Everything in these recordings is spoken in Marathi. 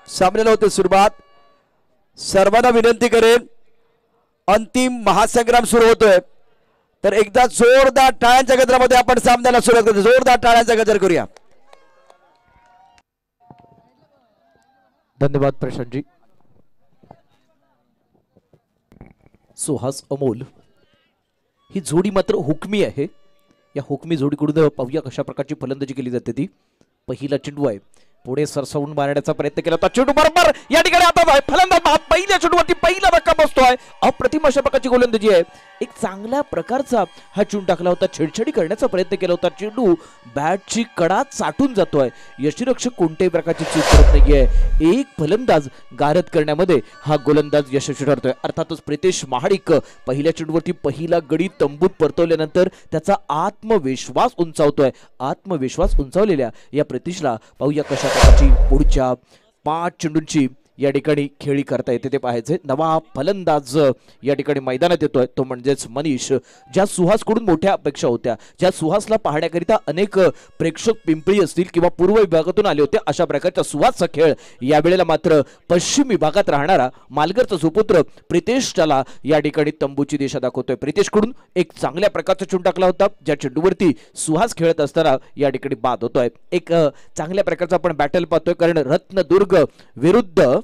सामन्याला होते सुरुवात. सर्वांना विनंती करेन, अंतिम महासंग्राम सुरू होतोय, तर एकदा जोरदार टाळ्यांच्या गजरामध्ये आपण सामन्याला सुरुवात करतो. जोरदार टाळ्यांचा गजर करूया. धन्यवाद प्रशांतजी. सुहास अमोल ही जोडी मात्र हुकमी आहे. या हुकमी जोडीकडून पाहूया कशा प्रकारची फलंदाजी केली जाते ती. पहिला चेंडू आहे, पुढे सरसवून मारण्याचा प्रयत्न केला होता. चेंडू बरोबर या ठिकाणी आता फलंदाज पहिल्या चेंडूवरती पहिला धक्का बसतोय. अप्रतिम अशा प्रकारची गोलंदाजी आहे. एक चांगल्या प्रकारचा हा चेंडू टाकला होता. छेडछाडी करण्याचा प्रयत्न केला होता. चेंडू बॅटची कडा चाटून जातोय. यष्टीरक्षक कोणत्याही प्रकारची चूक करत नाहीये. एक फलंदाज गारद करण्यामध्ये हा गोलंदाज यशस्वी ठरतोय. अर्थातच प्रितेश महाडिक पहिल्या चेंडूवरती पहिला गडी तंबूत परतवल्यानंतर त्याचा आत्मविश्वास उंचावतोय. आत्मविश्वास उंचावलेल्या या प्रितेशला पाहूया कशा प्रकारची पुढच्या 5 चेंडूंची या ठिकाणी खेळी करता येते ते पाहायचे. नवा फलंदाज या ठिकाणी मैदानात येतोय, तो म्हणजेच मनीष. ज्या सुहासकडून मोठ्या अपेक्षा होत्या, ज्या सुहासला पाहण्याकरिता अनेक प्रेक्षक पिंपळी असतील किंवा पूर्व विभागातून आले होते, अशा प्रकारचा सुहासचा खेळ यावेळेला मात्र पश्चिम विभागात राहणारा मालगरचा सुपुत्र प्रितेश त्याला या ठिकाणी तंबूची दिशा दाखवतोय. प्रितेशकडून एक चांगल्या प्रकारचा चेंडू टाकला होता, ज्या चेंडूवरती सुहास खेळत असताना या ठिकाणी बाद होतोय. एक चांगल्या प्रकारचा आपण बॅटल पाहतोय, कारण रत्नदुर्ग विरुद्ध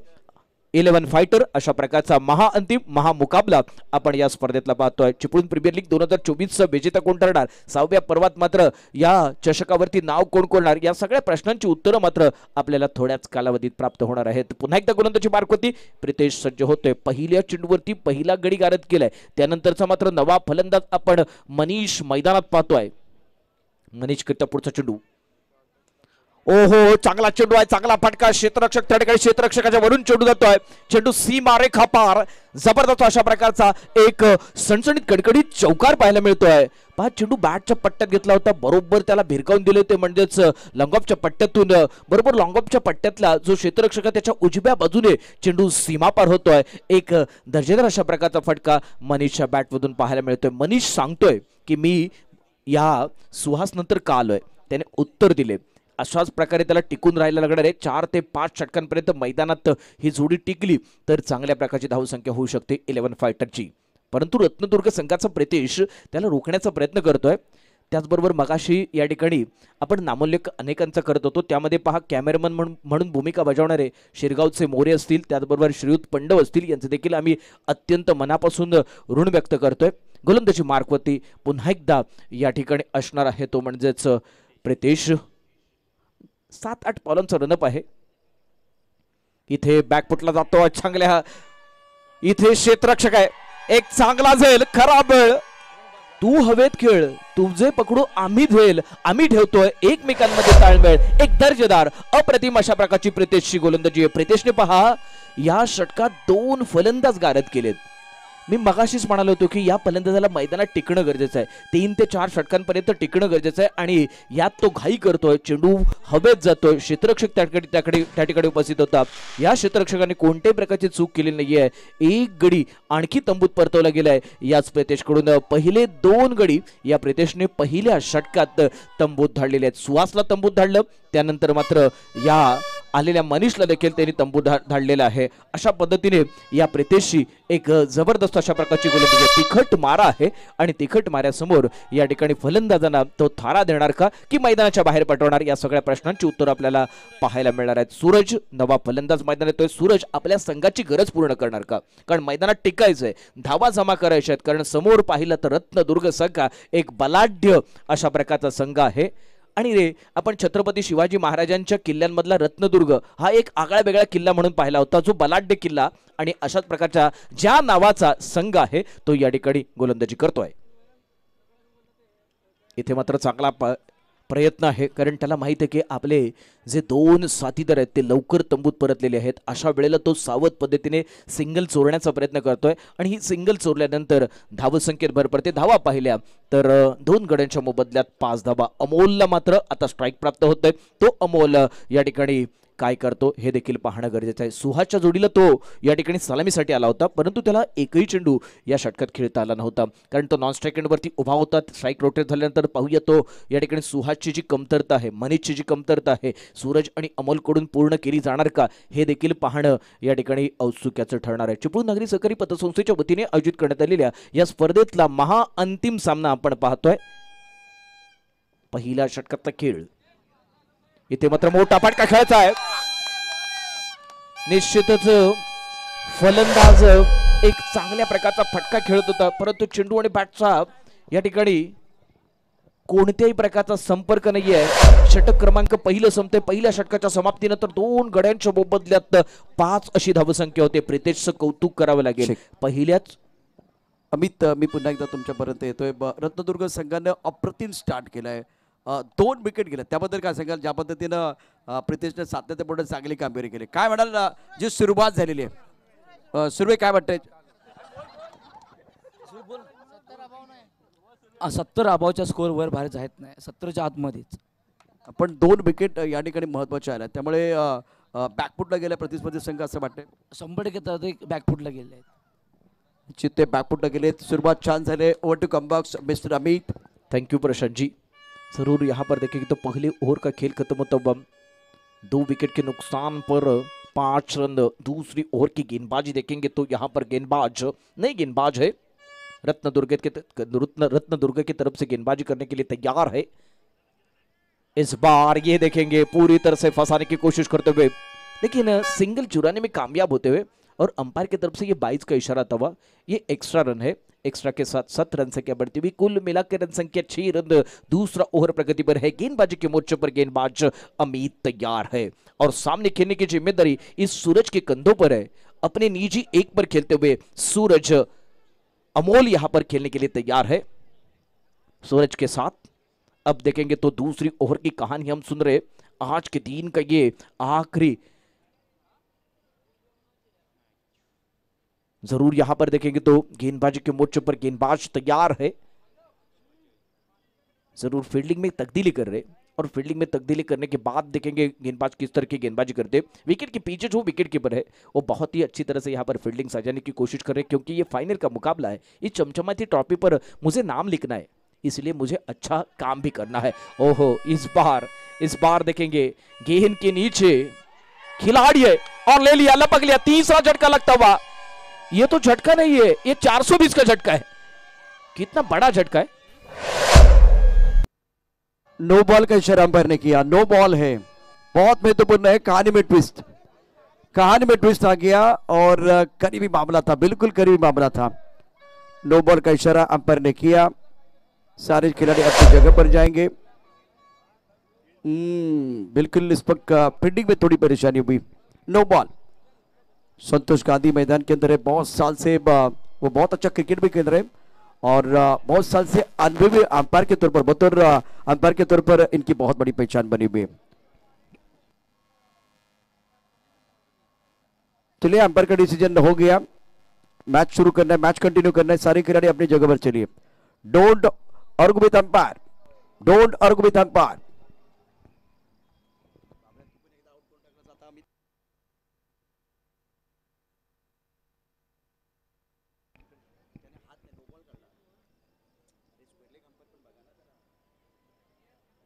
11 फायटर अशा प्रकारचा महाअंतिम महामुकाबला आपण या स्पर्धेतला पाहतोय. चिपळूण प्रीमियर लीग 2024 विजेता कोण ठरणार, 6व्या पर्वात मात्र या चषकावरती नाव कोण कोरणार, या सगळ्या प्रश्नांची उत्तरं मात्र आपल्याला थोड्याच कालावधीत प्राप्त होणार आहेत. पुन्हा एकदा गोलंदाजी मार्क होती. प्रितेश सज्ज होतोय. पहिल्या चेंडूवरती पहिला गडी गारद केलाय. त्यानंतरचा मात्र नवा फलंदाज आपण मनीष मैदानात पाहतोय. मनीष करता पुढचा चेंडू. ओहो, चांगला चेंडू आहे, चांगला फटका. क्षेत्ररक्षक त्या ठिकाणी क्षेत्ररक्षकाच्या वरून चेंडू जातोय. चेंडू सीमा रेखा पार. जबरदस्त अशा प्रकारचा एक सणसणीत कडकडीत चौकार पाहायला मिळतोय. पहा, चेंडू बॅटच्या पट्ट्यात घेतला होता, बरोबर त्याला भिरकावून दिले ते, म्हणजेच लॉंगऑफच्या पट्ट्यातून बरोबर लॉंगऑफच्या पट्ट्यातला जो क्षेत्ररक्षक त्याच्या उजव्या बाजूने चेंडू सीमा पार होतोय. एक दर्जेदार अशा प्रकारचा फटका मनीषच्या बॅटमधून पाहायला मिळतोय. मनीष सांगतोय की मी या सुहास नंतर का आलोय, त्याने उत्तर दिले. अशाच प्रकारे त्याला टिकून राहायला लागणार आहे. 4 ते 5 षटकांपर्यंत मैदानात ही जोडी टिकली तर चांगल्या प्रकारची धावसंख्या होऊ शकते 11 फायटरची. परंतु रत्नदुर्ग संघाचा प्रितेश त्याला रोखण्याचा प्रयत्न करतोय. त्याचबरोबर मगाशी या ठिकाणी आपण नामोल्लेख अनेकांचा करत होतो, त्यामध्ये पहा कॅमेरामन म्हणून भूमिका बजावणारे शिरगावचे मोरे असतील, त्याचबरोबर श्रीयुत पंडव असतील, यांचे देखील आम्ही अत्यंत मनापासून ऋण व्यक्त करतोय. गोलंदाजी मार्कवरती पुन्हा एकदा या ठिकाणी असणार आहे, तो म्हणजेच प्रितेश. 7-8 पावलांचा रनअप आहे. इथे बॅकफुटला जातो चांगल्या. इथे क्षेत्ररक्षक आहे, एक चांगला झेल, खराब वेळ. तू हवेत खेळ, तुझे पकडू आम्ही झेल, आम्ही ठेवतोय एकमेकांमध्ये ताळमेळ. एक दर्जेदार अप्रतिम अशा प्रकारची प्रितेशची गोलंदाजी आहे. प्रितेशने पहा या षटकात 2 फलंदाज गारद केलेत. मी मगाशीच म्हणालो होतो की या फलंदाजाला मैदानात टिकणं गरजेचं आहे. 3 ते 4 षटकांपर्यंत टिकणं गरजेचं आहे आणि यात तो घाई करतोय. चेंडू हवेत जातोय. क्षेत्ररक्षक त्या ठिकाणी उपस्थित होता. या क्षेत्ररक्षकाने कोणत्याही प्रकारची चूक केली नाहीये. एक गडी आणखी तंबूत परतवला गेलाय याच प्रितेशकडून. पहिले 2 गडी या प्रितेशने पहिल्या षटकात तंबूत धाडलेले आहेत. सुहासला तंबूत धाडलं, त्यानंतर मात्र या आलेल्या मनीषला देखील त्यांनी तंबू धाडलेला आहे. अशा पद्धतीने या प्रितेशची एक जबरदस्त अशा प्रकारची गोलंदाजी, तिखट मारा आहे आणि तिखट माऱ्यासमोर या ठिकाणी फलंदाजांना तो थारा देणार का की मैदानाच्या बाहेर पटवणार, या सगळ्या प्रश्नांची उत्तर आपल्याला पाहायला मिळणार आहेत. सूरज नवा फलंदाज मैदानात येतोय. सूरज आपल्या संघाची गरज पूर्ण करणार का, कारण मैदानात टिकायचंय, धावा जमा करायच्या आहेत, कारण समोर पाहिलं तर रत्नदुर्ग संघ एक बलाढ्य अशा प्रकारचा संघ आहे. आणि रे आपण छत्रपती शिवाजी महाराजांच्या किल्ल्यांमधला रत्नदुर्ग हा एक आगळा वेगळा किल्ला म्हणून पाहिला होता, जो बलाढ्य किल्ला आणि अशाच प्रकारच्या ज्या नावाचा संघ आहे तो या ठिकाणी गोलंदाजी करतोय. इथे मात्र चांगला प्रयत्न आहे, कारण त्याला माहित आहे की आपले जे 2 साथीदार आहेत ते लवकर तंबूत परतलेले आहेत. अशा वेळेला तो सावध पद्धतीने सिंगल चोरण्याचा प्रयत्न करतोय आणि ही सिंगल चोरल्यानंतर धावसंख्येत भर पडते. धावा पाहिल्या तर 2 गड्यांच्या मोबदल्यात 5 धावा. अमोलला मात्र आता स्ट्राईक प्राप्त होतोय. तो अमोल या ठिकाणी काय करतो हे देखील पाहणं गरजेचं आहे. सुहासच्या जोडीला तो या ठिकाणी सलामीसाठी आला होता, परंतु त्याला एकही चेंडू या षटकात खेळता आला नव्हता, कारण तो नॉन स्ट्राईक एंडवरती उभा होता. स्ट्राईक रोटेट झाल्यानंतर पाहूया तो या ठिकाणी सुहासची जी कमतरता आहे, मनीषची जी कमतरता आहे, सूरज आणि अमोलकडून पूर्ण केली जाणार का हे देखील पाहणं या ठिकाणी औत्सुक्याचं ठरणार आहे. चिपळूण नागरी सहकारी पतसंस्थेच्या वतीने आयोजित करण्यात आलेल्या या स्पर्धेतला महाअंतिम सामना आपण पाहतोय. पहिला षटकातला खेळ. इथे मात्र मोठा फटका खेळायचा आहे. निश्चितच फलंदाज एक चांगल्या प्रकारचा फटका खेळत होता, परंतु चेंडू आणि बॅटचा या ठिकाणी कोणत्याही प्रकारचा संपर्क नाहीये. षटक क्रमांक पहिलं संपते. पहिल्या षटकाच्या समाप्तीनंतर 2 गड्यांच्या मोबदल्यात 5 अशी धावसंख्या होते. प्रितेशचं कौतुक करावं लागेल. पहिल्याच अमित, मी पुन्हा एकदा तुमच्यापर्यंत येतोय. रत्नदुर्ग संघानं अप्रतिम स्टार्ट केलाय. 2 विकेट गेल्या, त्याबद्दल काय सांगाल? ज्या पद्धतीनं प्रितेशने सातत्यापूर्ण चांगली कामगिरी केली, काय म्हणाल जी सुरुवात झालेली आहे? सुरवे, काय वाटतंय? 70 अबावच्या स्कोर वर बाहेर जात नाही, 70च्या आतमध्येच. पण 2 विकेट या ठिकाणी महत्वाच्या आल्या, त्यामुळे बॅकफुटला गेल्या प्रतिस्पर्धी संघ असं वाटतंय. 100% तर ते बॅकफुटला गेले आहेत. चित्ते बॅकफुटला गेले. सुरुवात छान झाले. Over to comebacks mister Amit. Thank you Prashant ji. जरूर यहाँ पर देखेंगे तो पहले ओवर का खेल खत्म होता हुआ 2 विकेट के नुकसान पर 5 रन. दूसरी ओवर की गेंदबाजी देखेंगे तो यहाँ पर गेंदबाज नई गेंदबाज है, रत्नदुर्ग की तरफ से गेंदबाजी करने के लिए तैयार है. इस बार ये देखेंगे पूरी तरह से फंसाने की कोशिश करते हुए, लेकिन सिंगल चुराने में कामयाब होते हुए, और अंपायर की तरफ से ये 22 का इशारा था हुआ. ये एक्स्ट्रा रन है. एक्स्ट्रा के साथ 7 रन संख्या बढ़ती हुई, कुल मिलाकर रन संख्या 6 रन. दूसरा ओवर प्रगति पर है. गेंदबाजी के मोर्चे पर गेंदबाज अमित तैयार है और सामने खेलने की जिम्मेदारी इस सूरज के कंधों पर है. अपने निजी 1 पर खेलते हुए सूरज अमोल यहां पर खेलने के लिए तैयार है. सूरज के साथ अब देखेंगे तो दूसरी ओवर की कहानी हम सुन रहे. आज के दिन का ये आखिरी, जरूर यहां पर देखेंगे तो गेंदबाजी के मोर्चे पर गेंदबाज तैयार है. जरूर फील्डिंग में तब्दीली कर रहे, और फील्डिंग में तब्दीली करने के बाद देखेंगे गेंदबाज किस तरह की गेंदबाजी करते. विकेट के पीछे जो विकेट कीपर है वो बहुत ही अच्छी तरह से यहां पर फील्डिंग सजाने की कोशिश कर रहे, क्योंकि ये फाइनल का मुकाबला है. इस चमचमाती ट्रॉफी पर मुझे नाम लिखना है, इसलिए मुझे अच्छा काम भी करना है. ओहो, इस बार देखेंगे गेंद के नीचे खिलाड़ी है और ले लिया, लपक लिया. तीसरा झटका लगता हुआ. ये तो झटका नहीं है, ये 420 का झटका है. कितना बड़ा झटका है. नो बॉल का इशारा अंपायर ने किया. नो बॉल है, बहुत महत्वपूर्ण है. कहानी में ट्विस्ट आ गया और करीबी मामला था, बिल्कुल करीबी मामला था. नो बॉल का इशारा अंपायर ने किया. सारे खिलाड़ी अपनी जगह पर जाएंगे. बिल्कुल इस वक्त फील्डिंग में थोड़ी परेशानी हुई. No ball. संतोष गांधी मैदान के अंदर है. बहुत साल से वो बहुत अच्छा क्रिकेट भी खेल रहे हैं और बहुत साल से अनुभवी अंपायर के तौर पर, बतौर अंपायर के तौर पर इनकी बहुत बड़ी पहचान बनी हुई है. चलिए, अंपायर का डिसीजन हो गया. मैच शुरू करना है, मैच कंटिन्यू करना है. सारे खिलाड़ी अपनी जगह पर चलिए. Don't argue with umpire, don't argue with umpire.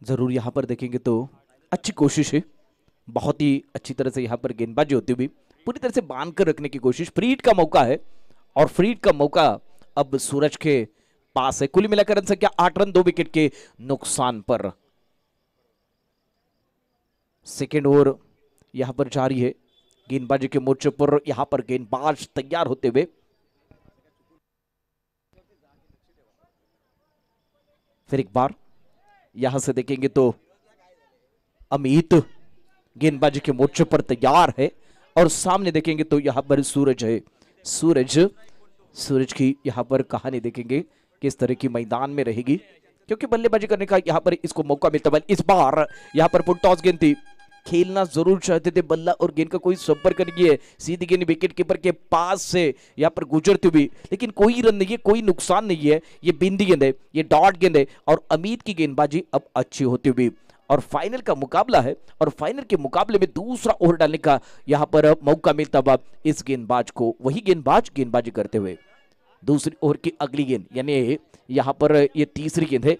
जरूर यहां पर देखेंगे तो अच्छी कोशिश है, बहुत ही अच्छी तरह से यहां पर गेंदबाजी होती हुई, पूरी तरह से बांध कर रखने की कोशिश. फ्री हिट का मौका है और फ्री हिट का मौका अब सूरज के पास है. कुल मिलाकर रन संख्या 8 रन 2 विकेट के नुकसान पर. सेकेंड ओवर यहां पर जारी है. गेंदबाजी के मोर्चे पर यहां पर गेंदबाज तैयार होते हुए. फिर एक बार यहां से देखेंगे तो अमित गेंदबाजी के मोर्चे पर तैयार है और सामने देखेंगे तो यहां पर सूरज है. सूरज की यहां पर कहानी देखेंगे किस तरह की मैदान में रहेगी, क्योंकि बल्लेबाजी करने का यहां पर इसको मौका मिलता है. इस बार यहां पर फुल टॉस गेंद थी, खेलना जरूर चाहते थे. बल्ला और गेंद का कोई संपर्क नहीं है. सीधी गेंद विकेट कीपर के पास से यहां पर गुजरती हुई, लेकिन कोई रन नहीं है, कोई नुकसान नहीं है. ये बिंदी गेंद है, ये डॉट गेंद है और अमित की गेंदबाजी अब अच्छी होती हुई. और फाइनल का मुकाबला है और फाइनल के मुकाबले में दूसरा ओवर डालने का यहां पर मौका मिलता हुआ इस गेंदबाज को, वही गेंदबाज गेंदबाजी करते हुए। दूसरी ओवर की अगली गेंद यानी यहां पर ये तीसरी गेंद है।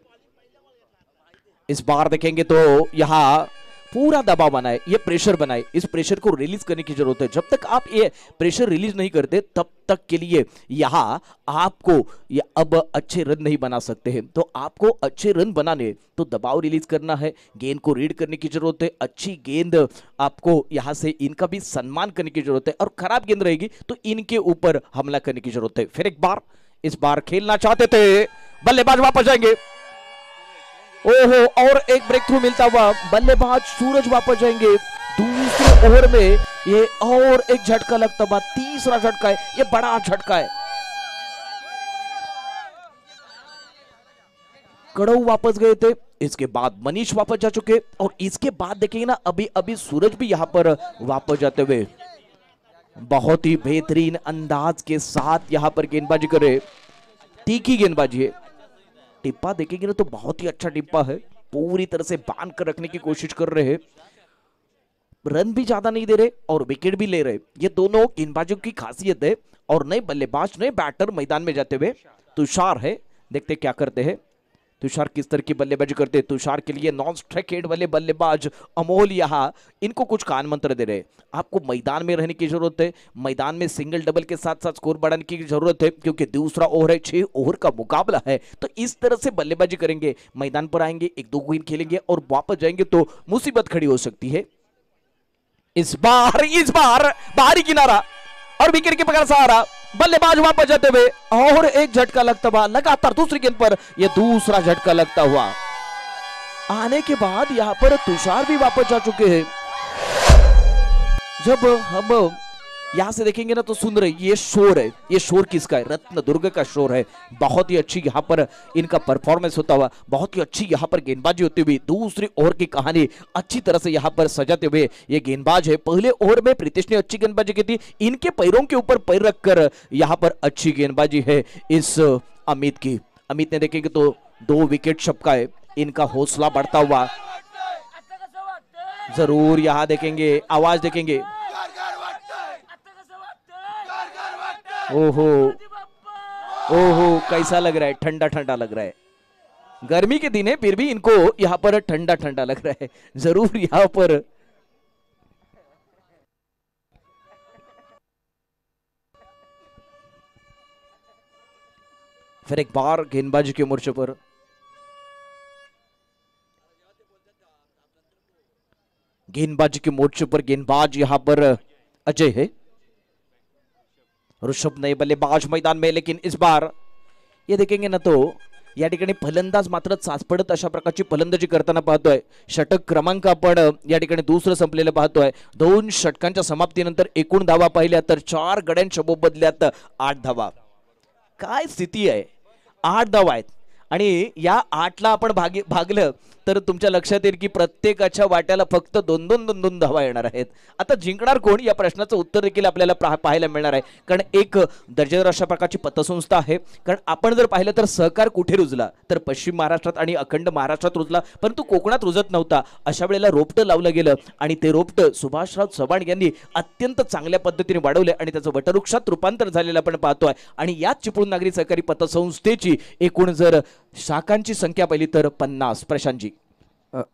इस बार देखेंगे तो यहां पूरा दबाव बनाए, ये प्रेशर बनाए, इस प्रेशर को रिलीज करने की जरूरत है। जब तक आप ये प्रेशर रिलीज नहीं करते तब तक के लिए यहां आपको ये अब अच्छे रन नहीं बना सकते हैं। तो आपको अच्छे रन बनाने तो दबाव रिलीज करना है, गेंद को रीड करने की जरूरत है, अच्छी गेंद आपको यहां से इनका भी सम्मान करने की जरूरत है, और खराब गेंद रहेगी तो इनके ऊपर हमला करने की जरूरत है। फिर एक बार इस बार खेलना चाहते थे, बल्लेबाज वापस जाएंगे। ओहो, और एक ब्रेक थ्रू मिलता हुआ, बल्लेबाज सूरज वापस जाएंगे। दूसरे ओवर में ये और एक झटका लगता हुआ, तीसरा झटका है, ये बड़ा झटका है। कड़ऊ वापस गए थे, इसके बाद मनीष वापस जा चुके, और इसके बाद देखेंगे ना अभी अभी सूरज भी यहां पर वापस जाते हुए बहुत ही बेहतरीन अंदाज के साथ यहां पर गेंदबाजी करे। तीखी गेंदबाजी है, टिप्पा देखेंगे ना तो बहुत ही अच्छा टिप्पा है, पूरी तरह से बांध कर रखने की कोशिश कर रहे हैं। रन भी ज्यादा नहीं दे रहे और विकेट भी ले रहे, ये दोनों गेंदबाजों की खासियत है। और नए बल्लेबाज, नए बैटर मैदान में जाते हुए तुषार है, देखते क्या करते हैं तुषार, किस तरह की बल्लेबाजी करते हैं। तुषार के लिए नॉन स्ट्राइक हेड वाले बल्लेबाज अमोल यहां इनको कुछ कान मंत्र दे रहे हैं। आपको मैदान में रहने की जरूरत है, मैदान में सिंगल डबल के साथ साथ स्कोर बढ़ाने की जरूरत है, क्योंकि दूसरा ओवर है, 6 ओवर का मुकाबला है। तो इस तरह से बल्लेबाजी करेंगे, मैदान पर आएंगे, 1-2 गेंद खेलेंगे और वापस जाएंगे तो मुसीबत खड़ी हो सकती है। इस बार बाहरी किनारा और विकेट की पकड़ सहारा, बल्लेबाज वापस जाते हुए और एक झटका लगता हुआ, लगातार दूसरी गेंद पर यह दूसरा झटका लगता हुआ आने के बाद यहां पर तुषार भी वापस जा चुके हैं। जब हम यहां से देखेंगे ना तो सुन रहे, ये शोर है, ये शोर किसका है? रत्न दुर्ग का शोर है। बहुत ही अच्छी यहां पर इनका परफॉर्मेंस होता हुआ, बहुत ही अच्छी यहां पर गेंदबाजी होती हुई, दूसरी ओवर की कहानी अच्छी तरह से यहां पर सजाते हुए ये गेंदबाज है। पहले ओवर में प्रीतिश ने अच्छी गेंदबाजी की थी, इनके पैरों के ऊपर पैर रखकर यहां पर अच्छी गेंदबाजी है इस अमित की। अमित ने देखेंगे तो 2 विकेट छपकाए, इनका हौसला बढ़ता हुआ जरूर यहां देखेंगे, आवाज देखेंगे। ओहो ओहो, कैसा लग रहा है, ठंडा ठंडा लग रहा है। गर्मी के दिन है फिर भी इनको यहां पर ठंडा ठंडा लग रहा है। जरूर यहां पर फिर एक बार गेंदबाजी के मोर्चे पर गेंदबाज यहां पर अजय है, ऋषभ नए बल्लेबाज मैदान में। लेकिन इस बार ये देखेंगे ना तो या ठिकाणी फलंदाज मात्र चाचपडत अशा प्रकारची फलंदाजी करताना पाहतोय। षटक क्रमांक आपण या ठिकाणी दुसरं संपलेलं पाहतोय। 2 षटकांच्या समाप्तीनंतर एकूण धावा पाहिल्या तर 4 गड्यांच्या मोबदल्यात 8 धावा। काय स्थिती आहे, 8 धावा आहेत आणि या 8ला आपण भागलं तर तुमच्या लक्षात येईल की प्रत्येकाच्या वाट्याला फक्त 2-2 धावा येणार आहेत। आता जिंकणार कोण या प्रश्नाचं उत्तर देखील आपल्याला पाहायला मिळणार आहे, कारण एक दर्जेदार अशा प्रकारची पतसंस्था आहे। कारण आपण जर पाहिलं तर सहकार कुठे रुजला तर पश्चिम महाराष्ट्रात आणि अखंड महाराष्ट्रात रुजला, परंतु कोकणात रुजत नव्हता। अशा वेळेला रोपटं लावलं गेलं आणि ते रोपटं सुभाषराव चव्हाण यांनी अत्यंत चांगल्या पद्धतीने वाढवले आणि त्याचं वटवृक्षात रूपांतर झालेलं आपण पाहतोय। आणि याच चिपळूण नागरी सहकारी पतसंस्थेची एकूण जर शाखांची संख्या पाहिली तर 50। प्रशांतजी,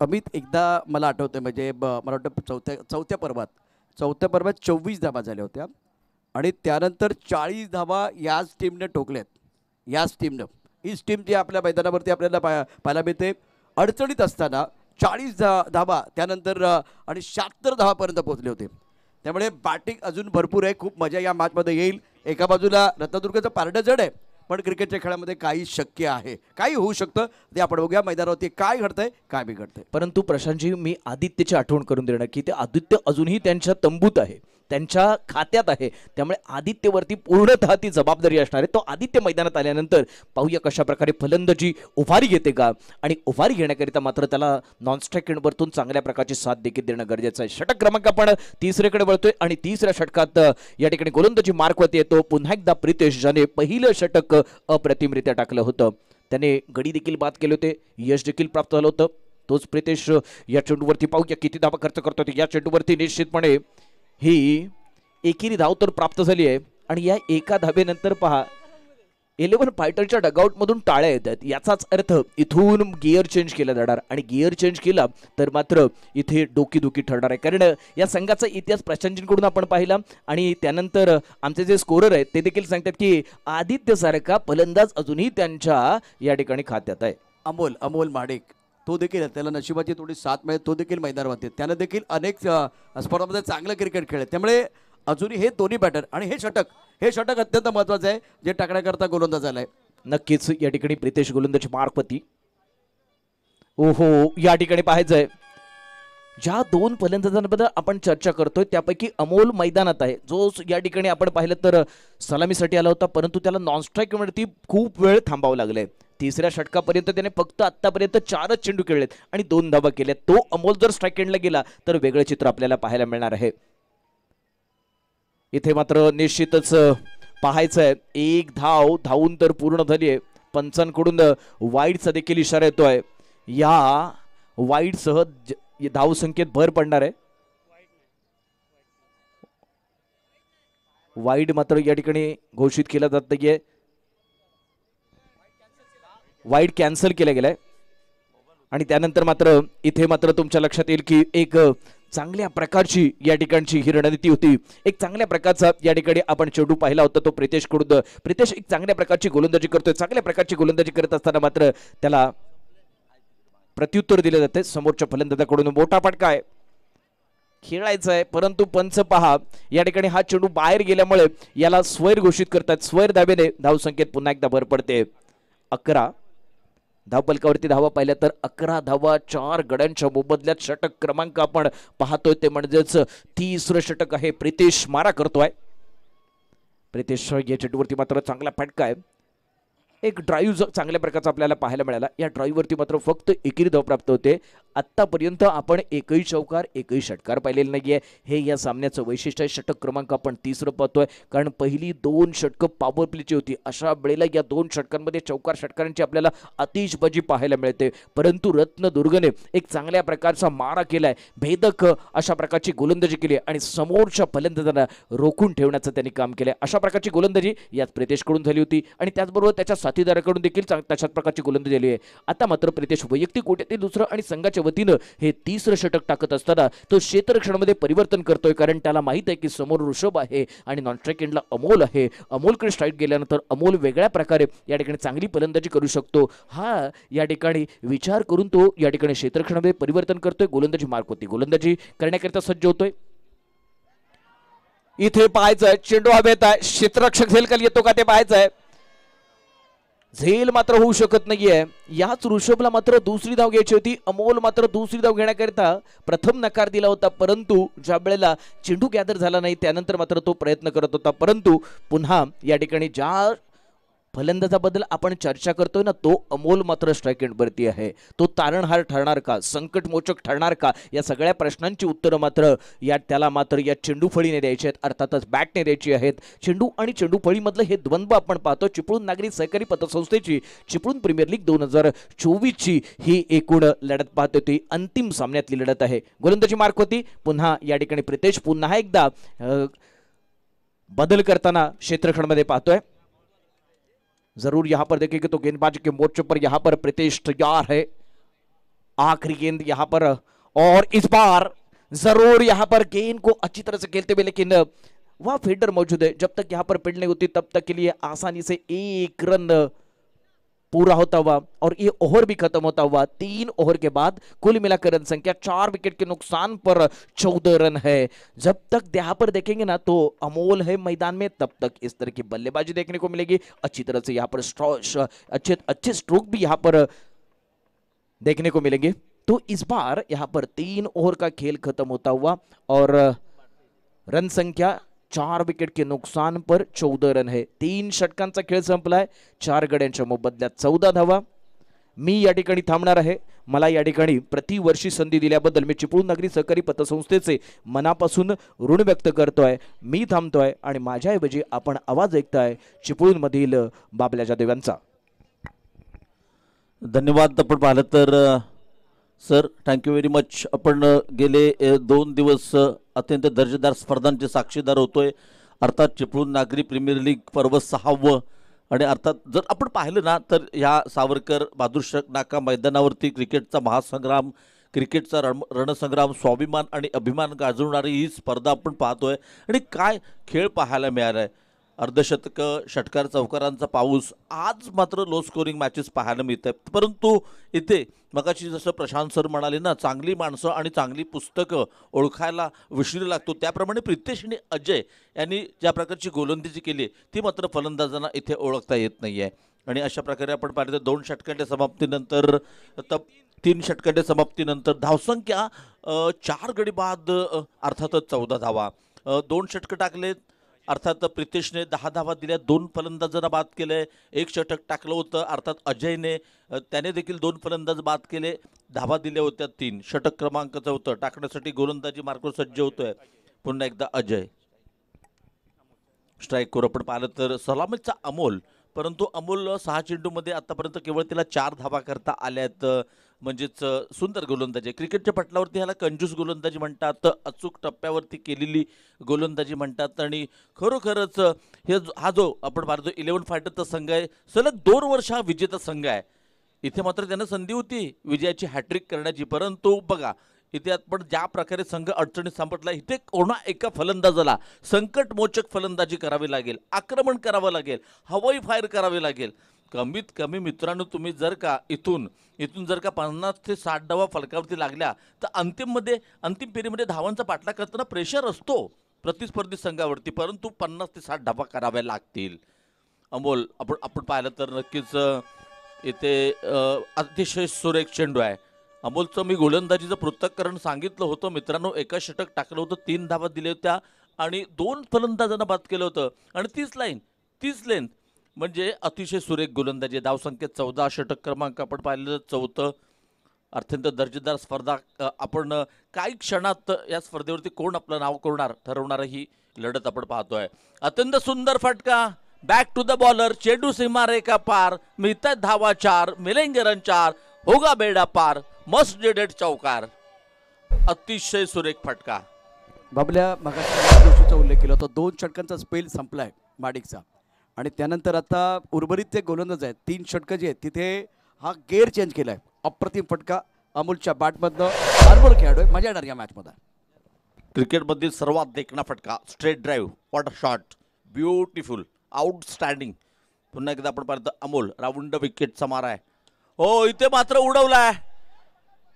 अमित, एकदा मला आठवतंय म्हणजे मला वाटतं चौथ्या पर्वात 24 धावा झाल्या होत्या आणि त्यानंतर 40 धावा याच टीमने ठोकल्यात। याच टीमनं, हीच टीम जी आपल्या मैदानावरती आपल्याला पाहायला मिळते, अडचणीत असताना 40 धावा त्यानंतर आणि 76 धावापर्यंत पोहोचले होते। त्यामुळे बॅटिंग अजून भरपूर आहे, खूप मजा या मॅचमध्ये येईल। एका बाजूला रत्नदुर्गचं पारडं जड आहे, पण क्रिकेटच्या खेळामध्ये काही शक्य आहे, काही होऊ शकतं ते आपण बघूया मैदानावरती काय घडतंय काय बिघडतंय। परंतु प्रशांतजी, मी आदित्यची आठवण करून देणार की ते आदित्य अजूनही त्यांच्या तंबूत आहे, त्यांच्या खात्यात आहे, त्यामुळे आदित्यवरती पूर्णतः ती जबाबदारी असणार आहे। तो आदित्य मैदानात आल्यानंतर पाहूया कशा प्रकारे फलंदाजी उभारी घेते का, आणि उभारी घेण्याकरिता मात्र त्याला नॉन स्ट्राइक वरतून चांगल्या प्रकारची साथ देखील देणं गरजेचं आहे। षटक क्रमांक आपण तिसरीकडे वळतोय आणि तिसऱ्या षटकात या ठिकाणी गोलंदाजी मार्कवरती येतो पुन्हा एकदा प्रितेश, ज्याने पहिलं षटक अप्रतिमरित्या टाकलं होतं। त्याने गडी देखील बाद केले होते, यश देखील प्राप्त झालं होतं। तोच प्रितेश या चेंडूवरती पाहूया किती धावा खर्च करतो. या चेंडूवरती निश्चितपणे ही एकेरी धाव तर प्राप्त झाली आहे आणि या एका धावेनंतर पहा 11 फायटरच्या डगआउट मधून टाळ्या येतात. याचाच अर्थ इथून गिअर चेंज केला जाणार आणि गिअर चेंज केला तर मात्र इथे डोकीदुखी ठरणार आहे. कारण या संघाचा इतिहास प्रशांतजींकडून आपण पाहिला आणि त्यानंतर आमचे जे स्कोरर आहेत ते देखील सांगतात की आदित्य सारखा फलंदाज अजूनही त्यांच्या या ठिकाणी खात्यात आहे. अमोल महाडिक तो देखील त्याला नशिबाची थोडी साथ मिळेल, तो देखील मैदानावरती त्यानं देखील अनेक स्पर्धांमध्ये चांगलं क्रिकेट खेळले. त्यामुळे अजूनही हे दोन्ही बॅटर आणि हे षटक अत्यंत महत्वाचं आहे जे टाकण्याकरता गोलंदाज आलाय. नक्कीच या ठिकाणी प्रितेश गोलंदाजी मार्कवरती. ओहो या ठिकाणी पाहायचंय ज्या दोन फलंदाजांबद्दल आपण चर्चा करतोय त्यापैकी अमोल मैदानात आहे, जो या ठिकाणी आपण पाहिलं तर सलामीसाठी आला होता परंतु त्याला नॉन स्ट्राईक वरती खूप वेळ थांबावं लागलंय. तिसऱ्या षटकापर्यंत त्याने फक्त आतापर्यंत 4च चेंडू खेळलेत आणि 2 धावा केल्या. तो अमोल जर स्ट्राईक एंडला गेला तर वेगळं चित्र आपल्याला पाहायला मिळणार आहे. इथे मात्र निश्चितच पाहायचंय एक धावून तर पूर्ण झाली आहे. पंचांकडून वाईडचा देखील इशारा येतोय. या वाईडसह धाव संख्येत भर पडणार आहे. वाईड मात्र या ठिकाणी घोषित केला जात नाहीये. वाईड कॅन्सल केला गेलाय आणि त्यानंतर मात्र इथे मात्र तुमच्या लक्षात येईल की एक चांगल्या प्रकारची या ठिकाणची ही रणनीती होती. एक चांगल्या प्रकारचा या ठिकाणी आपण चेंडू पाहिला होता तो प्रितेश कडून. प्रितेश एक चांगल्या प्रकारची गोलंदाजी करतोय. चांगल्या प्रकारची गोलंदाजी करत असताना मात्र त्याला प्रत्युत्तर दिले जाते समोरच्या फलंदाजाकडून. मोठा फटका आहे, खेळायचा आहे परंतु पंच पहा या ठिकाणी हा चेंडू बाहेर गेल्यामुळे याला स्वैर घोषित करतात. स्वैर धावेने धावसंख्येत पुन्हा एकदा भर पडते. 11 धावपलकावरती धावा पाहिल्या तर 11 धावा 4 गड्यांच्या मोबदल्यात. षटक क्रमांक आपण पाहतोय ते म्हणजेच 30रं षटक आहे. प्रितेश मारा करतोय. प्रितेश या चेंडूवरती मात्र चांगला फटका आहे. एक ड्राईव्ह चांगल्या प्रकारचा आपल्याला पाहायला मिळाला. या ड्राईव्हवरती मात्र फक्त एकेरी धाव प्राप्त होते. आत्तापर्यंत आपण एकही चौकार एकही षटकार पाहिलेलं नाहीये. हे या सामन्याचं वैशिष्ट्य आहे. षटक क्रमांक आपण 30रं पाहतोय कारण पहिली 2 षटकं पॉवर प्लेची होती. अशा वेळेला या 2 षटकांमध्ये चौकार षटकारांची आपल्याला आतिषबाजी पाहायला मिळते. परंतु रत्नदुर्गने एक चांगल्या प्रकारचा मारा केलाय. भेदक अशा प्रकारची गोलंदाजी केली आणि समोरच्या फलंदाजांना रोखून ठेवण्याचं त्यांनी काम केलंय. अशा प्रकारची गोलंदाजी याच प्रितेशकडून झाली होती आणि त्याचबरोबर त्याच्या साथीदाराकडून देखील तशाच प्रकारची गोलंदाजी झाली आहे. आता मात्र प्रितेश वैयक्तिक कोट्यातील दुसरं आणि संघाच्या वतीनं हे 30रं षटक टाकत असताना तो क्षेत्ररक्षणामध्ये परिवर्तन करतोय कारण त्याला माहित आहे की समोर ऋषभ आहे आणि नॉन स्ट्राईक एंडला अमोल आहे. अमोलकडे स्ट्राईक गेल्यानंतर अमोल वेगळ्या प्रकारे या ठिकाणी चांगली फलंदाजी करू शकतो. हा या ठिकाणी विचार करून तो या ठिकाणी क्षेत्ररक्षणामध्ये परिवर्तन करतोय. गोलंदाजी मार्क होती. गोलंदाजी करण्याकरिता सज्ज होतोय. इथे पाहायचंय चेंडू हवेत आहे. क्षेत्ररक्षक झेल खाली येतो का ते पाहायचंय. झेल मात्र होऊ शकत नाहीये. याच ऋषभला मात्र दुसरी धाव घ्यायची होती. अमोल मात्र दुसरी धाव घेण्याकरिता प्रथम नकार दिला होता परंतु ज्या वेळेला चेंडू गॅदर झाला नाही त्यानंतर मात्र तो प्रयत्न करत होता. परंतु पुन्हा या ठिकाणी ज्या फलंदाजाबद्दल आपण चर्चा करतोय ना तो अमोल मात्र स्ट्राईक एंडवरती आहे. तो तारणहार ठरणार का, संकटमोचक ठरणार का, या सगळ्या प्रश्नांची उत्तरं मात्र त्याला मात्र या चेंडू फळीने द्यायची आहेत. अर्थातच बॅटने द्यायची आहेत. चेंडू आणि चेंडू फळीमधलं हे द्वंद्व आपण पाहतो. चिपळूण नागरी सहकारी पतसंस्थेची चिपळूण प्रीमियर लीग 2024ची ही एकूण लढत पाहत होती. अंतिम सामन्यातली लढत आहे. गोलंदाजी मार्क होती. पुन्हा या ठिकाणी प्रितेश पुन्हा एकदा बदल करताना क्षेत्ररक्षणामध्ये पाहतोय. जरूर यहां पर देखेंगे तो गेंदबाजी के मोर्चे पर यहां पर प्रितेश तैयार है. आखिरी गेंद यहां पर और इस बार जरूर यहां पर गेंद को अच्छी तरह से खेलते हुए लेकिन वह फील्डर मौजूद है. जब तक यहां पर फील्ड नहीं होती तब तक के लिए आसानी से 1 रन पूरा होता हुआ और ये ओवर भी खत्म होता हुआ. 3 ओवर के बाद कुल मिलाकर रन संख्या 4 विकेट के नुकसान पर 14 रन है. जब तक यहाँ पर देखेंगे ना तो अमोल है मैदान में तब तक इस तरह की बल्लेबाजी देखने को मिलेगी. अच्छी तरह से यहाँ पर अच्छे स्ट्रोक भी यहाँ पर देखने को मिलेंगे. तो इस बार यहाँ पर 3 ओवर का खेल खत्म होता हुआ और रन संख्या 4 विकेट के नुकसान पर 14 रन है. 3 षटकांचा खेळ संपलाय. 4 गड्यांच्या मोबदल्यात 14 धावा. मी या ठिकाणी थांबणार आहे. मला या ठिकाणी प्रतिवर्षी संधी दिल्याबद्दल मी चिपळूण नागरी सहकारी पतसंस्थेचे मनापासून ऋण व्यक्त करतोय. मी थांबतोय आणि माझ्याऐवजी आपण आवाज ऐकताय चिपळूण मधील बाबल्या जाधव यांचा. धन्यवाद. आपण पाहिलं तर सर थँक्यू व्हेरी मच. आपण गेले 2 दिवस अत्यंत दर्जेदार स्पर्धांचे साक्षीदार होतोय. अर्थात चिपळूण नागरी प्रीमियर लीग पर्व 6वं आणि अर्थात जर आपण पाहिलं ना तर ह्या सावरकर बहादूर नाका मैदानावरती क्रिकेटचा महासंग्राम, क्रिकेटचा रणसंग्राम, स्वाभिमान आणि अभिमान गाजवणारी ही स्पर्धा आपण पाहतोय. आणि काय खेळ पाहायला मिळाला आहे. अर्धशतकं, षटकार चौकारांचा पाऊस. आज मात्र लो स्कोरिंग मॅचेस पाहायला मिळत आहेत. परंतु इथे मगाशी जसं प्रशांत सर म्हणाले ना, चांगली माणसं आणि चांगली पुस्तकं ओळखायला विसरू लागतो. त्याप्रमाणे प्रितेश आणि अजय यांनी ज्या प्रकारची गोलंदाजी केली ती मात्र फलंदाजांना इथे ओळखता येत नाही आहे. आणि अशा प्रकारे आपण पाहिलं तर 2 षटकांच्या समाप्तीनंतर 3 षटकांच्या समाप्तीनंतर धावसंख्या 4 गडी बाद, अर्थातच 14 धावा. 2 षटकं टाकलेत. अर्थात प्रितेशने 10 धावा दिल्या, 2 फलंदाजांना बाद केलंय, 1 षटक टाकलं होतं. अर्थात अजयने त्याने देखील 2 फलंदाज बाद केले, धावा दिल्या होत्या 3. षटक क्रमांक 4 टाकण्यासाठी गोलंदाजी मार्गावर सज्ज होतोय. पुन्हा एकदा अजय स्ट्राईकवर आपण पाहिलं तर सलामीचा अमोल. परंतु अमोल 6 चेंडूमध्ये आतापर्यंत केवळ त्याला 4 धावा करता आल्यात. म्हणजेच सुंदर गोलंदाजी. क्रिकेटच्या पटलावरती ह्याला कंजूस गोलंदाजी म्हणतात, अचूक टप्प्यावरती केलेली गोलंदाजी म्हणतात. आणि खरोखरच हा जो आपण पाहतो 11 फायटरचा संघ आहे, सलग 2 वर्ष हा विजेता संघ आहे. इथे मात्र त्यांना संधी होती विजयाची हॅट्रिक करण्याची. परंतु बघा इथे आपण ज्या प्रकारे संघ अडचणीत सापडला, इथे कोणा एका फलंदाजाला संकटमोचक फलंदाजी करावी लागेल, आक्रमण करावं लागेल, हवाई फायर करावे लागेल. कमीत कमी मित्रांनो तुम्ही जर का इथून जर का 50 ते 60 धावा फलकावरती लागल्या तर अंतिम फेरीमध्ये धावांचा पाठलाग करताना प्रेशर असतो प्रतिस्पर्धी संघावरती. परंतु 50 ते 60 धावा कराव्या लागतील. अमोल आपण पाहिलं तर नक्कीच इथे अतिशय सुरेख चेंडू आहे. अमोलचं मी गोलंदाजीचं पृथक्करण सांगितलं होतं मित्रांनो. 1 षटक टाकलं होतं, 3 धावा दिल्या होत्या आणि 2 फलंदाजांना बाद केलं होतं. आणि 30 लेंथ म्हणजे अतिशय सुरेख गोलंदाजी. धावसंख्येत 14, षटक क्रमांक आपण पाहिलं 4. अत्यंत दर्जेदार स्पर्धा. आपण काही क्षणात या स्पर्धेवरती कोण आपलं नाव ठरवणार ही लढत आपण पाहतोय. अत्यंत सुंदर फटका, बॅक टू द बॉलर, चेंडू सीमारेखा पार, मिळतात धावा 4, मिलेंगे रन 4, होगा बेडा पार, मस्ट डेडेड चौकार. अतिशय सुरेख फटका. बाबल्या मगाशी उल्लेख केला होता, 2 षटकांचा स्पेल संपलाय माडिकचा. आणि त्यानंतर आता उर्वरित ते गोलंदाज आहेत, 3 षटकं जे आहेत तिथे हा गेअर चेंज केलाय. अप्रतिम फटका अमोलच्या बॅटमधनं. बरोबर खेळाडू आहे, मजा येणार या मॅचमध्ये. क्रिकेटमधील सर्वात देखणा फटका, straight drive, what a shot, beautiful, outstanding. पुन्हा एकदा आपण पाहतो अमोल राऊंड विकेटचा मारा आहे. हो इथे मात्र उडवलाय.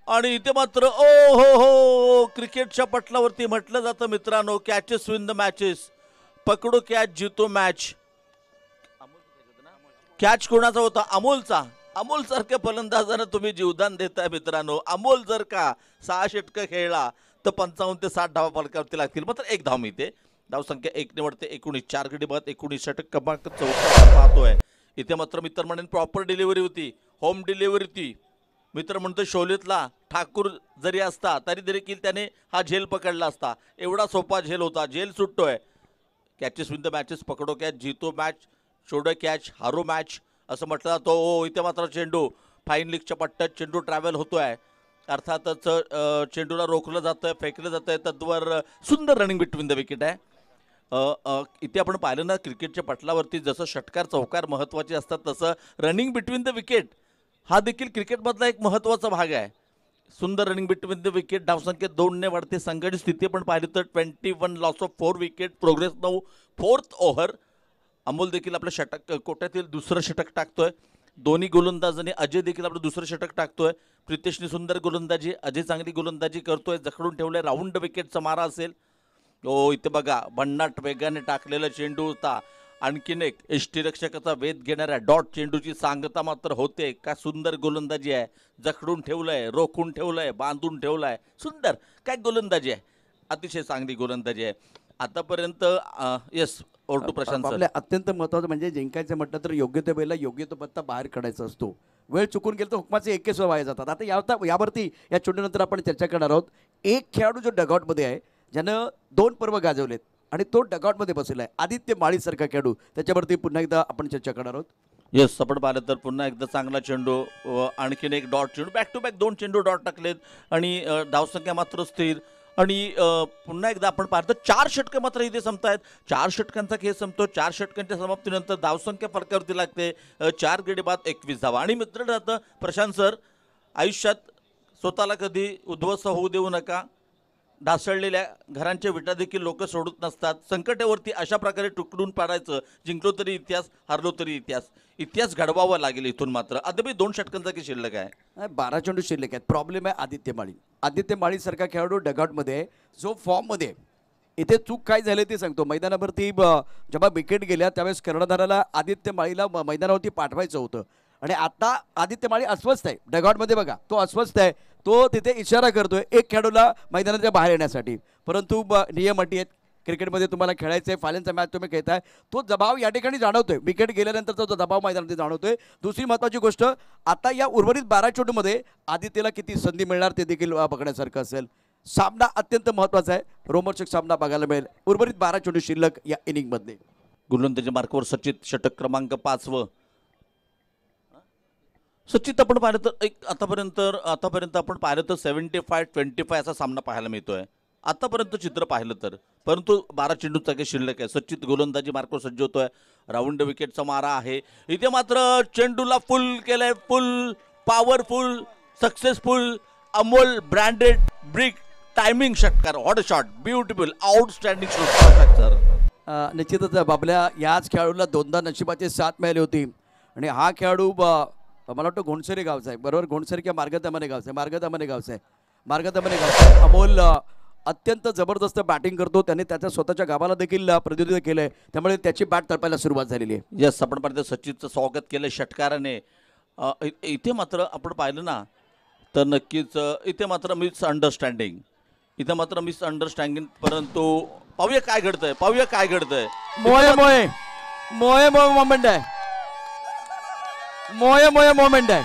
आणि इथे मात्र ओ हो क्रिकेटच्या पटलावरती म्हटलं जातं मित्रांनो, कॅचेस विन द मॅचेस. पकडो कॅच जितो मॅच. कॅच कोणाचा होता? अमोलचा. अमोल सारख्या फलंदाजांना तुम्ही जीवदान देताय मित्रांनो. अमोल जर का 6 षटकं खेळला तर 55 ते 60 धावा फलकावरती लागतील. मात्र 1 धाव मिळते. धावसंख्या 1 निवडते. 19, 4 गडी बाद, 19, षटक क्रमांक 14 पाहतोय. इथे मात्र मित्र म्हणून प्रॉपर डिलिव्हरी होती, होम डिलिव्हरी होती. मित्र म्हणतो शोलेतला ठाकूर जरी असता तरी देखील त्याने हा झेल पकडला असता. एवढा सोपा झेल होता. झेल सुटतोय. कॅचेस विन द मॅचेस, पकडो कॅच जितो मॅच, छोडो कॅच हारो मॅच असं म्हटलं जातं. हो इथे मात्र चेंडू फाईन लीगच्या पट्ट्यात चेंडू ट्रॅव्हल होतोय. अर्थातच चेंडूला रोखलं जातंय, फेकलं जातंय. तद्वर सुंदर रनिंग बिटवीन द विकेट आहे. इथे आपण पाहिलं ना क्रिकेटच्या पटलावरती जसं षटकार चौकार महत्त्वाचे असतात तसं रनिंग बिटवीन द विकेट हा देखील क्रिकेटमधला एक महत्त्वाचा भाग आहे. सुंदर रनिंग बिटवीन द विकेट. धावसंख्या 2ने वाढते. संघाची स्थिती आपण पाहिली तर 21 loss of 4 wicket, progress 9, 4th over. Amol देखील आपलं षटक कोट्यातील 2रं षटक टाकतोय. दोन्ही गोलंदाजांनी, अजय देखील आपलं 2रं षटक टाकतोय. प्रितेशने सुंदर गोलंदाजी, अजय चांगली गोलंदाजी करतोय. जखडून ठेवलंय. राऊंड विकेटचा मारा असेल. हो इथे बघा भन्नाट वेगाने टाकलेला चेंडू होता. आणखीन एक यष्टीरक्षकाचा वेध घेणाऱ्या डॉट चेंडूची सांगता मात्र होते. काय सुंदर गोलंदाजी आहे. जखडून ठेवलंय, रोखून ठेवलंय, बांधून ठेवलंय. सुंदर काय गोलंदाजी आहे. अतिशय चांगली गोलंदाजी आहे आतापर्यंत. Yes over to Prashant. आपल्या अत्यंत महत्त्वाचं म्हणजे जिंकायचं म्हटलं तर योग्य ते वेळेला योग्य तो पत्ता बाहेर काढायचा असतो. वेळ चुकून गेलं तर हुकमाचे 21 वाया जातात. आता यावरती या चेंडूनंतर आपण चर्चा करणार आहोत. एक खेळाडू जो डगआउटमध्ये आहे, ज्यानं 2 पर्व गाजवलेत आणि तो डगआउटमध्ये बसलेला आहे, आदित्य माळीसारखा खेळाडू, त्याच्यावरती पुन्हा एकदा आपण चर्चा करणार आहोत. येस, आपण पाहिलं तर पुन्हा एकदा चांगला चेंडू, आणखीन एक डॉट चेंडू, बॅक टू बॅक 2 चेंडू डॉट टाकलेत आणि धावसंख्या मात्र स्थिर. आणि पुन्हा एकदा आपण पाहिलं तर 4 षटकं मात्र इथे संपतायत. 4 षटकांचा खेळ संपतो. 4 षटकांच्या समाप्तीनंतर धावसंख्या फरकावरती लागते 4 गडी बाद 21 धावा. आणि मित्र राहतं प्रशांत सर, आयुष्यात स्वतःला कधी उद्ध्वस्त होऊ देऊ नका. ढासळलेल्या घरांच्या विटा देखील लोक सोडत नसतात. संकटावरती अशा प्रकारे तुकडून पाडायचं. जिंकलो तरी इतिहास, हारलो तरी इतिहास. इतिहास घडवावा लागेल इथून. मात्र अद्याप 2 षटकांचा की शिल्लक आहे. 12 चेंडू शिल्लक आहेत. प्रॉब्लेम आहे आदित्य माळी. आदित्य माळीसारखा खेळाडू डगआउटमध्ये जो फॉर्ममध्ये, इथे चूक काय झाली ते सांगतो. मैदानावरती जेव्हा विकेट गेल्या त्यावेळेस कर्णधाराला आदित्य माळीला मैदानावरती पाठवायचं होतं आणि आता आदित्य माळी अस्वस्थ आहे. डगआउटमध्ये बघा तो अस्वस्थ आहे. तो तिथे इशारा करतोय एक खेळाडूला मैदानाच्या बाहेर येण्यासाठी. परंतु नियम अटी आहेत क्रिकेटमध्ये. तुम्हाला खेळायचं आहे, फायनलचा मॅच तुम्ही खेळताय, तो दबाव या ठिकाणी जाणवतोय. विकेट गेल्यानंतरचा तो दबाव मैदानामध्ये जाणवतोय. दुसरी महत्त्वाची गोष्ट, आता या उर्वरित 12 चेंडूमध्ये आदित्यला किती संधी मिळणार ते देखील बघण्यासारखं असेल. सामना अत्यंत महत्त्वाचा आहे. रोमहर्षक सामना बघायला मिळेल. उर्वरित 12 चेंडू शिल्लक या इनिंगमध्ये. गोलंदाजी मार्कवर सचित, षटक क्रमांक 5. सचित आपण पाहिलं तर एक आतापर्यंत आपण पाहिलं तर 75-25 असा सामना पाहायला मिळतोय आतापर्यंत चित्र पाहिलं तर. परंतु 12 चेंडूचा काही शिल्लक आहे. सचित गोलंदाजी मार्कवर सज्ज होतोय. राऊंड विकेटचा मारा आहे इथे. मात्र चेंडूला फुल केलंय, फुल powerful, successful, Amol branded brick timing षटकार. हॉट शॉट, ब्युटिफुल, आउटस्टँडिंग षटकार. निश्चितच बाबल्या याच खेळाडूला 2दा नशिबाची साथ मिळाली होती. आणि हा खेळाडू मला वाटतं घोणसरी गावचा आहे, बरोबर. घोणसरी किंवा मार्गदमने गावचा आहे. अमोल अत्यंत जबरदस्त बॅटिंग करतो. त्याने त्याच्या स्वतःच्या गावाला देखील प्रतिनिधित्व केलंय. त्यामुळे त्याची बॅट तळपायला सुरुवात झालेली आहे. यस, आपण पाहिलं सचिनचं स्वागत केलं षटकाराने. इथे मात्र आपण पाहिलं ना तर नक्कीच इथे मात्र मिसअंडरस्टँडिंग. परंतु पाहूया काय घडतंय. मोये मोमेंट आहे. मोये मोमेंट आहे.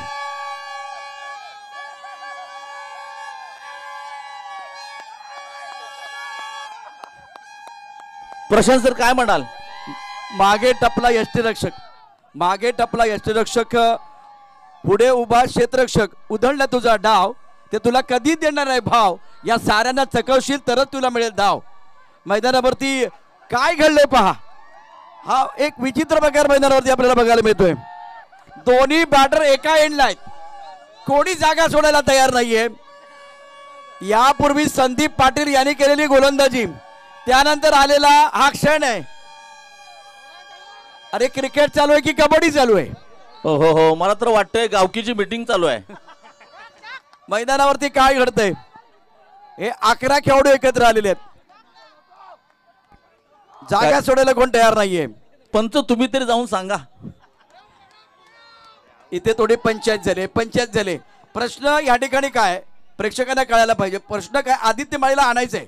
प्रशांत सर काय म्हणाल? मागे टपला यष्टीरक्षक, पुढे उभा क्षेत्ररक्षक. उधळला तुझा डाव, ते तुला कधी देणार आहे भाव. या साऱ्यांना चकवशील तरच तुला मिळेल धाव. मैदानावरती काय घडलंय पहा. हा एक विचित्र प्रकार मैदानावरती आपल्याला बघायला मिळतोय. दोन्ही बॅटर एका एंडला आहेत. कोणी जागा सोडायला तयार नाहीये. यापूर्वी संदीप पाटील यांनी केलेली गोलंदाजी, त्यानंतर आलेला हा क्षण आहे. अरे क्रिकेट चालू आहे की कबड्डी चालू आहे? हो, मला तर वाटतंय गावकीची मीटिंग चालू आहे. मैदानावरती काय घडतंय? हे 11 खेळाडू एकत्र आलेले आहेत. जागा सोडायला कोण तयार नाहीये. पंच तुम्ही तरी जाऊन सांगा. इथे थोडी पंचायत झाले. प्रश्न या ठिकाणी काय, प्रेक्षकांना कळायला पाहिजे. प्रश्न काय, आदित्य माळीला आणायचंय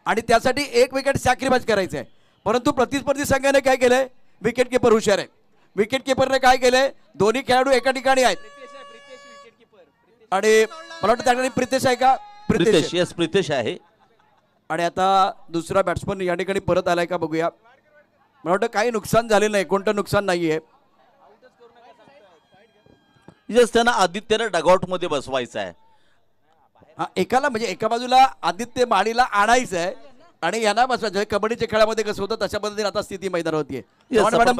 आणि त्यासाठी 1 विकेट सॅक्रिफाईस करायचंय. परंतु प्रतिस्पर्धी संघाने काय केलंय, विकेट किपर हुशार आहे. विकेट किपरने काय केलंय, दोन्ही खेळाडू एका ठिकाणी आहेत. आणि मला वाटतं त्या ठिकाणी प्रितेश आहे का? प्रितेश आहे. आणि आता दुसरा बॅट्समन या ठिकाणी परत आलाय का बघूया. मला वाटतं काही नुकसान झालेलं नाही, कोणतं नुकसान नाहीये. त्यांना आदित्यला डगआउट मध्ये बसवायचं आहे. हा, एकाला म्हणजे एका बाजूला आदित्य माळीला आणायचं आहे आणि यांना बसवायचं. कबड्डीच्या खेळामध्ये कसं होतं तशा पद्धतीने आता स्थिती मैदानावरती आहे.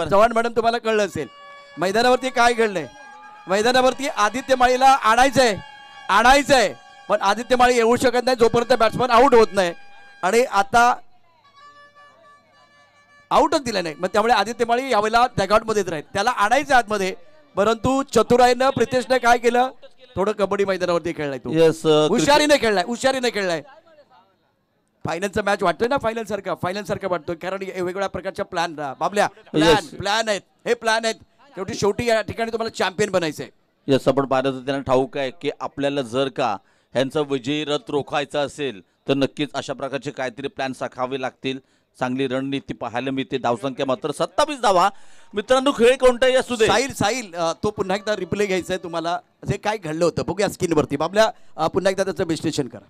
चव्हाण मॅडम तुम्हाला कळलं असेल मैदानावरती काय घडलंय. मैदानावरती आदित्य माळीला आणायचंय पण आदित्य माळी येऊ शकत नाही जोपर्यंत बॅट्समन आऊट होत नाही. आणि आता आऊटच दिला नाही, मग त्यामुळे आदित्य माळी यावेळेला डगआउटमध्येच राहील. त्याला आणायचं आतमध्ये, परंतु चतुराईनं प्रितेशने काय केलं, थोडं कबड्डी मैदानावरती खेळलाय. तो हुशारीने खेळलाय. फायनलचा मॅच वाटतोय ना, फायनल सारखा वाटतोय. कारण वेगवेगळ्या प्रकारच्या प्लॅन आहेत. शेवटी या ठिकाणी तुम्हाला चॅम्पियन बनायचंय. यस, आपण पाहिलं तर त्यांना ठाऊक आहे की आपल्याला जर का ह्यांचा विजयी रथ रोखायचा असेल तर नक्कीच अशा प्रकारचे काहीतरी प्लॅन साखावे लागतील. चांगली रणनीती पाहायला मिळते. धावसंख्या मात्र 27 धावा. मित्रांनो, खेळ कोणताही असू दे. साहिल तो पुन्हा एकदा रिप्ले घ्यायचा आहे तुम्हाला. जे काय घडलं होतं बघूया स्क्रीनवरती. आपल्या पुन्हा एकदा त्याचं विश्लेषण करा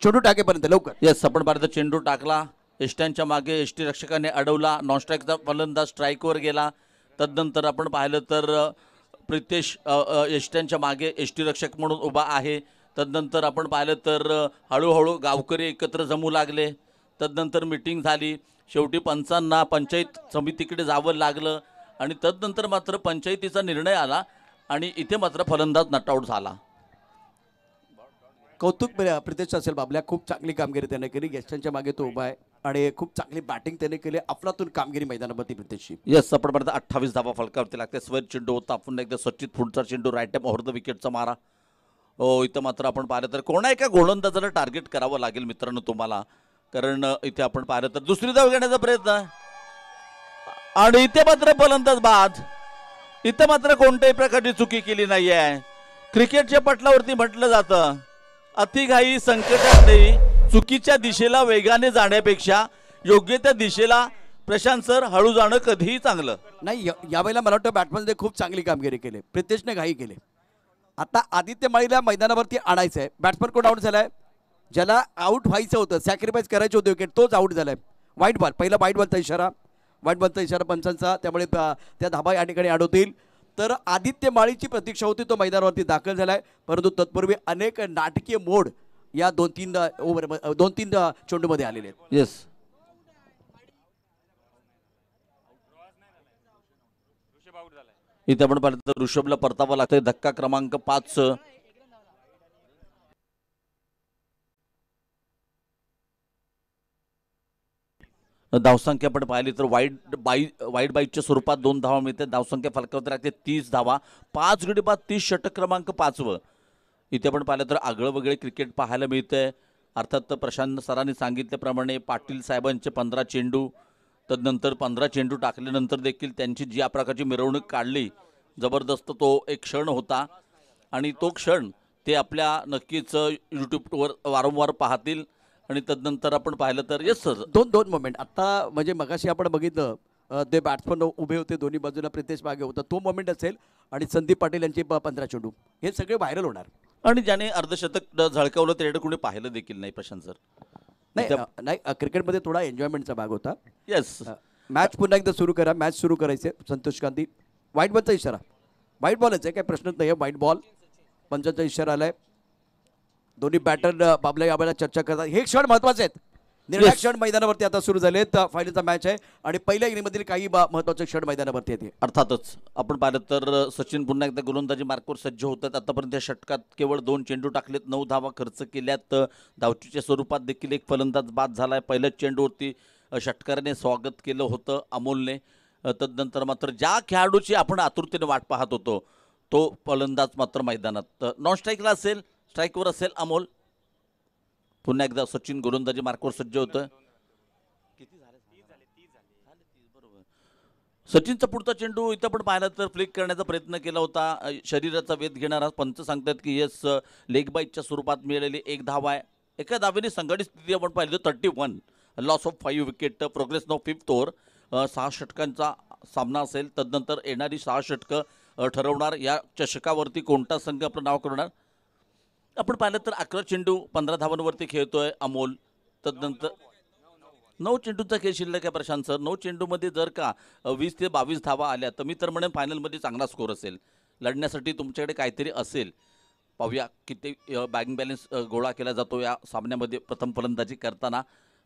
चेंडू टाकेपर्यंत लवकर. यस, आपण पाहिलं चेंडू टाकला, एष्ट्यांच्या मागे एष्टी रक्षकाने अडवला. नॉन स्ट्राईकचा फलंदाज स्ट्राईकवर गेला. तदनंतर आपण पाहिलं तर प्रितेश एसट्यांच्या मागे एसटी रक्षक म्हणून उभा आहे. तदनंतर आपण पाहिलं तर हळूहळू गावकरी एकत्र जमू लागले. तदनंतर मिटिंग झाली. शेवटी पंचांना पंचायत समितीकडे जावं लागलं आणि तदनंतर मात्र पंचायतीचा निर्णय आला आणि इथे मात्र फलंदाज नटआउट झाला. कौतुक प्रितेश असेल बाबल्या, खूप चांगली कामगिरी त्याने केली. गेस्टांच्या मागे तो उभा आहे आणि खूप चांगली बॅटिंग त्याने केली. अफलातून कामगिरी मैदानावरती प्रितेशची. यस, आपण पर्यंत 28 धावा फलकावरती लागते. स्वर चेंडू होता पुन्हा एकदा सचित पुढचा चेंडू राईट टाइम ओव्हर द विकेटचा मारा. हो, इथं मात्र आपण पाहिलं तर कोणा एका गोलंदाजाला टार्गेट करावं लागेल मित्रांनो तुम्हाला, कारण इथे आपण पाहिलं तर दुसरी धाव घेण्याचा प्रयत्न आणि इथे मात्र फलंदाज बाद. इथं मात्र कोणत्याही प्रकारची चुकी केली नाहीये. क्रिकेटच्या पटलावरती म्हटलं जातं अतिघाई संकटात नाही. चुकीच्या दिशेला वेगाने जाण्यापेक्षा योग्य त्या दिशेला प्रशांत सर हळू जाणं कधीही चांगलं नाही. यावेळेला मला वाटतं बॅट्समनने खूप चांगली कामगिरी केली. प्रितेशने घाई केली. आता आदित्य माळीला मैदानावरती आणायचं आहे. बॅट्समन कोण आउट झालाय? ज्याला आउट व्हायचं होतं, सॅक्रिफाईस करायचे होते विकेट, तोच आउट झालाय. वाईट बॉल, पहिला वाईट बॉलचा इशारा, वाईट बॉलचा इशारा पंचांचा. त्यामुळे त्या धाबा या ठिकाणी अडवतील. तर आदित्य माळीची प्रतीक्षा होती, तो मैदानावरती दाखल झालाय. परंतु तत्पूर्वी अनेक नाटकीय मोड या 2-3 चेंडूमध्ये आलेले आहेत. येस, इथे आपण पाहिलं तर ऋषभला परतावं लागतंय. धक्का क्रमांक 5. धावसंख्या आपण पाहिली तर वाईट बाईच्या स्वरूपात 2 धावा मिळते. धावसंख्या फलकावरती लागते 30 धावा. 5 गडी बाद 30 षटक क्रमांक 5. इथे आपण पाहिलं तर आगळं वगळे क्रिकेट पाहायला मिळतंय. अर्थात प्रशांत सरांनी सांगितल्याप्रमाणे पाटील साहेबांचे 15 चेंडू, तदनंतर 15 चेंडू टाकल्यानंतर देखील त्यांची जी या प्रकारची मिरवणूक काढली, जबरदस्त तो एक क्षण होता आणि तो क्षण ते आपल्या नक्कीच यूट्यूबवर वारंवार पाहतील. आणि तदनंतर आपण पाहिलं तर येस सर, दोन मोमेंट आता म्हणजे मगाशी आपण बघितलं ते बॅट्समन उभे होते दोन्ही बाजूला, प्रितेश मागे होता, तो मोमेंट असेल. आणि संदीप पाटील यांचे 15 चेंडू, हे सगळे व्हायरल होणार. आणि ज्याने अर्धशतक झळकावलं त्याकडे कोणी पाहिलं देखील नाही प्रशांत सर. नाही क्रिकेटमध्ये थोडा एन्जॉयमेंटचा भाग होता. येस, मॅच पुन्हा एकदा सुरू करा. मॅच सुरू करायचे. संतोष गांधी, व्हाईट बॉलचा इशारा, व्हाईट बॉलच आहे, काही प्रश्नच नाही आहे. व्हाईट बॉल, पंचांचा इशारा आलाय. दोन्ही बॅटर बाबल्या यावेळेला चर्चा करतात. हे क्षण महत्वाचे आहेत. निर्णायक क्षण मैदानावरती आता सुरू झालेत. फायनलचा मॅच आहे आणि पहिल्या इनिंगमधील काही महत्वाचे क्षण मैदानावरती येते. अर्थातच आपण पाहिलं तर सचिन पुन्हा एकदा गोलंदाजी मार्कवर सज्ज होतात. आतापर्यंत या षटकात केवळ 2 चेंडू टाकलेत, 9 धावा खर्च केल्यात. धावचीच्या स्वरूपात देखील एक फलंदाज बाद झालाय. पहिल्याच चेंडूवरती षटकाराने स्वागत केलं होतं अमोलने. तदनंतर मात्र ज्या खेळाडूची आपण आतुरतेने वाट पाहत होतो तो फलंदाज मात्र मैदानात नॉन स्ट्राईकला असेल, स्ट्राईकवर असेल अमोल. पुन्हा एकदा सचिन गोलंदाजी मार्कवर सज्ज होतं. सचिनचा पुढचा चेंडू इथं पण पाहिला तर फ्लिक करण्याचा प्रयत्न केला होता. शरीराचा वेध घेणारा पंच सांगतात की येस, लेग बाईटच्या स्वरूपात मिळालेली 1 धावा आहे. एका धावेने संघटित स्थिती आपण पाहिली 31, loss of 5 wicket. Progress now 5th over. 6 षटकांचा सामना असेल. तदनंतर येणारी 6 षटकं ठरवणार या चषकावरती कोणता संघ आपलं नाव करणार. आपण पाहिलं तर 11 चेंडू 15 धावांवरती खेळतोय अमोल. तदनंतर 9 चेंडूचा खेळ शिल्लक आहे प्रशांत सर. 9 चेंडूमध्ये जर का 20 ते 22 धावा आल्या तर मी तर म्हणेन फायनलमध्ये चांगला स्कोर असेल. लढण्यासाठी तुमच्याकडे काहीतरी असेल. पाहूया किती बॅटिंग बॅलन्स गोळा केला जातो या सामन्यामध्ये. प्रथम फलंदाजी करताना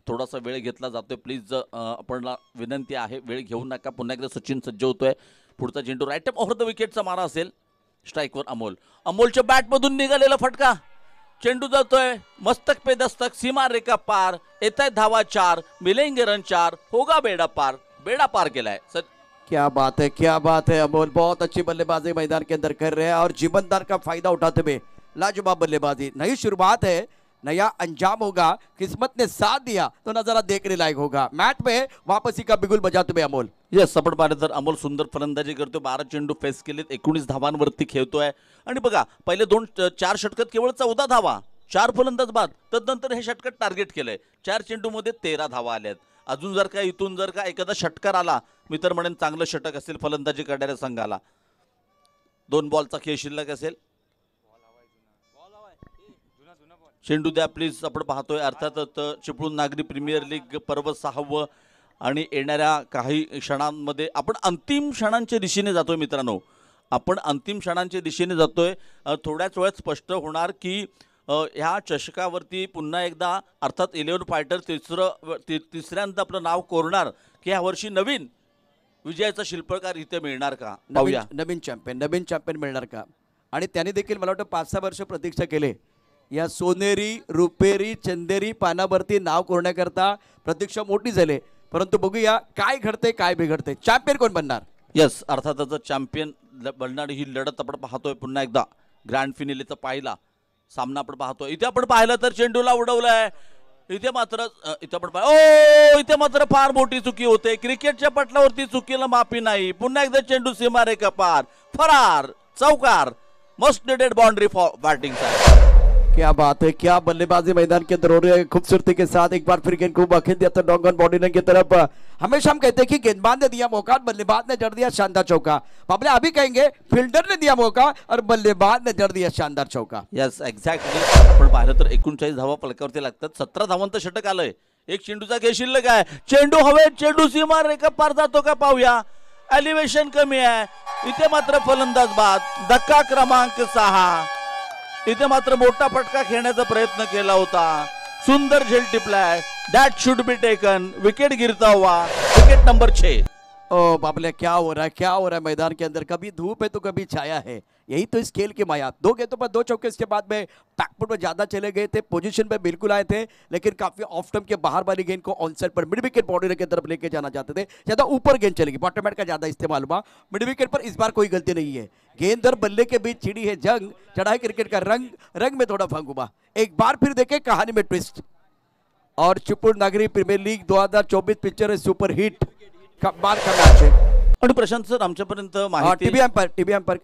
थोडासा वेळ घेतला जातोय. प्लीज आपणला विनंती आहे, वेळ घेऊ नका. पुन्हा एकदा सचिन सज्ज होतोय. पुढचा चेंडू राईट टाइम ओव्हर द विकेटचा मारा असेल. स्ट्राईकवर अमोल. अमोलच्या बॅटमधून निघालेला फटका. चेंडू जातोय मस्तक पे दस्तक, सीमा रेखा पार. येत आहे धावा 4, मिलेंगे रन 4, होगा बेड़ा पार. बेड़ा पार केलाय सर. क्या बात है, क्या बात है. अमोल बहुत अच्छी बल्लेबाजी मैदान के अंदर कर रहे हैं और जीवनदार का फायदा उठाते हुए लाजवाब बल्लेबाजी. नई शुरुआत है, नया अंजाम होगा. किस्मत ने साथ दिया तो नजारा देखने लायक होगा. मैच में वापसी का बिगुल बजाते हुए अमोल. येस, आपण पाहिलं तर अमोल सुंदर फलंदाजी करतोय. 12 चेंडू फेस केलेत, 19 धावांवरती खेळतोय. आणि बघा पहिले 4 षटकात केवळ 14 धावा, 4 फलंदाज बाद. तदनंतर हे षटकात टार्गेट केलंय. 4 चेंडूमध्ये 13 धावा आल्यात. अजून जर का इथून जर का एखादा षटकार आला, मी तर म्हणेन चांगलं षटक असेल फलंदाजी करणाऱ्या संघाला. 2 बॉलचा खेळ शिल्लक असेल. चेंडू द्या प्लीज. आपण पाहतोय अर्थातच चिपळूण नागरी प्रीमियर लीग पर्व 6वं आणि येणाऱ्या काही क्षणांमध्ये आपण अंतिम क्षणांच्या दिशेने जातोय मित्रांनो. आपण अंतिम क्षणांच्या दिशेने जातोय. थोड्याच वेळात स्पष्ट होणार की ह्या चषकावरती पुन्हा एकदा अर्थात 11 फायटर तिसऱ्यांदा आपलं नाव कोरणार की ह्या वर्षी नवीन विजयाचा शिल्पकार इथे मिळणार का पाहूया. नवीन चॅम्पियन मिळणार का. आणि त्याने देखील मला वाटतं 5-6 वर्ष प्रतीक्षा केले या सोनेरी रुपेरी चंदेरी पानावरती नाव कोरण्याकरता. प्रतीक्षा मोठी झाली, परंतु बघूया काय घडते काय बिघडते. चॅम्पियन कोण बनणार. यस, अर्थातच चॅम्पियन बनणारी ही लढत आपण पाहतोय पुन्हा एकदा. ग्रँड फिनालेचा पहिला सामना आपण पाहतोय. इथे आपण पाहिलं तर चेंडूला उडवलंय. इथे मात्र इथे मात्र फार मोठी चुकी होते. क्रिकेटच्या पटलावरती चुकीला माफी नाही. पुन्हा एकदा चेंडू सीमारेखा पार, फरार, चौकार. Most needed boundary for batting side. क्या बात है, क्या बल्लेबाजी मैदान के अंदर हो रही है खूबसूरती के साथ. एक बार फिर गेंद को बखेल दिया था डॉग ऑन बॉडी की तरफ. हमेशा हम कहते हैं कि गेंदबाज ने दिया मौका, बल्लेबाज ने जड़ दिया शानदार चौका. बाबले अभी कहेंगे फील्डर ने दिया मौका और बल्लेबाज ने जड़ दिया शानदार चौका. Yes, exactly. आपण पाहिलं तर 39 धावा फलकावरती लागतात. 17 धावांचं षटक आलंय. एक चेंडूचा खेळ शिल्लक आहे. चेंडू हवेत, चेंडू सीमारेखा पार जातो का पाहूया. एलिव्हेशन कमी आहे. इथे मात्र फलंदाज बाद. धक्का क्रमांक 6. इथे मात्र मोठा फटका खेळण्याचा प्रयत्न केला होता. सुंदर झेल टिपलाय. That should be taken. Wicket गिरता हुआ. Wicket number 6. ओ बाबले क्या हो रहा है, क्या हो रहा है मैदान के अंदर. कभी धूप है तो कभी छाया है. यही तो इस खेल की माया. 2 गेंदों पर 2 चौके. इसके बाद में बैकफुट में ज्यादा चले गए थे. पोजीशन पे बिल्कुल आए थे, लेकिन काफी ऑफ स्टंप के बाहर वाली गेंद को on side per mid wicket boundary की तरफ लेके जाना चाहते थे. ज्यादा ऊपर गेंद चलेगी. बॉटम हैंड का ज्यादा इस्तेमाल हुआ. मिड विकेट पर इस बार कोई गलती नहीं है. गेंद और बल्ले के बीच छिड़ी है जंग. चढ़ा है क्रिकेट का रंग में थोड़ा भंग हुआ. एक बार फिर देखे कहानी में ट्विस्ट. और चिपळूण नागरी प्रीमियर लीग 2024 पिक्चर है सुपर हिट. कमाल का मैच है. आणि प्रशांत सर आमच्यापर्यंत माहिती टीव्ही अंपायर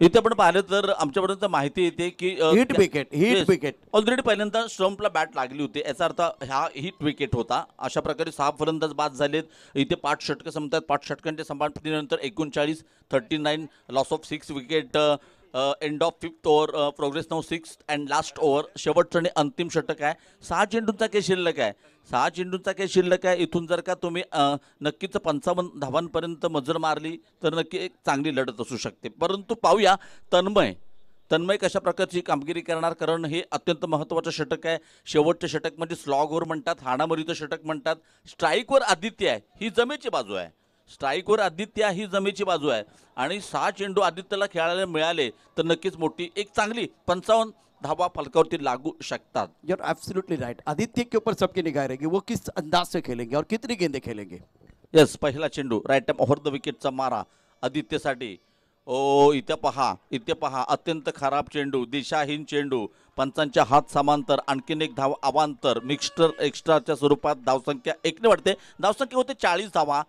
इथे आपण पाहिलं तर आमच्यापर्यंत माहिती येते की हिट विकेट ऑलरेडी पहिल्यांदा स्टंपला बॅट लागली होती. याचा अर्थ हा हिट विकेट होता. अशा प्रकारे 6 फलंदाज बाद झालेत. इथे 5 षटकं संपतात. 5 षटकांच्या समाप्तीनंतर 39, 39 loss of 6 wicket. End of 5th over. Progress now 6th and last over. शेवटचं आणि अंतिम षटक आहे. 6 चेंडूंचा काही शिल्लक आहे. 6 चेंडूंचा काही शिल्लक आहे. इथून जर का तुम्ही नक्कीच 55 धावांपर्यंत मजर मारली तर नक्की एक चांगली लढत असू शकते. परंतु पाहूया तन्मय कशा प्रकारची कामगिरी करणार. कारण हे अत्यंत महत्त्वाचं षटक आहे. शेवटचं षटक म्हणजे स्लॉगवर म्हणतात, हाणामारीचं षटक म्हणतात. स्ट्राईकवर आदित्य आहे ही जमेची बाजू आहे. स्ट्राईकवर आदित्य ही जमेची बाजू आहे. आणि 6 चेंडू आदित्यला खेळायला मिळाले तर नक्कीच मोठी एक चांगली 55 धावा फलकावरती लागू शकतात. You are absolutely right. Aditya के ऊपर सबकी निगाह रहेगी. वो किस अंदाज से खेलेंगे और कितनी गेंदें खेलेंगे. यस, पहिला चेंडू राईट टाइम ओव्हर द विकेटचा मारा आदित्यसाठी. इथे पहा अत्यंत खराब चेंडू, दिशाहीन चेंडू. पंचांच्या हात समांतर. आणखीन एक धाव अवांतर. मिक्स्टर एक्स्ट्राच्या स्वरूपात धावसंख्या 1 ने वाढते. धावसंख्या होते 40 धावा.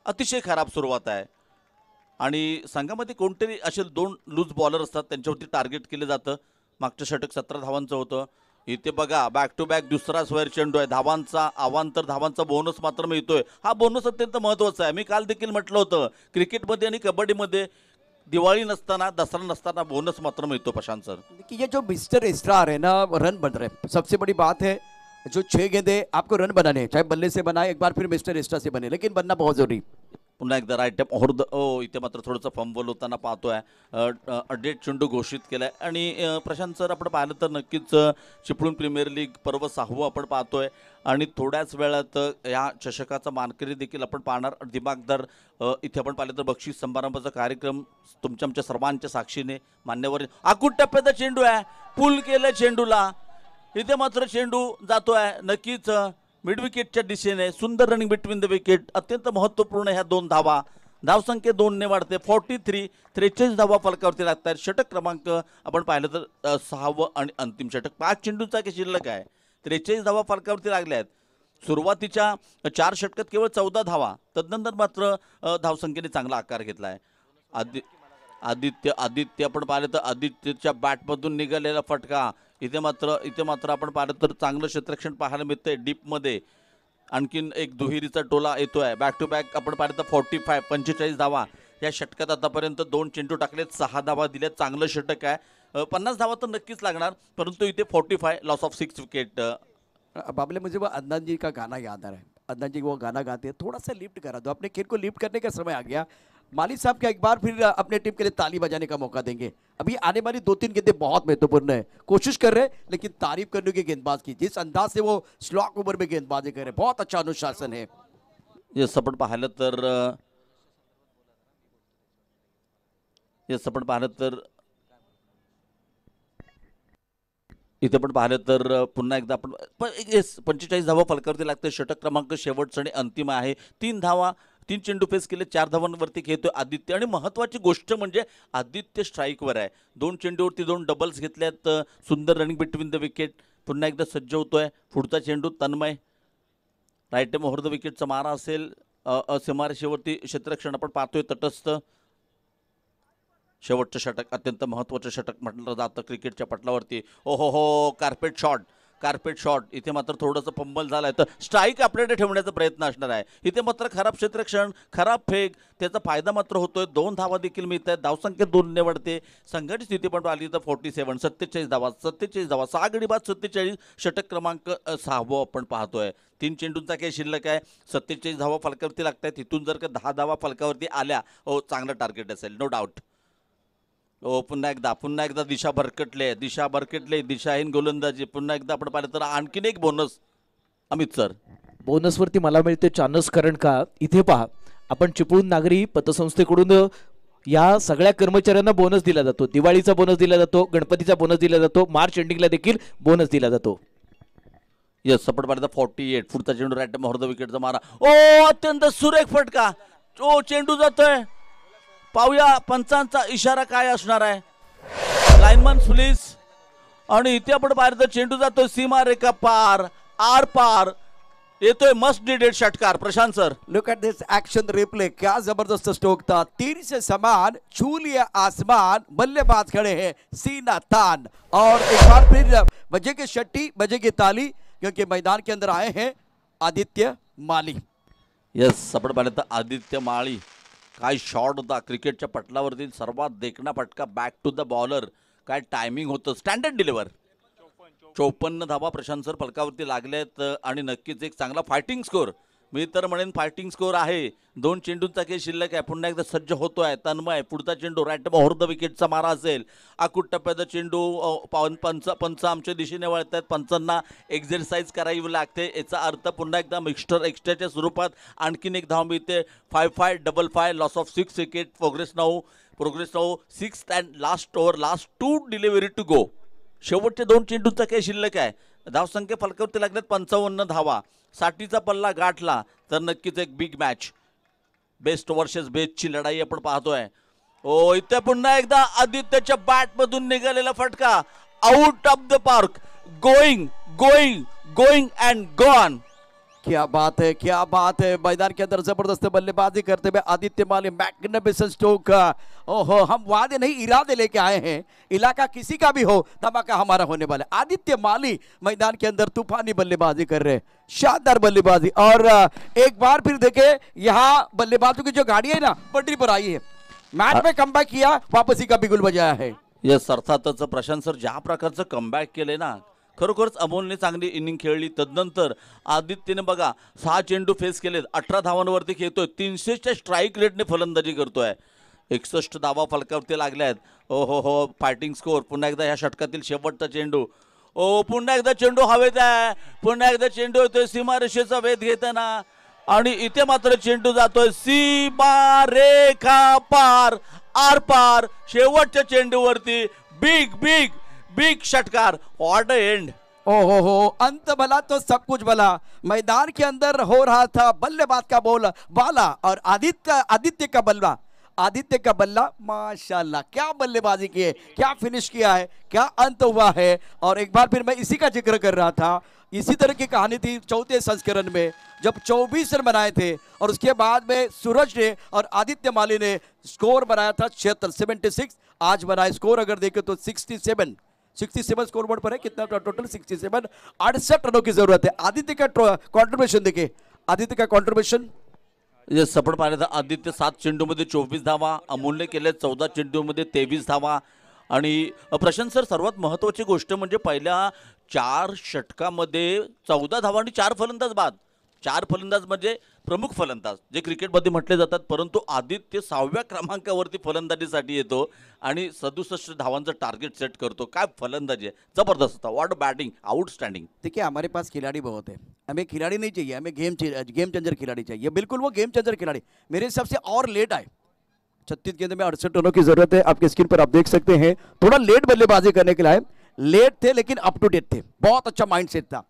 अतिशय खराब सुरुवात आहे. आणि संघामध्ये कोणतरी असे 2 लूज बॉलर असतात, त्यांच्यावरती टार्गेट केलं जातं. मागचं षटक 17 धावांचं होतं. इथे बघा बॅक टू बॅक दुसरा स्क्वेअर चेंडू आहे. धावांचा अवांतर धावांचा बोनस मात्र मिळतोय. हा बोनस अत्यंत महत्त्वाचा आहे. मी काल देखील म्हटलं होतं क्रिकेटमध्ये आणि कबड्डीमध्ये दिवाळी नसताना दसरा नसताना बोनस मात्र मिळतो. प्रशांत सर, ये जो मिस्टर एक्स्ट्रा आ रहे हैं ना, रन बन रहे हैं. सबसे बड़ी बात है जो 6 गेंदे आपको रन बनाने हैं, चाहे बल्ले से बनाए, एक बार फिर मिस्टर एक्स्ट्रा से बने, लेकिन बनना बहुत जरूरी. पुन्हा एकदा राईट टाइम ओव्हर द इथे मात्र थोडंसं फंबल होताना पाहतोय. डेट चेंडू घोषित केलाय. आणि प्रशांत सर आपण पाहिलं तर नक्कीच चिपळूण प्रीमियर लीग पर्व 6वं आपण पाहतोय. आणि थोड्याच वेळात या चषकाचा मानकरी देखील आपण पाहणार. दिमागदार इथे आपण पाहिलं तर बक्षीस समारंभाचा कार्यक्रम तुमच्या आमच्या सर्वांच्या साक्षीने मान्यवर. आखूड टप्प्याचा चेंडू आहे. पुल केलं चेंडूला. इथे मात्र चेंडू जातोय नक्कीच मिड विकेटच्या दिशेने. सुंदर रनिंग बिटवीन द विकेट. अत्यंत महत्त्वपूर्ण ह्या 2 धावा. धावसंख्या 2 ने वाढते. 43 धावा फलकावरती लागत आहेत. षटक क्रमांक आपण पाहिलं तर 6वं आणि अंतिम षटक. 5 चेंडूचा की शिल्लक आहे. 43 धावा फलकावरती लागल्या आहेत. सुरुवातीच्या 4 षटकात केवळ 14 धावा. तदनंतर मात्र धावसंख्येने चांगला आकार घेतला आहे. आदित्य आपण पाहिलं तर आदित्यच्या बॅटमधून निघालेला फटका. इथे मात्र आपण पाहिलं तर चांगलं क्षेत्ररक्षण पाहायला मिळतंय डीपमध्ये. आणखीन एक दुहेरीचा टोला येतोय. बॅक टू बॅक आपण पाहिलं तर 45 धावा या षटकात आतापर्यंत 2 चेंडू टाकलेत, 6 धावा दिल्यात. चांगलं षटक आहे. 50 धावा तर नक्कीच लागणार. परंतु इथे 45 लॉस ऑफ 6 विकेट. बाबले मुझे वो अदनान जी का गाना याद आ रहा है. अदनान जी वो गाना गाते हैं, थोड़ा सा लिफ्ट करा दो, अपने खेल को लिफ्ट करने का समय आ गया। मालिक साहब का एक बार फिर अपने टीम के लिए ताली बजाने का मौका देंगे। अभी आने वाली 2-3 गेंदें बहुत महत्वपूर्ण है, कोशिश कर रहे हैं लेकिन तारीफ करने की गेंदबाज की, जिस अंदाज से वो स्लॉक ओवर में गेंदबाजी कर रहे हैं, बहुत अच्छा अनुशासन है। हे सपोर्ट पाहिलं तर इथे पण पाहिलं तर पुन्हा एकदा आपण 45 धावा फलकावरती लागते। षटक क्रमांक शेवटचा आणि अंतिम आहे। 3 धावा, 3 चेंडू फेस केले, 4 धावांवरती खेळतोय आदित्य। आणि महत्वाची गोष्ट म्हणजे आदित्य स्ट्राईकवर आहे, 2 चेंडूवरती 2 डबल्स घेतल्यात। सुंदर रनिंग बिटवीन द विकेट, पुन्हा एकदा सज्ज होतोय। पुढचा चेंडू तन्मय राईट ओव्हर द विकेटचा मारा असेल, सीमारेषेवरती क्षेत्ररक्षण आपण पाहतोय तटस्थ। शेवटचं षटक अत्यंत महत्त्वाचं षटक म्हटलं जातं क्रिकेटच्या पटलावरती। ओहो हो, कार्पेट शॉट इथे मात्र थोडंसं फंबल झालंय, तर स्ट्राईक आपल्याकडे ठेवण्याचा प्रयत्न असणार आहे। इथे मात्र खराब क्षेत्ररक्षण, खराब फेक, त्याचा फायदा मात्र होतोय। 2 धावा देखील मिळत आहेत, धावसंख्या 2 ने वाढते। संघाची स्थिती पण आली तर 47, 47 धावा, 6 गडी बाद 47, षटक क्रमांक 6 आपण पाहतोय। 3 चेंडूंचा काही शिल्लक आहे, 47 धावा फलकावरती लागतात। तिथून जर का 10 धावा फलकावरती आल्या, हो चांगलं टार्गेट असेल, नो डाऊट। ओ पुन्हा एकदा दिशा भरकटले, दिशाहीन गोलंदाजी। पुन्हा एकदा आपण पाहिलं तर आणखीन एक बोनस अमित सर, बोनसवरती मला मिळते चानस, कारण का इथे पहा, आपण चिपळूण नागरी पतसंस्थेकडून या सगळ्या कर्मचाऱ्यांना बोनस दिला जातो। दिवाळीचा बोनस दिला जातो, गणपतीचा बोनस दिला जातो, मार्च एंडिंगला देखील बोनस दिला जातो। यस सपोर्ट पाहिलं 48, पुढचा चेंडू राईट मोहर द विकेटचा मारा। ओ अत्यंत सुरेख फटका, ओ चेंडू जातोय, पाहूया पंचांचा इशारा काय असणार आहे। लाइनमन प्लीज। आणि इथे आपण पाहिलं तर चेंडू जातोय सीमारेखा पार, आर पार, येतोय मस्ट डिडेड षटकार। Prashant sir, look at this action replay, क्या जबरदस्त स्ट्रोक था, तीर से समान छू लिया आसमान, बल्लेबाज खड़े हैं सीना तान। और एक बार फिर बजेगी छठी, बजेगी ताली, क्योंकि मैदान के अंदर आए हैं आदित्य माली। यस आपण पाहिलं तर आदित्य माळी, काय शॉट होता, क्रिकेटच्या पटलावरती सर्वात देखणा फटका, बॅक टू द बॉलर, काय टायमिंग होतं, स्टँडर्ड डिलिव्हर। 54 धावा प्रशांत सर फलकावरती लागलेत आणि नक्कीच एक चांगला फायटिंग स्कोर, मी तर म्हणेन फायटिंग स्कोर आहे। 2 चेंडूंचा काही शिल्लक आहे, पुन्हा एकदा सज्ज होतोय तन्मय। पुढचा चेंडू राईट ओव्हर द विकेटचा मारा असेल, आकुट टप्प्याचा चेंडू, पंच आमच्या दिशेने वळत आहेत, पंचांना एक्झरसाइज करावी लागते। याचा अर्थ पुन्हा एकदा मिक्स्टर एक्स्ट्राच्या स्वरूपात आणखीन एक धाव मिळते। 5-5, 5-5, loss of 6 wicket, progress now 6th and last over, last 2 delivery to go. शेवटचे 2 चेंडूंचा काही शिल्लक आहे, धावसंख्या फलकावरती लागल्यात 55 धावा, 60चा पल्ला गाठला तर नक्कीच एक बिग मॅच, बेस्ट वर्सेस बेस्टची लढाई आपण पाहतोय। ओ इथे पुन्हा एकदा आदित्यच्या बॅट मधून निघालेला फटका, out of the park, going and gone. क्या बात है, क्या बात है, मैदान के अंदर जबरदस्त बल्लेबाजी करते हुए आदित्य माली, मैग्निफिसेंट स्ट्रोक। ओहो, हम वादे नहीं इरादे लेके आए हैं, इलाका किसी का भी हो, धमाका हमारा होने वाला है। आदित्य माली मैदान के अंदर तूफानी बल्लेबाजी कर रहे हैं, शानदार बल्लेबाजी। और एक बार फिर देखे, यहाँ बल्लेबाजों की जो गाड़ी है ना पटरी पर आई है, मैच में कमबॅक किया, वापसी का बिगुल बजाया है। यस अर्थातच प्रशांत सर ज्या प्रकारचं कमबॅक केले ना, खरोखरच अमोलने चांगली इनिंग खेळली। तदनंतर आदित्यने बघा 6 चेंडू फेस केलेत, 18 धावांवरती खेळतोय, 300च्या स्ट्राईक रेटने फलंदाजी करतोय, 61 धावा फलकावरती लागल्यात। ओ हो, फायटिंग स्कोर। पुन्हा एकदा या षटकातील शेवटचा चेंडू, ओ पुन्हा एकदा चेंडू हवेत आहे, पुन्हा एकदा चेंडू येतोय सीमारेषेचा वेध घेताना, आणि इथे मात्र चेंडू जातोय सीमारेखा पार, आर पार। शेवटच्या चेंडूवरती बिग षटकार, व्हाट अ एंड। हो, अंत भला तो सब कुछ भला। मैदान के अंदर हो रहा था बल्लेबाज का बाला और आदित्य का बल्ला, माशाल्लाह क्या बल्लेबाजी की है, क्या फिनिश किया है, क्या अंत हुआ है। और एक बार फिर मैं इसी का जिक्र कर रहा था, इसी तरह की कहानी थी 4थे संस्करण में, जब 24 रन बनाए थे और उसके बाद में सूरज ने और आदित्य माली ने स्कोर बनाया था 76। आज बनाए स्कोर अगर देखें तो 67 स्कोर बोर्ड पर है, कितना टोटल 67, 68 रनों की जरूरत है। आदित्य का कॉन्ट्रीब्यूशन देखिए, आदित्य का कॉन्ट्रीब्यूशन, सपोर्ट पाहिलं तर आदित्य 7 चेंडूमध्ये 24 धावा, अमोलने केले 14 चेंडूमध्ये 23 धावा। आणि प्रशांत सर सर्वात महत्त्वाची गोष्ट म्हणजे पहिल्या 4 षटकामध्ये 14 धावा आणि 4 फलंदाज बाद, 4 फलंदाज म्हणजे प्रमुख फलंदाज जे क्रिकेटमध्ये म्हटले जातात, परंतु आदित्य 6व्या क्रमांकावरती फलंदाजीसाठी येतो आणि 67 धावांचं टार्गेट सेट करतो. काय फलंदाजी आहे, जबरदस्त होता. What batting, outstanding. देखिए हमारे पास खिलाड़ी बहुत है, हमें खिलाड़ी नहीं चाहिए, हमें गेम चेंजर खिलाड़ी चाहिए. बिल्कुल वो गेम चेंजर खिलाड़ी मेरे हिसाब से और लेट आए. 36 गेंद में 68 रनों की जरूरत है. आपके स्क्रीन पर आप देख सकते हैं थोड़ा लेट बल्लेबाजी करने के लिए लेट थे लेकिन अप टू डेट थे. बहुत अच्छा माइंडसेट था.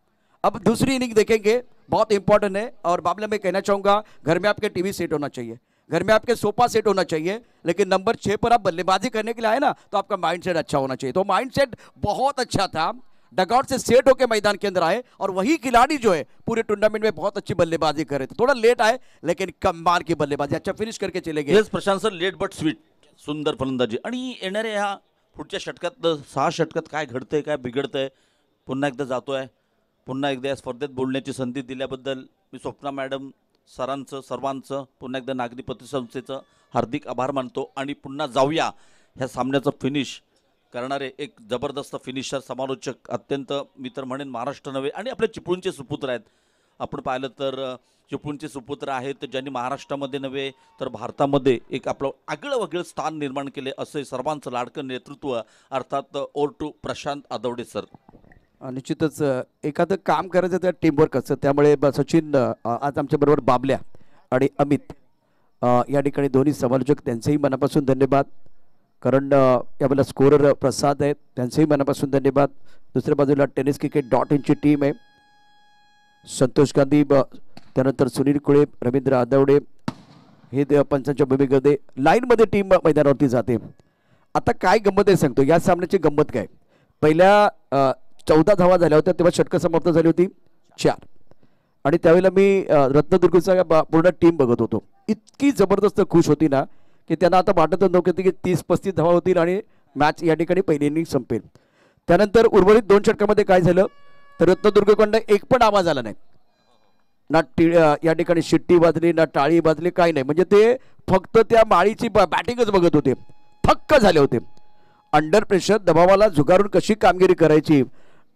अब दूसरी इनिंग देखेंगे, बहुत इंपॉर्टेंट है. और बाबला मैं कहना चाहूंगा, घर में आपके टीवी सेट होना चाहिए, घर में आपके सोफा सेट होना चाहिए, लेकिन नंबर 6 पर आप बल्लेबाजी करने के लिए आए ना, तो आपका माइंडसेट अच्छा होना चाहिए. तो माइंडसेट बहुत अच्छा था. डगआउट से सेट होकर मैदान के अंदर आए और वही खिलाड़ी जो है पूरे टूर्नामेंट में बहुत अच्छी बल्लेबाजी कर रहे थे. थोड़ा लेट आए लेकिन कमाल की बल्लेबाजी, अच्छा फिनिश करके चले गए. Yes Prashant sir, late but sweet, सुंदर फलंदाजी. आणि येणाऱ्या ह्या पुढच्या षटकात 6 षटकात काय घडतंय, काय बिघडतंय, पुन्हा एकदा जातोय. पुन्हा एकदा या स्पर्धेत बोलण्याची संधी दिल्याबद्दल मी स्वप्ना मॅडम सरांचं, सर्वांचं, पुन्हा एकदा नागरी पतसंस्थेचं हार्दिक आभार मानतो. आणि पुन्हा जाऊया ह्या सामन्याचं फिनिश करणारे एक जबरदस्त फिनिशर, समालोचक, अत्यंत मी तर म्हणेन महाराष्ट्र नव्हे आणि आपले चिपळूणचे सुपुत्र आहेत. आपण पाहिलं तर चिपळूणचे सुपुत्र आहेत ज्यांनी महाराष्ट्रामध्ये नव्हे तर भारतामध्ये एक आपलं आगळं वेगळं स्थान निर्माण केले. असे सर्वांचं लाडकं नेतृत्व अर्थात ओर टू प्रशांत आदवडे सर. निश्चितच एखादं काम करायचं त्या टीमवर्क असतं. त्यामुळे सचिन आज आमच्याबरोबर बाबल्या आणि अमित या ठिकाणी दोन्ही समालोचक, त्यांचेही मनापासून धन्यवाद. कारण यावेळेला स्कोरर प्रसाद आहेत, त्यांचेही मनापासून धन्यवाद. दुसऱ्या बाजूला tenniscricket.in ची टीम आहे, संतोष गांधी, त्यानंतर सुनील कुळे, रवींद्र आदवडे, हे पंचांच्या भूमिकेमध्ये लाईनमध्ये टीम मैदानावरती जाते. आता काय गंमत आहे सांगतो, या सामन्याची गंमत काय. पहिल्या 14 धावा झाल्या होत्या तेव्हा षटकं समाप्त झाली होती 4. आणि त्यावेळेला मी रत्नदुर्गचा पूर्ण टीम बघत होतो. इतकी जबरदस्त खुश होती ना की त्यांना आता वाटतच नव्हतं की 30-35 धावा होतील आणि मॅच या ठिकाणी पहिली इनिंग संपेल. त्यानंतर उर्वरित 2 षटकामध्ये काय झालं तर रत्नदुर्गकडनं एक पण आवाज आला नाही, ना या ठिकाणी शिट्टी वाजली, ना टाळी वाजली, काही नाही. म्हणजे ते फक्त त्या माळीची बॅटिंगच बघत होते, थक्क झाले होते. अंडर प्रेशर दबावाला झुगारून कशी कामगिरी करायची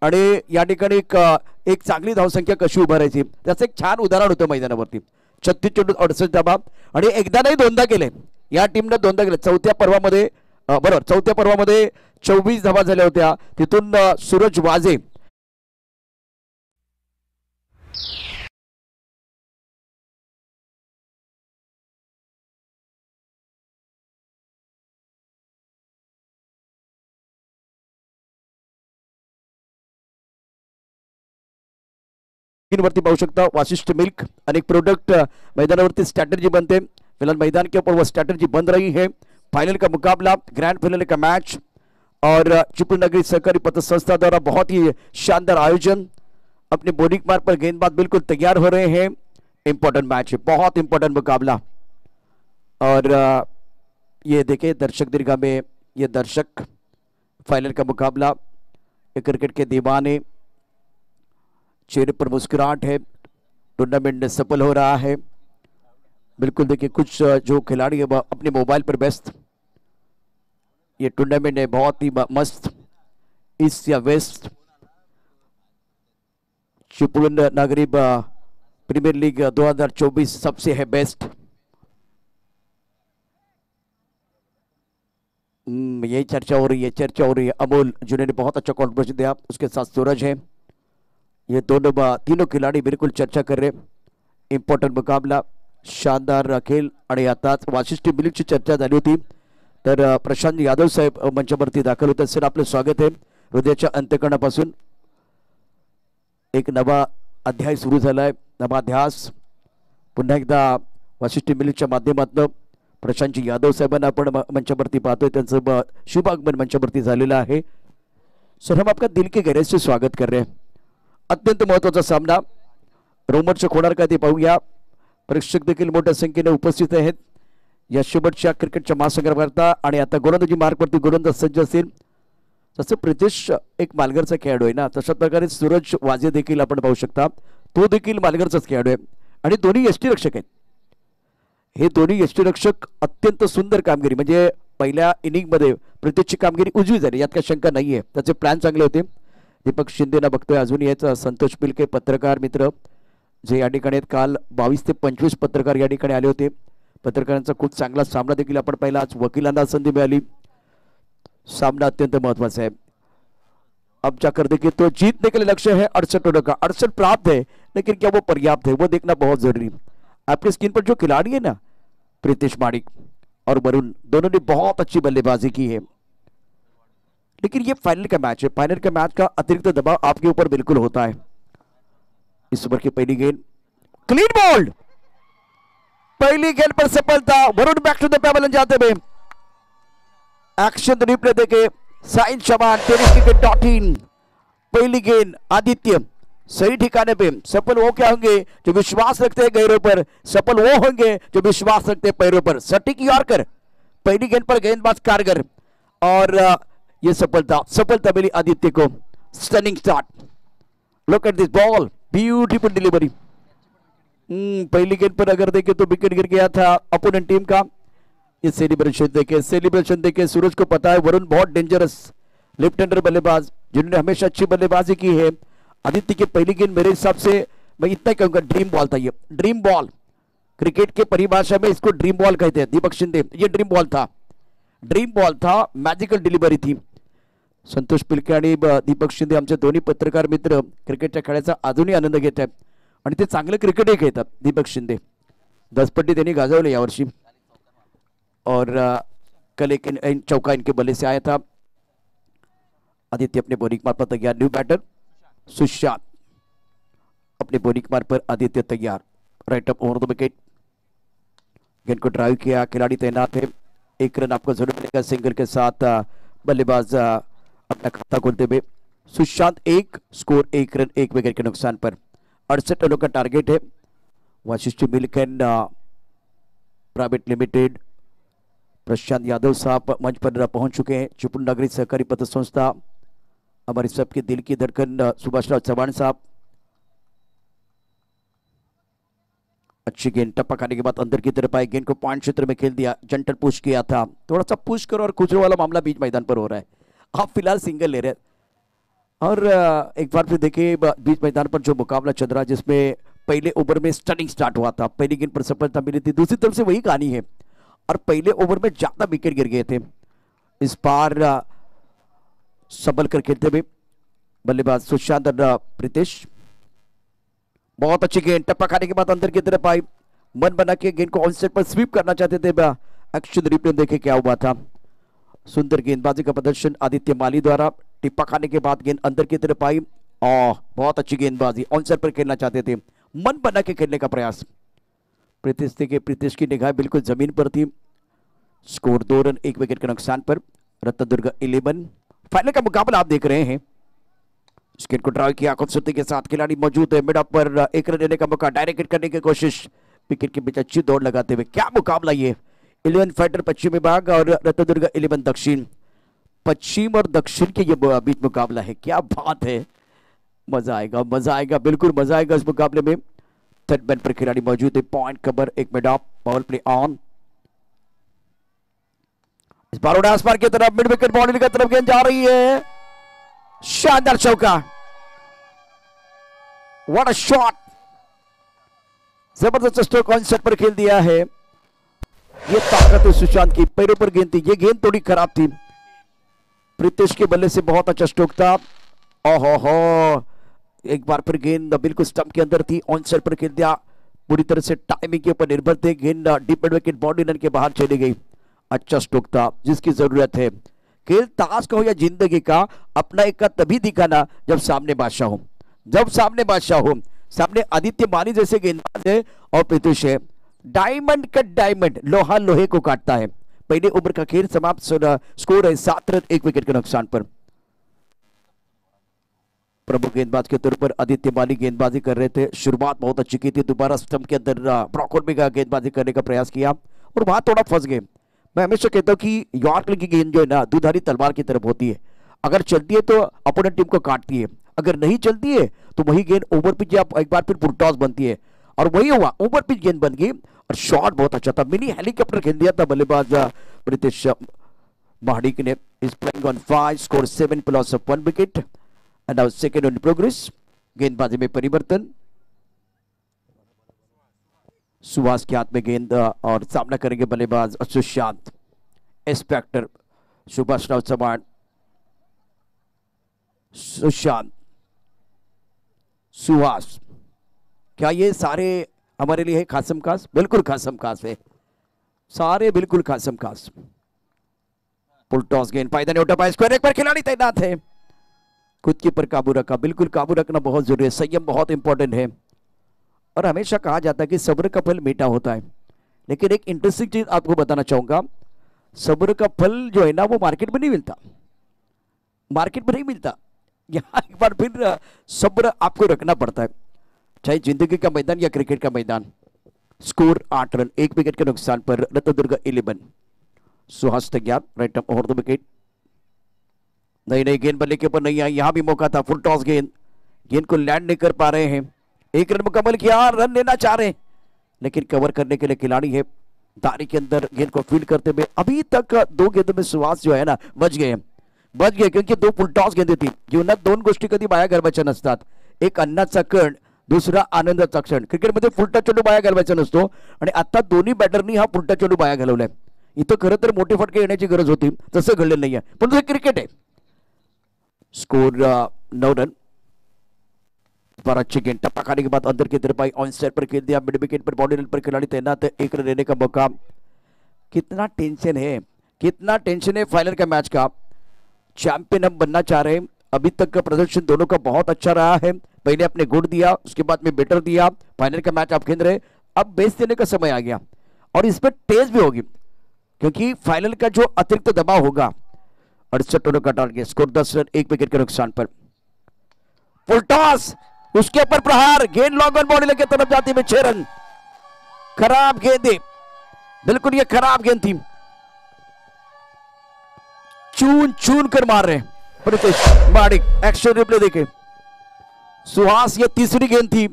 आणि या ठिकाणी एक चांगली धावसंख्या कशी उभारायची, त्याचं एक छान उदाहरण होतं मैदानावरती. 36 चेंडूत 68 धावा आणि एकदा नाही दोनदा केले या टीमनं, दोनदा केले. चौथ्या पर्वामध्ये 24 धावा झाल्या होत्या. तिथून सूरज वाजे वरती पाहू शकता. वाशिष्ठ मिल्क अनेक प्रोडक्ट मैदानावरती स्ट्रैटेजी बनते. फिलहाल मैदान के ऊपर वो स्ट्रैटेजी बन रही है. फाइनल का मुकाबला, ग्रैंड फाइनल का मैच और चिपळूण नगरी सहकारी पत संस्था द्वारा बहुत ही शानदार आयोजन. अपने बॉलिंग मार्ग पर गेंदबाज बिल्कुल तैयार हो रहे हैं. इंपॉर्टेंट मैच है, बहुत इंपॉर्टेंट मुकाबला. और ये देखिए दर्शक दीर्घा में ये दर्शक, फाइनल का मुकाबला, क्रिकेट के दीवाने, चेहरे पर मुस्कुराहट है, टूर्नामेंट सफल हो रहा है. बिल्कुल देखिए कुछ जो खिलाड़ी है अपने मोबाइल पर व्यस्त. ये टूर्नामेंट है बहुत ही मस्त. ईस्ट या वेस्ट, चिपळूण नगरी प्रीमियर लीग 2024 सबसे है बेस्ट. यही चर्चा हो रही है. अमोल जिन्होंने बहुत अच्छा कॉन्ट्रीब्यूशन दिया, उसके साथ सूरज है. ये तीनों खिलाड़ी बिल्कुल चर्चा कर रहे. इंपॉर्टंट मुकाबला, शानदार खेळ. आणि आताच वाशिष्ठ मिल्कची चर्चा झाली होती तर प्रशांत यादव साहेब मंचावरती दाखल होतात. सर आपलं स्वागत आहे हृदयाच्या अंतःकरणापासून. एक नवा अध्याय सुरू झालाय, नवा अध्यास. पुन्हा एकदा वाशिष्ठ मिल्कच्या माध्यमातून प्रशांत यादव साहेबांना आपण मंचावरती पाहतोय. त्यांचं शुभ आगमन मंचावरती झालेलं आहे. सर हम आपका दिल के गहरे से स्वागत कर रहे हैं. अत्यंत महत्त्वाचा सामना रोमांचक होणार का ते पाहूया. प्रेक्षक देखील मोठ्या संख्येने उपस्थित आहेत या शेवटच्या क्रिकेटच्या महासंग्रामाकरता. आणि आता गोलंदाजी मार्गवरती गोलंदाज सज्ज असेल. जसं प्रितेश एक मालघरचा खेळाडू आहे ना, तशाच प्रकारे सूरज वाजे देखील आपण पाहू शकता, तो देखील मालघरचाच खेळाडू आहे. आणि दोन्ही यष्टीरक्षक आहेत. हे दोन्ही यष्टीरक्षक अत्यंत सुंदर कामगिरी, म्हणजे पहिल्या इनिंगमध्ये प्रितेशची कामगिरी उजवी झाली, यात काही शंका नाही आहे. त्याचे प्लॅन चांगले होते. दीपक शिंदेना बघतोय अजून याचा. संतोष पिलके पत्रकार मित्र, जे या ठिकाणी आहेत. काल 22 ते 25 पत्रकार या ठिकाणी आले होते. पत्रकारांचा खूप चांगला सामना देखील आपण पाहिला. आज वकिलांना संधी मिळाली. सामना अत्यंत महत्वाचा है. अब जाकर देखिए तो जीतने के लिए लक्ष्य है 68 रनों का. 68 प्राप्त है, लेकिन क्या वो पर्याप्त है, वो देखना बहुत जरूरी है. आपकी स्क्रीन पर जो खिलाड़ी है ना, प्रीतिश माणिक और वरुण, दोनों ने बहुत अच्छी बल्लेबाजी की है. लेकिन ये फाइनल का मैच है. फाइनल का मैच का अतिरिक्त दबाव आपके ऊपर बिल्कुल होता है. इस ओवर की पहली गेंद क्लीन बॉल. पहली गेंद पर सफलता. वरुण बैक टू द पेवेलियन जाते हुए एक्शन रिप्ले देखे. साइन शमान टेनिस.in. पहली गेंद आदित्य सही ठिकाने पे. सफल वो क्या होंगे जो विश्वास रखते हैं गैरों पर, सफल वो होंगे जो विश्वास रखते हैं पैरों पर. सटीक यॉर्कर. पहली गेंद पर गेंदबाज कारगर और ये सफलता मिली आदित्य को. Stunning start. Look at this ball, beautiful delivery. पहली गेंद पर अगर देखें तो विकेट गिर गया था अपोनेंट टीम का. ये सेलिब्रेशन देखे सूरज को पता है वरुण बहुत डेंजरस लेफ्ट हैंडर बल्लेबाज जिन्होंने हमेशा अच्छी बल्लेबाजी की है. आदित्य की पहली गेंद मेरे हिसाब से मैं इतना कहूंगा ड्रीम बॉल था. ये ड्रीम बॉल, क्रिकेट के परिभाषा में इसको ड्रीम बॉल कहते हैं. दीपक शिंदे, ये ड्रीम बॉल था. मॅजिकल डिलिव्हरी थी. संतोष पिलके आणि दीपक शिंदे आमचे दोन्ही पत्रकार मित्र क्रिकेटच्या खेळाचा अजूनही आनंद घेत आहेत आणि ते चांगले क्रिकेटही खेळतात. दीपक शिंदे 10 पट्टी त्यांनी गाजवले यावर्षी और कल एक चौका इनके बल्ले से आया था. आदित्य अपने बॉलिंग मार पर तैयार. न्यू बैटर सुशांत अपने बॉलिंग मार पर. आदित्य तैयार. Right up over the wicket. गेंद को ड्राइव किया. खिलाड़ी तैनात है. 1 रन आपको जरूर मिलेगा. सिंगल के साथ बल्लेबाज अपना खाता खोलते हुए. सुशांत 1, स्कोर 1 रन 1 विकेट के नुकसान पर. 68 रनों का टारगेट है. Vashishth milk and private limited Prashant Yadav साहब मंच पर पहुंच चुके हैं. चिपळूण नागरी सहकारी पत्र संस्था, हमारे सबके दिल की धड़कन सुभाष राव चौहान साहब. अच्छी गेंद टप्पा खाने के बाद अंदर की तरफ आई. गेंद को पॉइंट क्षेत्र में खेल दिया. जंटल पुश किया था. थोड़ा सा पुश करो और खुजरो वाला मामला बीच मैदान पर हो रहा है. आप फिलहाल सिंगल ले रहे हैं और एक बार फिर देखिए बीच मैदान पर जो मुकाबला चल रहा है जिसमें पहले ओवर में स्टनिंग स्टार्ट हुआ था. पहली गेंद पर सफलता मिली थी. दूसरी तरफ से वही कहानी है और पहले ओवर में ज्यादा विकेट गिर गए थे. इस बार संभल कर खेलते हुए बल्लेबाज सुशांत और प्रीतिश. बहुत अच्छी गेंद टप्पा खाने के बाद अंदर की तरफ आई. मन बना के गेंद को ऑन सेट पर स्वीप करना चाहते थे. एक्शन रिप्ले देखे क्या हुआ था. सुंदर गेंदबाजी का प्रदर्शन आदित्य माली द्वारा. टिप्पा खाने के बाद गेंद अंदर की तरफ आई और बहुत अच्छी गेंदबाजी. ऑन सेट पर खेलना चाहते थे. मन बना के खेलने का प्रयास. प्रीतिश की निगाह बिल्कुल जमीन पर थी. स्कोर 2 रन 1 विकेट के नुकसान पर. रत्नदुर्ग 11. फाइनल का मुकाबला आप देख रहे हैं. स्किन को ड्राइव किया. खूबसूरती के साथ खिलाड़ी मौजूद है. मिड ऑफ पर 1 रन लेने का मौका. डायरेक्ट हिट करने की कोशिश. विकेट के बीच अच्छी दौड़ लगाते हुए. क्या मुकाबला ये. 11 फाइटर पश्चिम विभाग और रत्नदुर्ग 11 दक्षिण. पश्चिम और दक्षिण के ये बीच मुकाबला है. क्या बात है. मजा आएगा बिल्कुल मजा आएगा इस मुकाबले में. थर्ड मैन पर खिलाड़ी मौजूद है. Point cover. 1 mid off. Power play on. इस बार उड़ा आसपार की तरफ. मिड विकेट बाउंड्री की तरफ गेंद जा रही है. शानदार चौका. What a shot. जबरदस्त स्ट्रोक ऑन सेट पर खेल दिया है. ये ताकत है सुशांत की. पैरों पर गेंद थी. ये गेंद थोड़ी खराब थी. प्रीतिश के बल्ले से बहुत अच्छा स्ट्रोक था. ओहो, एक बार फिर गेंद बिल्कुल स्टंप के अंदर थी. ऑन सेट पर खेल दिया. पूरी तरह से टाइमिंग के ऊपर निर्भर थे. गेंद deep mid wicket boundary line के बाहर चली गई. अच्छा स्ट्रोक था जिसकी जरूरत है. खेल ताश का हो या जिंदगी का, अपना एक का तभी दिखाना जब सामने बादशाह हो. सामने आदित्य माली जैसे गेंदबाज है और प्रीतिश है. Diamond cut diamond. लोहा लोहे को काटता है. पहले ओवर का खेल समाप्त. स्कोर है 7 रन 1 विकेट के नुकसान पर. प्रमुख गेंदबाज के तौर पर आदित्य माली गेंदबाजी कर रहे थे. शुरुआत बहुत अच्छी की थी. दोबारा स्टंप के अंदर ब्रॉकआउट में गेंदबाजी करने का प्रयास किया और वहां थोड़ा फंस गए. मैं हमेशा कहता हूं कि यॉर्कर की गेंद जो है ना दुधारी तलवार की तरफ होती है. अगर चलती है तो अपोनेंट टीम को काटती है. अगर नहीं चलती है तो वही गेंद ओवर पिच या एक बार फिर फुल बनती है. और वही हुआ. ओवर पिच गेंद बन गई और शॉट बहुत अच्छा था. मिनी हेलीकॉप्टर खेल दिया था बल्लेबाज प्रीतिश महाडिक ने. Is playing on 5. Score 7 plus 1 wicket. End now second on progress. गेंदबाजी में परिवर्तन. सुहास के हाथ में गेंद और सामना करेंगे बल्लेबाज सुशांत। इंस्पेक्टर सुभाष राव चौहान, सुशांत, सुहास। क्या ये सारे हमारे लिए है खासम खास? बिल्कुल खासम खास है, सारे बिल्कुल खासम खास। फुल टॉस गेंद, पायदानी उठा पाया, स्क्वायर एक पर खिलाड़ी तैनात है। खुद के पर काबू रखा, बिल्कुल काबू रखना बहुत जरूरी है, संयम बहुत इंपॉर्टेंट है। और हमेशा कहा जाता है कि सब्र का फल मीठा होता है, लेकिन एक इंटरेस्टिंग चीज आपको बताना चाहूंगा, सब्र का फल जो है ना वो मार्केट में नहीं मिलता, मार्केट में नहीं मिलता। यहाँ एक बार फिर सब्र आपको रखना पड़ता है, चाहे जिंदगी का मैदान या क्रिकेट का मैदान। स्कोर 8 रन, 1 विकेट के नुकसान पर रत्नदुर्ग 11। सुहास तैयार, right up over the wicket. नहीं गेंद बल्ले के ऊपर नहीं आई, यहां भी मौका था। फुल टॉस गेंद, गेंद को लैंड नहीं कर पा रहे हैं। 1 रन मुकम्मल किया, रन लेना चाह रहे हैं, लेकिन कवर करने के लिए खिलाड़ी है दारी के अंदर गेंद को फील्ड करते हुए। अभी तक 2 गेंदों में सुहास जो है ना बच गए, क्योंकि 2 फुल टॉस गेंदे थी जीवनात 2 गोष्टी कधी बाया घालवायच्या नसतात, एक अन्नाचा कण, दुसरा आनंदाचा क्षण। क्रिकेटमध्ये फुलटा चेंडू बाया घालवायचा नसतो आणि आता दोन्ही बॅटरनी हा फुलटा चेंडू बाया घालवलाय। इथं खरं तर मोठे फटके येण्याची गरज होती, तसं घडलेलं नाहीये, पण हे क्रिकेट आहे। Score 9 run. पर अच्छी गेंद टप्पा खाने के बाद अंदर की तरफ आई, ऑन साइड पर खेल दिया, मिड विकेट पर बॉडी पर खिलाड़ी तैनात है, 1 रन लेने का मौका। कितना टेंशन है, कितना टेंशन है फाइनल का मैच का। चैंपियन हम बनना चाह रहे हैं। अभी तक का प्रदर्शन दोनों का बहुत अच्छा रहा है, पहले आपने गुड दिया, उसके बाद में बेटर दिया, फाइनल का मैच आप खेल रहे, अब बेस देने का समय आ गया और इस पर तेज भी होगी, क्योंकि फाइनल का जो अतिरिक्त दबाव होगा। 68 रनों का टारगेट, स्कोर 10 रन, 1 विकेट के नुकसान पर। फुल टॉस, उसके ऊपर प्रहार, गेंद लॉन्ग ऑन बॉडी लेके तरफ जाती है, 6 रन। खराब गेंद, बिल्कुल ये खराब गेंद थी, चून चून कर मार रहे प्रीतिश माडिक। एक्शन रिप्ले देखे, सुहास ये तीसरी गेंद थी,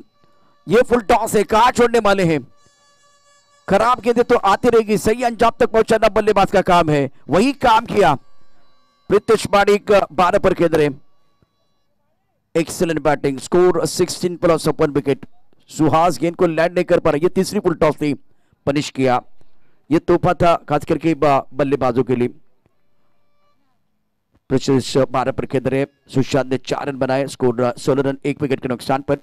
ये फुल टॉस है, कहां छोड़ने वाले हैं। खराब गेंदें तो आती रहेगी, सही अंजाम तक पहुंचाना बल्लेबाज का काम है, वही काम किया प्रीतिश माडिक। 12 पर खेल रहे, excellent batting. Score 16 plus 1 wicket. Suhas गेंद को लैंड नहीं कर पा रहा, ये तीसरी फुल टॉस थी, पनिश किया, ये तोहफा था खास करके बल्लेबाजों के लिए। 12 पर खेल रहे, सुशांत ने 4 रन बनाए, स्कोर 16 रन, 1 विकेट के नुकसान पर।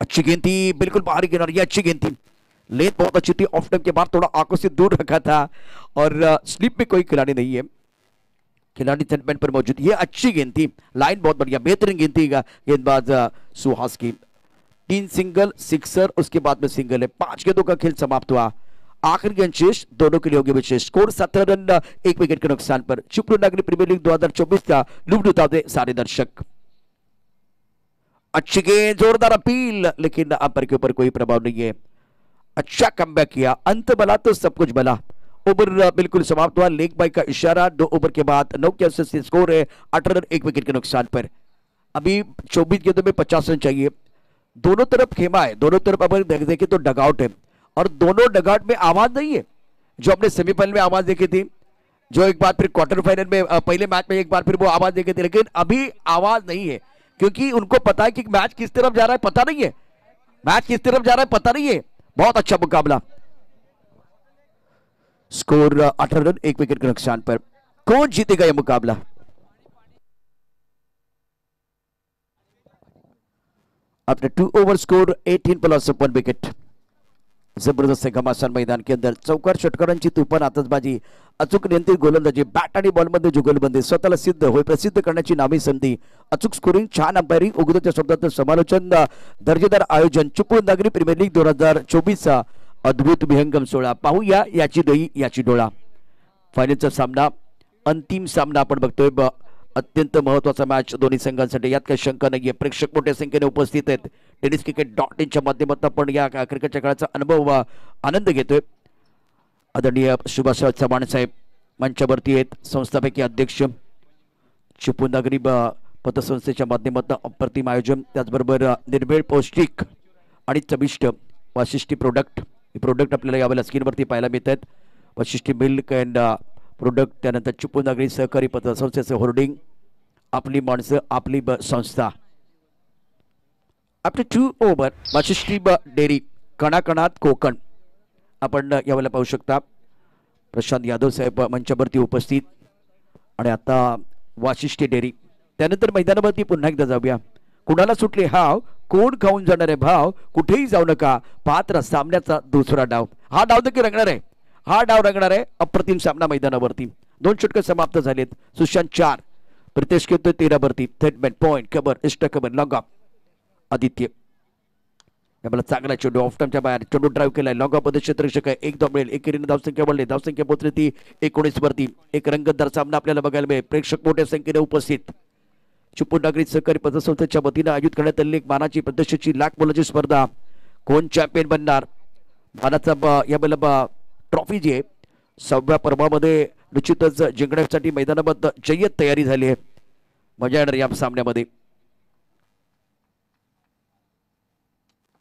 अच्छी गेंद थी, बिल्कुल बाहरी किनारे, ये अच्छी गेंद थी, लेंथ बहुत अच्छी थी, ऑफ टाइम के बाद थोड़ा आंखों से दूर रखा था और स्लिप में कोई खिलाड़ी नहीं है, खिलाड़ी सेटमेंट पर मौजूद। ये अच्छी गेंद थी, लाइन बहुत बढ़िया, बेहतरीन गेंद थी गेंदबाज सुहास की। 3 सिंगल, सिक्सर, उसके बाद में सिंगल है। 5 गेंदों का खेल समाप्त हुआ, आखिरी गेंद शेष, दोनों के लिए होगी विशेष। स्कोर 17 रन, 1 विकेट के नुकसान पर। चिपळूण नागरी प्रीमियर लीग 2024 का लुफ्त उठाते सारे दर्शक। अच्छी गेंद, जोरदार अपील, लेकिन अंपायर के ऊपर कोई प्रभाव नहीं है। अच्छा कमबैक किया, अंत बला तो सब कुछ बला। ओवर बिल्कुल समाप्त हुआ, लेग बाई का इशारा। 2 ओवर के बाद 9 के 80 स्कोर है, 18 रन, 1 विकेट के नुकसान पर। अभी 24 गेंदों में 50 रन चाहिए। दोनों तरफ खेमा है, दोनों तरफ अगर देखें तो डगआउट है, और दोनों डगआउट में आवाज नहीं है, जो हमने सेमीफाइनल में आवाज देखी थी, जो एक बार फिर क्वार्टर फाइनल में पहले मैच में एक बार फिर वो आवाज देखी थी, लेकिन अभी आवाज नहीं है, क्योंकि उनको पता है कि मैच किस तरफ जा रहा है पता नहीं है, मैच किस तरफ जा रहा है पता नहीं है। बहुत अच्छा मुकाबला। स्कोर 18 रन, 1 विकेट के नुकसान पर। कौन जीतेगा यह मुकाबला? After 2 over score 18 plus 1 wicket. जबरदस्त घमासान मैदान के अंदर चौकार षटकारांची तुफान आतषबाजी, अचूक नियंत्रित गोलंदाजी, बॅट आणि बॉलमध्ये जुगलबंदी, स्वतःला सिद्ध होय प्रसिद्ध करण्याची नामी संधी, अचूक स्कोरिंग, छान अंपायरिंग, उगवत्या शब्दात समालोचन, दर्जेदार आयोजन। चिपळूण नागरी प्रीमियर लीग 2024 अद्भुत विहंगम सोहळा। पाहूया याची दही याची डोळा। फायनलचा सामना, अंतिम सामना आपण बघतोय, अत्यंत महत्वाचा मॅच दोन्ही संघांसाठी, यात काही शंका नाहीये। प्रेक्षक मोठ्या संख्येने उपस्थित आहेत। टेनिस क्रिकेट .inच्या माध्यमातून आपण या क्रिकेटच्या खेळाचा अनुभव आनंद घेतोय। आदरणीय सुभाषराव चव्हाण साहेब मंचावरती आहेत, संस्थापकीय अध्यक्ष, चिपळूण नागरी पतसंस्थेच्या माध्यमातून अप्रतिम आयोजन, त्याचबरोबर निर्भेळ पौष्टिक आणि चविष्ट वाशिष्ठी प्रोडक्ट, हे प्रोडक्ट आपल्याला यावेळेला स्क्रीनवरती पाहायला मिळत आहेत। वाशिष्ठी मिल्क अँड प्रोडक्ट, त्यानंतर चिपळूण नागरी सहकारी पतसंस्थेचे होर्डिंग, आपली माणसं आपली संस्था। आफ्टर 2 ओव्हर वाशिष्ठी डेअरी कणाकणात कोकण आपण यावेळेला पाहू शकता. प्रशांत यादव साहेब मंचावरती उपस्थित. आणि आता वाशिष्ठी डेअरी. त्यानंतर मैदानावरती पुन्हा एकदा जाऊया. कुणाला सुटले हाव, कोण खाऊन जाणार आहे भाव, कुठेही जाऊ नका, पात्र सामन्याचा दुसरा डाव. हा डाव देखील रंगणार आहे. हा डाव रंगणार आहे. अप्रतिम सामना मैदानावरती. 2 षटकं समाप्त झालेत. सुशांत 4, प्रितेश घेतोय 13 वरती. थेटमॅन पॉइंट कबर इष्ट कबर लॉंग ऑफ. आदित्य याला चांगला चेंडू ऑफ टाइमच्या बाहेर चेंडू ड्राईव्ह केलाय. लॉंग ऑफ मध्ये क्षेत्ररक्षक आहे. एक धाव मिळेल. एकेरीने धावसंख्या वाढली. धावसंख्या पोहोचली ती 19 वरती. एक रंगतदार सामना आपल्याला बघायला मिळेल. प्रेक्षक मोठ्या संख्येने उपस्थित. चिपळूण नागरी सहकारी पतसंस्थेच्या वतीनं आयोजित करण्यात आलेली एक मानाची प्रदर्शनाची लाख मोलाची स्पर्धा. कोण चॅम्पियन बनणार. मानाचा या ट्रॉफी जी आहे 6व्या पर्वामध्ये निश्चितच जिंकण्यासाठी मैदानाबद्द जय्यत तयारी झाली आहे. मजा येणार या सामन्यामध्ये.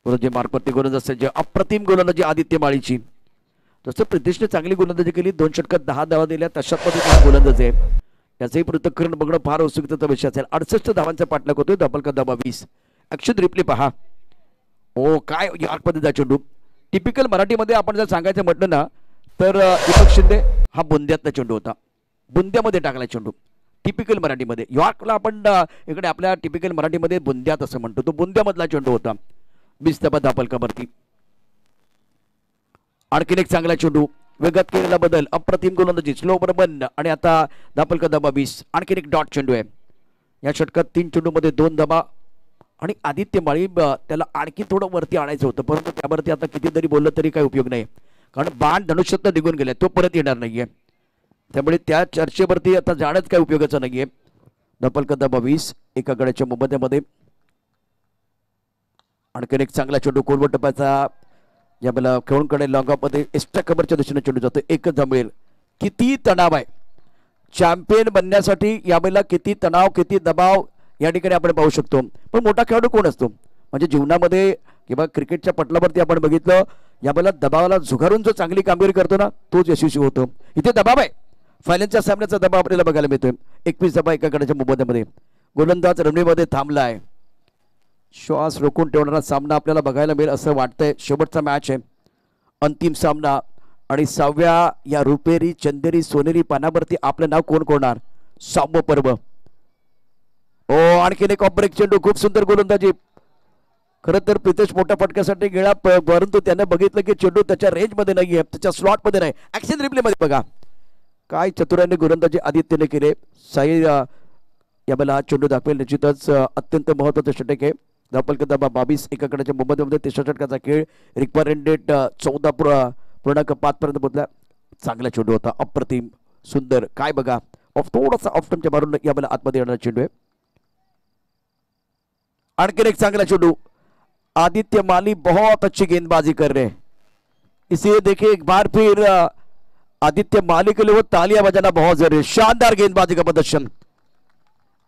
गोलंदाजी मार्कवरती गोलंदाज जे अप्रतिम गोलंदाजी आदित्य माळीची. तसं प्रितेशने चांगली गोलंदाजी केली. 2 षटकात 10 धावा दिल्या. तशात मध्ये गोलंदाज आहे. याचंही पृथक्करण बघणं फार उत्सुकतेचा विषय असेल. 68 धावांचा पाठलाग होतोय. धबलका धावा 20. ॲक्शन रिप्ले पहा. ओ काय यार्कमध्ये जा चेंडू. टिपिकल मराठीमध्ये आपण जर सांगायचं म्हटलं ना तर दीपक शिंदे हा बुंद्यातला चेंडू होता. बुंद्यामध्ये टाकला चेंडू. टिपिकल मराठीमध्ये यॉर्कला आपण इकडे आपल्या टिपिकल मराठीमध्ये बुंद्यात असं म्हणतो. तो बुंद्यामधला चेंडू होता. 20 धावा धापलकावरती. आणखीन एक चांगला चेंडू. वेगात केलेला बदल. अप्रतिम गोलंदाजी स्लो बंद. आणि आता धापलका धावा 20. आणखीन एक डॉट चेंडू आहे. या षटकात 3 चेंडूमध्ये 2 धावा. आणि आदित्य माळी त्याला आणखी थोडं वरती आणायचं होतं परंतु त्यावरती आता कितीतरी बोललं तरी काही उपयोग नाही. कारण बाण धनुष्यात निघून गेले. तो परत येणार नाहीये. त्यामुळे त्या चर्चेवरती आता जाणंच काही उपयोगाचं नाहीये. धापलका धावा 20 एका गड्याच्या मोबदल्यामध्ये. आणखीन एक चांगला चेंडू कोलवट टप्प्याचा याला खेळूनकडे लॉंगॉपमध्ये एक्स्ट्रा कव्हरच्या दिशेने चेंडू जातो. एकच धाव मिळेल. किती तणाव आहे चॅम्पियन बनण्यासाठी यावेळेला. किती तणाव किती दबाव या ठिकाणी आपण पाहू शकतो. पण मोठा खेळाडू कोण असतो म्हणजे जीवनामध्ये किंवा क्रिकेटच्या पटलावरती आपण बघितलं यावेळेला दबावाला झुगारून जो चांगली कामगिरी करतो ना तोच यशस्वी होतो. इथे दबाव आहे. फायनलच्या सामन्याचा दबाव आपल्याला बघायला मिळतोय. 21 धावा एका गड्याच्या मोबदल्यामध्ये. गोलंदाज रनवेमध्ये थांबलाय. श्वास रोखून ठेवणारा सामना आपल्याला बघायला मिळेल असं वाटतंय. शेवटचा मॅच आहे. अंतिम सामना. आणि 6व्या या रुपेरी चंदेरी सोनेरी पानावरती आपलं नाव कोण कोरणार. 6वं पर्व. ओ आणखीन एक ऑफ ब्रेक चेंडू. खूप सुंदर गोलंदाजी. खरं तर प्रितेश मोठ्या फटक्यासाठी गेला परंतु त्याने बघितलं की चेंडू त्याच्या रेंजमध्ये नाहीये. त्याच्या स्लॉटमध्ये नाही. ऍक्शन रिप्ले मध्ये बघा काय चतुराने गोलंदाजी आदित्यने केले. साई याला चेंडू दाखवेल. निश्चितच अत्यंत महत्वाचं षटक आहे. धापलका धावा 22 एका गड्याच्या मोबदल्यामध्ये. 3ऱ्या षटकाचा खेळ. रिक्वायर्ड रेट 14.5 पर्यंत पोहोचला. चांगला चेंडू होता. अप्रतिम सुंदर. काय बघा ऑफ थोडासा ऑफ टाइमच्या मारून याला आतमध्ये येणारा चेंडू आहे. आणखीन एक चांगला चेंडू. आदित्य माली बहुत अच्छी गेंदबाजी कर रहे हैं. इसलिए देखिए एक बार फिर आदित्य माली के लिए वो तालियां बजाना बहुत जरूरी है. शानदार गेंदबाजी का प्रदर्शन.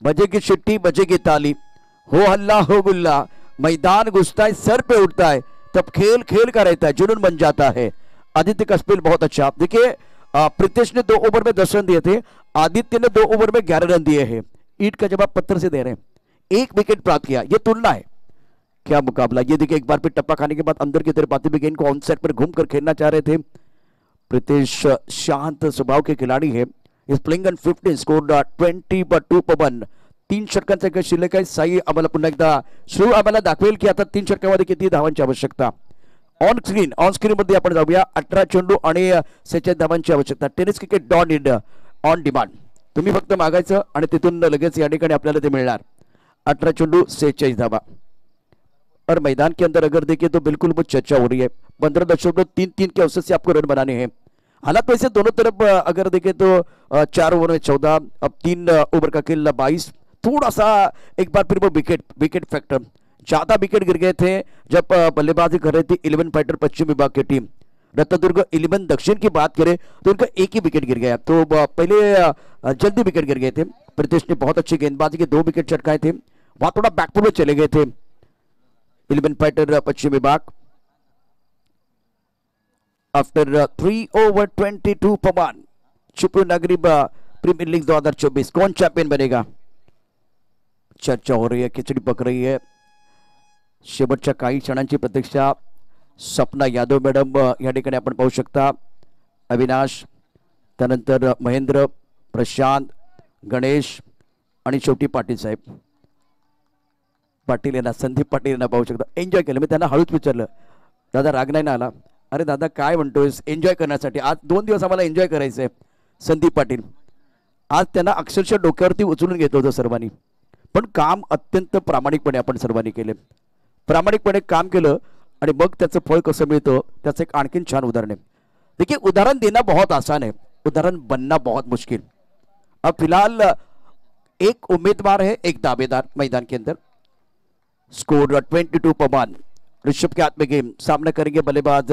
बजेगी चिट्ठी बजेगी ताली. हो हल्ला हो गुल्ला. मैदान घुसता है सर पे उठता है तब खेल खेल का रहता है जुनून बन जाता है. आदित्य का स्पेल बहुत अच्छा. देखिए प्रितेश ने 2 ओवर में 10 रन दिए थे. आदित्य ने 2 ओवर में 11 रन दिए हैं. ईट का जवाब पत्थर से दे रहे हैं. 1 विकेट प्राप्त किया. ये तुलना है. क्या मुकाबला. ये देखिए एक बार फिर टप्पा खाने के बाद अंदर की तरफ आते हुए गेंद को ऑन साइड पर घूमकर खेलना चाह रहे थे. प्रितेश शांत स्वभाव के खिलाड़ी है. इस प्लेइंग ऑन 15 स्कोर्ड 20/2/1. 3 षटकांचा खेळ शिल्लक आहे. साई आम्हाला पुन्हा एकदा श्रू आम्हाला दाखवेल की आता 3 षटकामध्ये किती धावांची आवश्यकता. ऑन स्क्रीन मध्ये आपण जाऊया. 18 चेंडू आणि 46 धावांची आवश्यकता. Tennis cricket on demand. तुम्ही फक्त मागायचं आणि तिथून लगेच या ठिकाणी आपल्याला ते मिळणार. 18 चेंडू 46 धावा. और मैदान के अंदर अगर देखिए तो बिल्कुल वो चर्चा हो रही है. 15.33 के औसत से आपको रन बनाने हैं. हालात वैसे दोनों तरफ अगर देखें तो 4 ओवर में 14. अब 3 ओवर का खेल 22. थोड़ा सा एक बार फिर वो विकेट फैक्टर. ज्यादा विकेट गिर गए थे जब बल्लेबाजी कर रही थी 11 फाइटर पश्चिम विभाग की टीम. रत्नदुर्ग 11 दक्षिण की बात करें तो उनका एक ही विकेट गिर गया. तो पहले जल्दी विकेट गिर गए थे. प्रितेश ने बहुत अच्छी गेंदबाजी के 2 विकेट चटकाए थे. वहां थोड़ा बैकफुट में चले गए थे 11 फाइटर पश्चिम विभाग. आफ्टर 3 ओवर 22/1 चिपळूण नागरी प्रीमियर लीग 2024 कौन चैंपियन बनेगा. चर्चा हो रही है. खिचड़ी पक रही है. शेवटच्या काही क्षणांची प्रतीक्षा. सपना यादव मॅडम या ठिकाणी आपण पाहू शकता. अविनाश, त्यानंतर महेंद्र, प्रशांत, गणेश आणि शेवटी पाटील साहेब. पाटील यांना, संदीप पाटील यांना पाहू शकता. एन्जॉय केलं. मी त्यांना हळूच विचारलं, दादा राग नाही ना आला? अरे दादा काय म्हणतोयस, एन्जॉय करण्यासाठी आज 2 दिवस आम्हाला एन्जॉय करायचं आहे. संदीप पाटील आज त्यांना अक्षरशः डोक्यावरती उचलून घेतलं होतं सर्वांनी, पण काम अत्यंत प्रामाणिकपणे आपण सर्वांनी केले. प्रामाणिकपणे काम केलं आणि मग त्याचं फळ कसं मिळतं त्याचं एक आणखीन छान उदाहरण आहे. देखिए उदाहरण देना बहुत आसान है, उदाहरण बनना बहुत मुश्किल. अब फिलहाल एक उम्मीदवार है, एक दावेदार मैदान के अंदर. स्कोर 22 पर 1. ऋषभ के हाथ में गेम. सामना करेंगे बल्लेबाज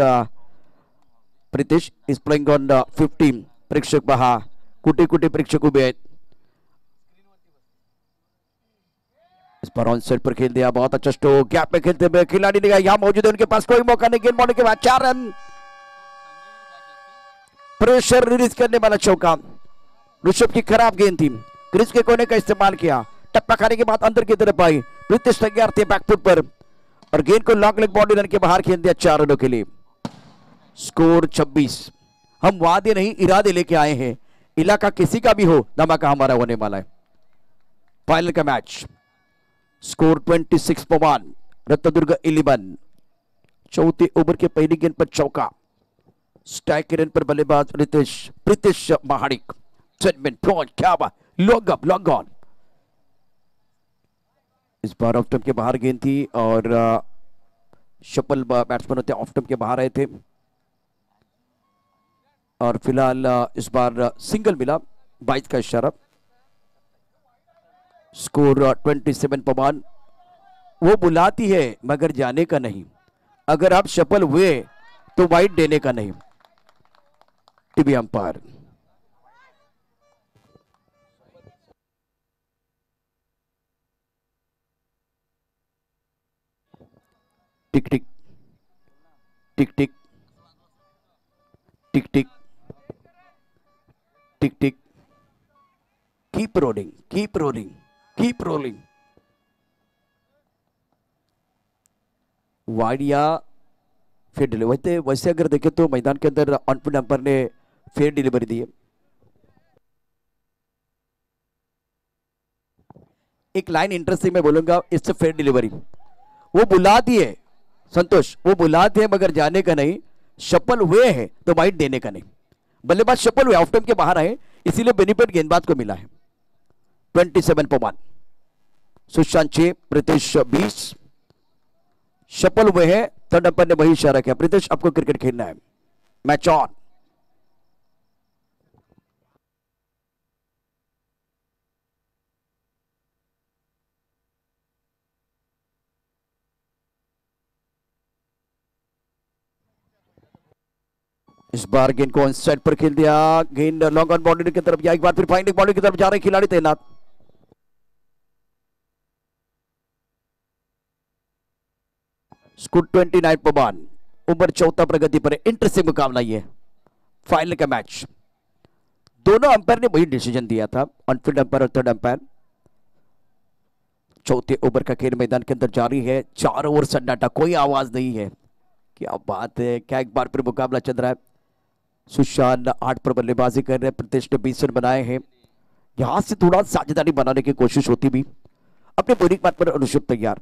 प्रीतिश. Is playing on 15. प्रेक्षक पहा, कुठे कुठे प्रेक्षक उभे आहेत. इस पर ऑन सेट पर खेल दिया, बहुत अच्छा स्ट्रोक. गैप में खेलते हुए खिलाड़ी ने यहाँ मौजूद है, उनके पास कोई मौका नहीं. गेंद मोड़ने के बाद 4 रन. प्रेशर रिलीज करने वाला चौका. ऋषभ की खराब गेंद थी, क्रीज के कोने का इस्तेमाल किया. टप्पा खाने के बाद अंदर की तरफ आई. प्रीतिश तैयार थे बैकफुट पर और गेंद को लॉन्ग लेग बॉडी रन के बाहर खेल दिया 4 रनों के लिए. स्कोर 26. हम वादे नहीं इरादे लेके आए हैं. इलाका किसी का भी हो, धमाका हमारा होने वाला है. फाइनल का मैच. स्कोर 26 पर 1. रत्नदुर्ग 11. चौथे ओवर के पहली गेंद पर चौका. स्ट्राइक के रन पर बल्लेबाज प्रीतिश महाडिक. सेटमेंट फ्रॉड, क्या बात, लॉग अप, लॉग ऑन. इस बार ऑफ स्टंप के बाहर गेंद थी और शफल बैट्समैन होते ऑफ स्टंप के बाहर आए थे और फिलहाल इस बार सिंगल मिला. 22 का इशारा. स्कोर 27 पर 1. वो बुलाती है मगर जाने का नहीं. अगर आप सफल हुए तो वाइड देने का नहीं. TV umpire. Tick tick tick tick tick tick tick tick. Keep rolling, keep rolling, keep rolling. Wide या फेयर डिलीवरी. वैसे अगर देखें तो मैदान के अंदर ऑन फील्ड अंपायर ने फेयर डिलीवरी दी है. एक लाइन इंटरेस्टिंग मैं बोलूंगा, इससे फेयर डिलीवरी. वो बुलाती है संतोष, वो बुलाते हैं मगर जाने का नहीं. सफल हुए हैं तो वाइड देने का नहीं. बल्लेबाज सफल हुए, ऑफ टाइम के बाहर आए, इसीलिए बेनिफिट गेंदबाज को मिला है. 27 पर 1. सुशांत 6, प्रीतिश 20. सफल हुए हैं. थर्ड अंपायर ने वही इशारा किया, प्रीतिश आपको क्रिकेट खेलना है. Match on. इस बार गेंद को ऑन साइड पर खेल दिया. गेंद लॉन्ग ऑन बाउंड्री की तरफ, या एक बार फिर फाइंडिंग बाउंड्री की तरफ जा रहे खिलाड़ी तैनात. स्कोर 29 पर 1. ओवर 14 प्रगति पर. इंटरेस्टिंग मुकाबला ये. फाइनल का मैच. दोनों अंपायर ने वही डिसीजन दिया था, ऑनफील्ड अंपायर और थर्ड अंपायर. चौथे ओवर का खेल मैदान के अंदर जारी है. 4 ओवर सन्नाटा, कोई आवाज नहीं है. क्या बात है, क्या एक बार फिर मुकाबला चल रहा है. सुशांत 8 पर बल्लेबाजी कर रहे हैं. प्रीतिश ने 20 रन बनाए हैं. यहां से थोड़ा साझेदारी बनाने की कोशिश होती भी. अपने बोलिंग पार्ट पर ऋषभ तैयार.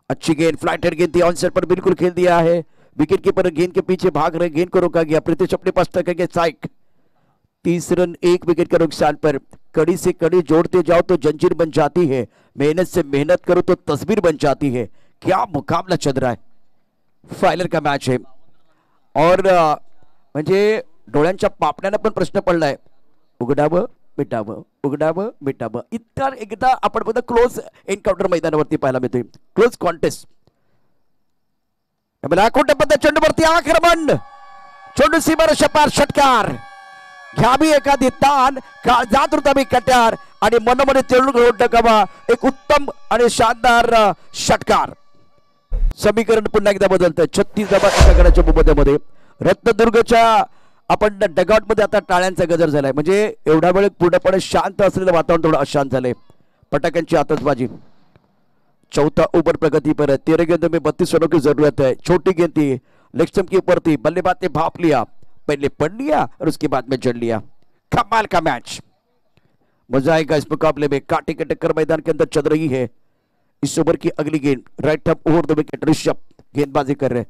अच्छी गेंद, फ्लाइटेड गेंद थी, ऑन सेट पर बिल्कुल खेल दिया है. विकेट कीपर गेंद के पीछे भाग रहे, गेंद को रोका गया. प्रीतिश अपने पास तक स्ट्राइक. 30 रन 1 विकेट का नुकसान पर. कड़ी से कड़ी जोड़ते जाओ तो जंजीर बन जाती है, मेहनत से मेहनत करो तो तस्वीर बन जाती है. क्या मुकाबला चल रहा है. फायनल का मैच है और म्हणजे डोळ्यांच्या पापण्याला पण प्रश्न पडलाय. उघडावं मिटावं, उघडावं मिटावं. इतर एकदा आपण बघा क्लोज एन्काउंटर मैदानावरती पाहायला मिळते. Close contest. आखोटपद्ध चेंडूवरती आक्रमण. चेंडू सीमार शपार षटकार. घ्यावी एखादी ताण, जात रुतावी कट्यार आणि मनोमनी चेंडू घेऊन टाकावा. एक उत्तम आणि शानदार षटकार. समीकरण पुन्हा एकदा बदलतंय. 36 धावा एका गडाच्या मुबद्यामध्ये. रत्नदुर्गच्या आपण डगआउट मध्ये आता टाळ्यांचा गजर झालाय. म्हणजे एवढा वेळ पूर्णपणे शांत असलेलं वातावरण थोडं अशांत झालंय. फटाक्यांची आतषबाजी. चौथा ओवर प्रगति पर है। 13 गेंदों में 32 रनों की जरूरत है। छोटी गेंद थी, लेग स्टंप के ऊपर थी, बल्लेबाज ने भाप लिया, पहले पढ़ लिया और उसके बाद में जड़ लिया। कमाल का मैच, मजा आएगा इस मुकाबले में। कांटे की टक्कर मैदान के अंदर चल रही है। इस ओवर की अगली गेंद right up over the wicket, Rishabh गेंदबाजी कर रहे।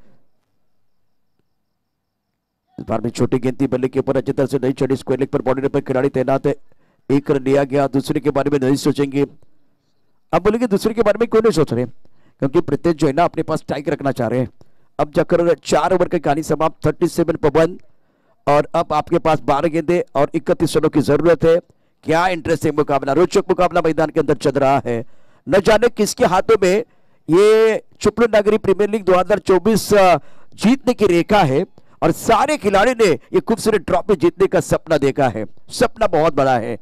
इस बार भी छोटी गेंद थी, बल्ले के ऊपर अच्छी तरह से नहीं चढ़ी। स्क्वायर लेग पर बॉडी पर खिलाड़ी तैनात है। एक रन लिया गया, दूसरे के बारे में नहीं सोचेंगे। अब बोलेंगे दूसरे के बारे में क्यों नहीं सोच रहे, क्योंकि प्रत्येक जो है ना अपने पास स्ट्राइक रखना चाह रहे हैं। अब जाकर 4 ओवर की कहानी समाप्त, 37 पर 1 और अब आपके पास 12 गेंदे और 31 रनों की जरूरत है। क्या इंटरेस्टिंग मुकाबला, रोचक मुकाबला मैदान के अंदर चल रहा है। न जाने किसके हाथों में ये चुपड़ू नगरी प्रीमियर लीग 2024 जीतने की रेखा है और सारे खिलाड़ी ने ये खूबसूरत ट्रॉफी जीतने का सपना देखा है। सपना बहुत बड़ा है।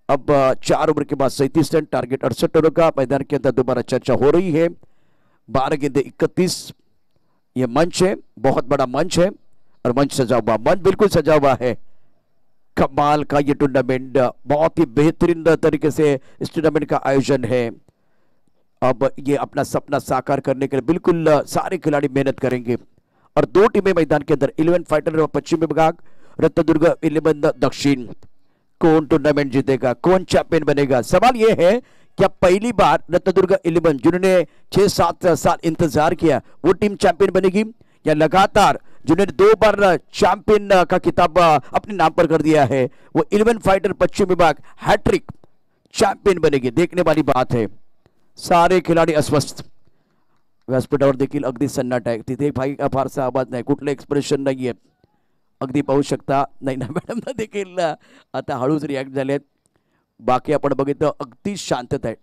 अब 4 ओवर के बाद 37 रन, टारगेट 68 रनों का। मैदान के अंदर दोबारा चर्चा हो रही है। 12 गेंदे 31, ये मंच है, बहुत बड़ा मंच है और मंच सजा हुआ, मंच बिल्कुल सजा हुआ है। कमाल का ये टूर्नामेंट, बहुत ही बेहतरीन तरीके से इस टूर्नामेंट का आयोजन है। अब ये अपना सपना साकार करने के लिए बिल्कुल सारे खिलाड़ी मेहनत करेंगे और 2 टीमें मैदान के अंदर, 11 फाइटर पश्चिम विभाग, रत्नदुर्ग 11 दक्षिण। कौन टूर्नामेंट जीतेगा, कौन चैंपियन बनेगा? सवाल यह है क्या पहली बार रत्नदुर्ग 11 जिन्होंने 6-7 साल इंतजार किया वो टीम चैंपियन बनेगी, या लगातार जिन्होंने 2 बार चैंपियन का खिताब अपने नाम पर कर दिया है वो 11 फाइटर पश्चिम विभाग हैट्रिक चैंपियन बनेगी? देखने वाली बात है। सारे खिलाडी अस्वस्थ, व्यासपीठावर देखील अगदी सन्नाट आहे। तिथे भाई फारसा आवाज नाही, कुठलं एक्सप्रेशन नाहीये, अगदी पाहू शकता नैना मॅडम ना देखील आता हळूच रिॲक्ट झाले आहेत। बाकी आपण बघितलं अगदी शांतता आहे,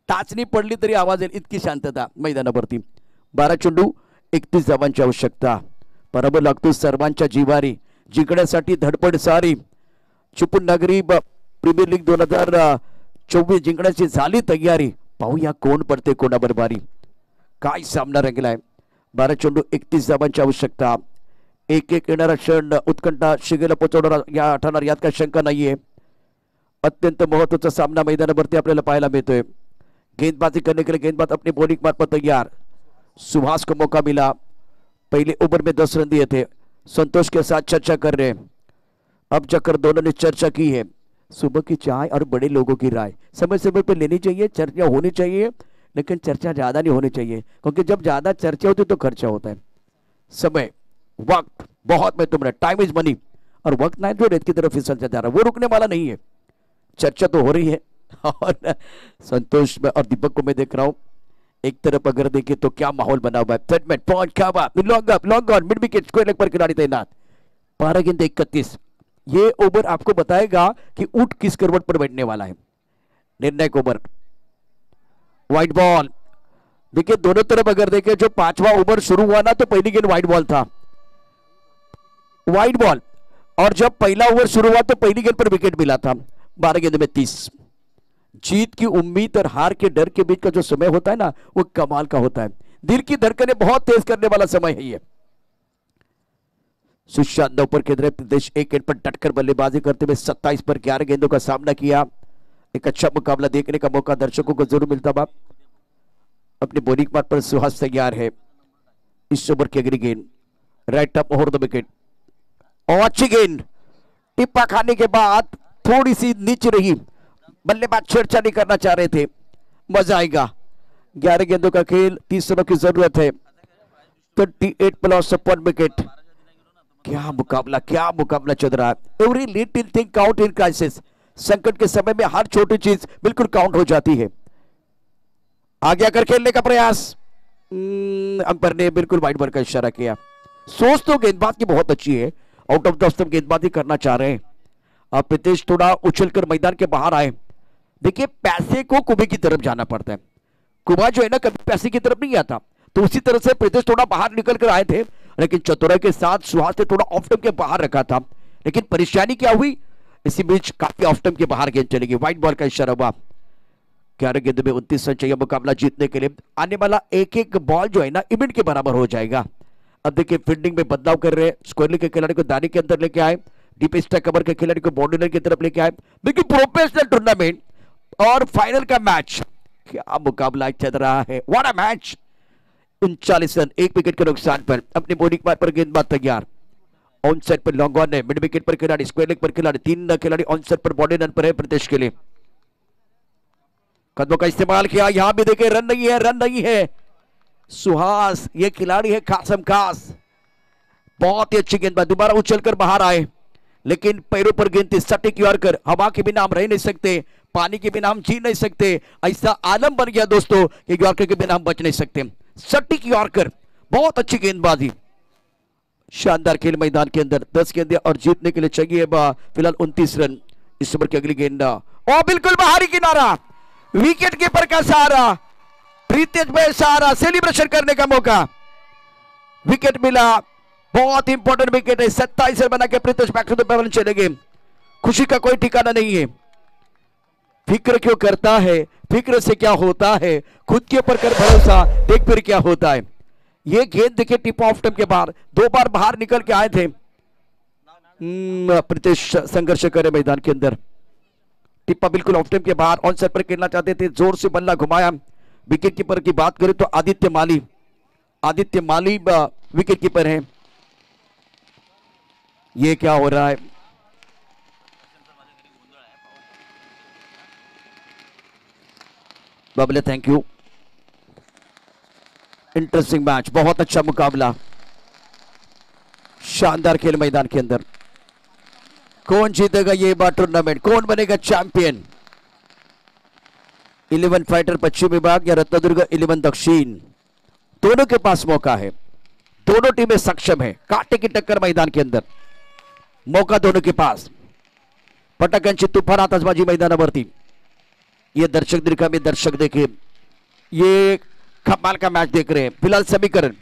टाचणी पडली तरी आवाज येईल इतकी शांतता मैदानावरती। 12 चेंडू 31 धावांची आवश्यकता, पराभव लागतो सर्वांच्या जिवारी, जिंकण्यासाठी धडपड सारी। चिपळूण नगरी प्रीमियर लीग 2024 जिंकण्याची झाली तयारी, पाहूया कोण पडते कोणावर बारी, काय सामना रंगलाय। 12 चेंडू 31 धावांची आवश्यकता, एक येणारा क्षण उत्कंठा शिगेला पोहोचवणारा या ठरणार, यात काही शंका नाहीये। अत्यंत महत्त्वाचा सामना मैदानावरती आपल्याला पाहायला मिळतोय। गेंदबाजी करने के लिए गेंदबाज अपनी बॉलिंग मार्फत तैयार। सुभाष को मौका मिला, पहले ओवर में 10 रन दिए थे, संतोष के साथ चर्चा कर रहे हैं। अब जाकर दोनों ने चर्चा की है, सुबह की चाय और बड़े लोगों की राय समय समय पर लेनी चाहिए, चर्चा होनी चाहिए, लेकिन चर्चा ज्यादा नहीं होनी चाहिए, क्योंकि जब ज्यादा चर्चा होती तो खर्चा होता है। समय वक्त बहुत में तुमने, टाइम इज मनी, और वक्त ना जो रेत की तरफ फिसलता जा रहा है वो रुकने वाला नहीं है। चर्चा तो हो रही है और संतोष में और दीपक को मैं देख रहा हूं, एक तरफ अगर देखें तो क्या माहौल बना हुआ है। सेटमेंट पॉइंट क्या बात, long up long on, mid wicket, square leg पर खिलाड़ी तैनात। 12 गेंद 31, ये ओवर आपको बताएगा कि ऊंट किस करवट पर बैठने वाला है। निर्णायक ओवर, व्हाइट बॉल। देखिए दोनों तरफ अगर देखें, जो 5वां ओवर शुरू हुआ ना तो पहली गेंद व्हाइट बॉल था, व्हाइट बॉल, और जब पहला ओवर शुरू हुआ तो पहली गेंद पर विकेट मिला था। 12 गेंद में 30। जीत की उम्मीद और हार के डर के बीच का जो समय होता है ना वो कमाल का होता है, दिल की धड़कनें बहुत तेज करने वाला समय है ये। सुशांत ऊपर के तरफ प्रदेश 1 गेंद पर डटकर बल्लेबाजी करते हुए 27 पर 11 गेंदों का सामना किया। एक अच्छा मुकाबला देखने का मौका दर्शकों को जरूर मिलता बाप। अपने बॉलिंग मार्ग पर सुहास तैयार है। इस ओवर की अगली गेंद right up over the wicket, और अच्छी गेंद, टिप्पा खाने के बाद थोड़ी सी नीचे रही, बल्लेबाज छेड़छाड़ी करना चाह रहे थे। मजा आएगा। 11 गेंदों का खेल, 30 रनों की जरूरत है। 38 प्लस 1 विकेट। क्या मुकाबला चल रहा है। Every little thing count in crisis. संकट के समय में हर छोटी चीज बिल्कुल काउंट हो जाती है। आगे आकर खेलने का प्रयास, अंपायर ने बिल्कुल वाइड बॉल का इशारा किया। सोच तो गेंदबाज की बहुत अच्छी है, आउट ऑफ द स्टंप गेंदबाजी करना चाह रहे हैं। अब प्रीतेश थोड़ा उछलकर मैदान के बाहर आए। देखिए पैसे को कुबे की तरफ जाना पड़ता है, कुबा जो है ना कभी पैसे की तरफ नहीं आता, तो उसी तरह से प्रीतेश थोड़ा बाहर निकल कर आए थे, लेकिन चतुराई के साथ सुहास ने थोड़ा ऑफ स्टंप के बाहर रखा था। लेकिन परेशानी क्या हुई, इसी बीच काफी ऑफ स्टंप के बाहर गेंद चलेगी। व्हाइट बॉल का इशारा हुआ। 11 गेंद में 29 रन चाहिए मुकाबला जीतने के लिए। आने वाला एक एक बॉल जो है ना इवेंट के बराबर हो जाएगा। अब देखिए फील्डिंग में बदलाव कर रहे हैं, स्क्वायर के खिलाड़ी को दाने के अंदर लेके आए, डीप स्टैक कवर के खिलाड़ी को बॉर्डर की तरफ लेके आए। देखिए प्रोफेशनल टूर्नामेंट और फाइनल का मैच क्या मुकाबला चल रहा है, what a match. 39 run, 1 wicket के नुकसान पर। अपनी बॉलिंग पर गेंदबाज तैयार। ऑन साइड पर लॉन्ग ऑन है, मिड विकेट पर खिलाड़ी, स्क्वायर लेग पर खिलाड़ी, 3 खिलाड़ी ऑन साइड पर बॉडी रन पर है प्रदेश के लिए। कदमों का इस्तेमाल किया, यहां भी देखे रन नहीं है, रन नहीं है। सुहास ये खिलाड़ी है खासम खास, बहुत ही अच्छी गेंदबाज, दोबारा उछलकर बाहर आए लेकिन पैरों पर गेंद थी, सटीक यॉर्कर। हवा के बिना हम रह नहीं सकते, पानी के बिना हम जी नहीं सकते, ऐसा आलम बन गया दोस्तों कि यॉर्कर के बिना हम बच नहीं सकते। सटीक यॉर्कर, बहुत अच्छी गेंदबाजी, शानदार खेल मैदान के अंदर। 10 गेंदें और जीतने के लिए चाहिए फिलहाल 29 रन। इस ओवर की अगली गेंद और बिल्कुल बाहरी किनारा, विकेट कीपर का सहारा, प्रीतेश भाई सहारा, सेलिब्रेशन करने का मौका, विकेट मिला, बहुत इंपॉर्टेंट विकेट है। 27 रन बना के प्रीतेश बैक टू द पेवन चलेंगे। खुशी का कोई ठिकाना नहीं है। फिक्र क्यों करता है, फिक्र से क्या होता है, खुद के ऊपर कर भरोसा, देख फिर क्या होता है। ये गेंद देखिए टिप ऑफ टाइम के बाहर, 2 बार बाहर निकल के आए थे। प्रीतेश संघर्ष करे मैदान के अंदर, टिप्पा बिल्कुल ऑफ टाइम के बाहर, ऑन साइड पर खेलना चाहते थे, जोर से बल्ला घुमाया। विकेट कीपर की बात करें तो आदित्य माली, आदित्य माली विकेट कीपर है। ये क्या हो रहा है, बबले थैंक यू। इंटरेस्टिंग मैच, बहुत अच्छा मुकाबला, शानदार खेल मैदान के अंदर। कौन जीतेगा ये बार टूर्नामेंट, कौन बनेगा चैंपियन? 11 फाइटर पश्चिम विभाग या रत्नदुर्ग 11 दक्षिण, दोनों के पास मौका है, दोनों टीमें सक्षम है। कांटे की टक्कर मैदान के अंदर, मौका दोनों के पास। पटाकांची तुफान आतषबाजी मैदानावरती, ये दर्शक दीर्घा में दर्शक देखे, ये कमाल का मैच देख रहे हैं। फिलहाल समीकरण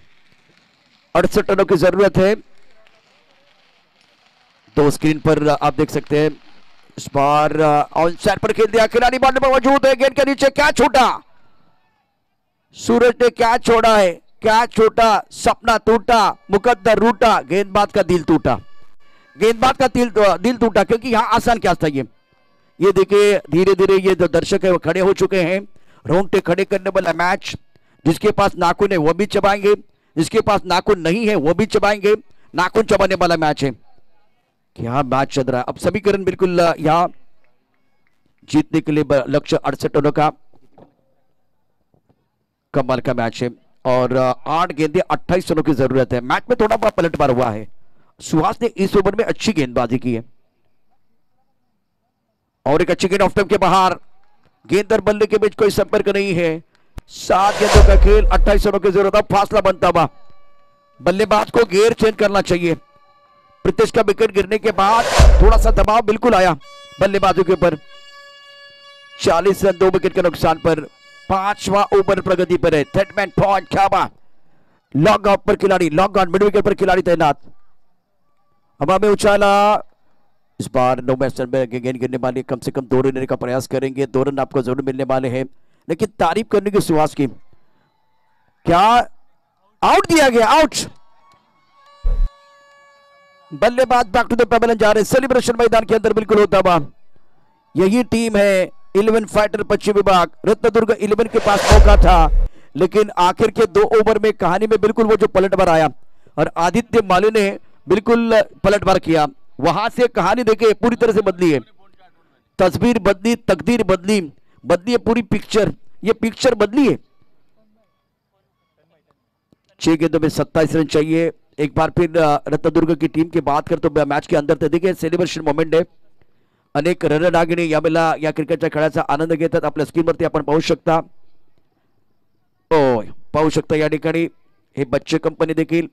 68 रनों की जरूरत है। 2 स्क्रीन पर आप देख सकते हैं। इस बार ऑन साइड पर खेल दिया, खिलाड़ी बॉल में मौजूद है, गेंद के नीचे क्या छूटा, सूरज ने क्या छोड़ा है, क्या छोटा, सपना टूटा, मुकद्दर रूटा, गेंदबाज का दिल टूटा, गेंदबाज का दिल टूटा, क्योंकि यहां आसान क्या था। ये देखिए धीरे धीरे ये जो दर्शक है वो खड़े हो चुके हैं। रोंगटे खड़े करने वाला मैच, जिसके पास नाखून है वो भी चबाएंगे, जिसके पास नाखून नहीं है वो भी चबाएंगे, नाखून चबाने वाला मैच है। क्या मैच चल रहा है। अब समीकरण बिल्कुल यहां जीतने के लिए लक्ष्य 68 रनों का, कमाल का मैच है। और 8 गेंदें 28 रनों की जरूरत है। मैच में थोड़ा बहुत पलटवार हुआ है, सुहास ने इस ओवर में अच्छी गेंदबाजी की है। और एक अच्छी गेंद ऑफ टाइम के बाहर, गेंद और बल्ले के बीच कोई संपर्क नहीं है। 7 गेंदों का खेल, 28 रनों की जरूरत। अब फासला बनता हुआ बल्लेबाज को गेयर चेंज करना चाहिए। प्रीतेश का विकेट गिरने के बाद थोड़ा सा दबाव बिल्कुल आया बल्लेबाजों के ऊपर। 40 रन 2 विकेट के नुकसान पर, 5वां ओवर प्रगति पर है। थर्ड मैन पॉइंट, क्या बात, लॉन्ग ऑफ पर खिलाड़ी, लॉन्ग ऑन मिड विकेट पर खिलाड़ी तैनात। हवा में उछाला, इस बार 9 मैच में गेंद गिरने वाले, कम से कम 2 रन का प्रयास करेंगे। 2 रन आपको जरूर मिलने वाले हैं, लेकिन तारीफ करने की सुहास की, क्या आउट दिया गया, आउट। बल्लेबाज बैक टू द पेवेलियन जा रहे, सेलिब्रेशन मैदान के अंदर बिल्कुल होता हुआ। यही टीम है 11 फाइटर पश्चिम विभाग। रत्नदुर्ग 11 के पास मौका था, लेकिन आखिर के 2 ओवर में कहानी में बिल्कुल वो जो पलटवार आया और आदित्य माली ने बिल्कुल पलटवार किया, वहां से कहानी देखिए पूरी तरह से बदली है। तस्वीर बदली, तकदीर बदली, बदली है पूरी पिक्चर, ये पिक्चर बदली है। 6 गेंदों में 27 रन चाहिए। एक बार फिर रत्नदुर्ग की टीम की बात कर तो मैच के अंदर देखिए सेलिब्रेशन मोमेंट आहे. अनेक रणरागिणी यावेळेला या क्रिकेटच्या खेळाचा आनंद घेतात. आपल्या स्क्रीनवरती आपण पाहू शकता. ओ पाहू शकता या ठिकाणी हे बच्चे कंपनी देखील.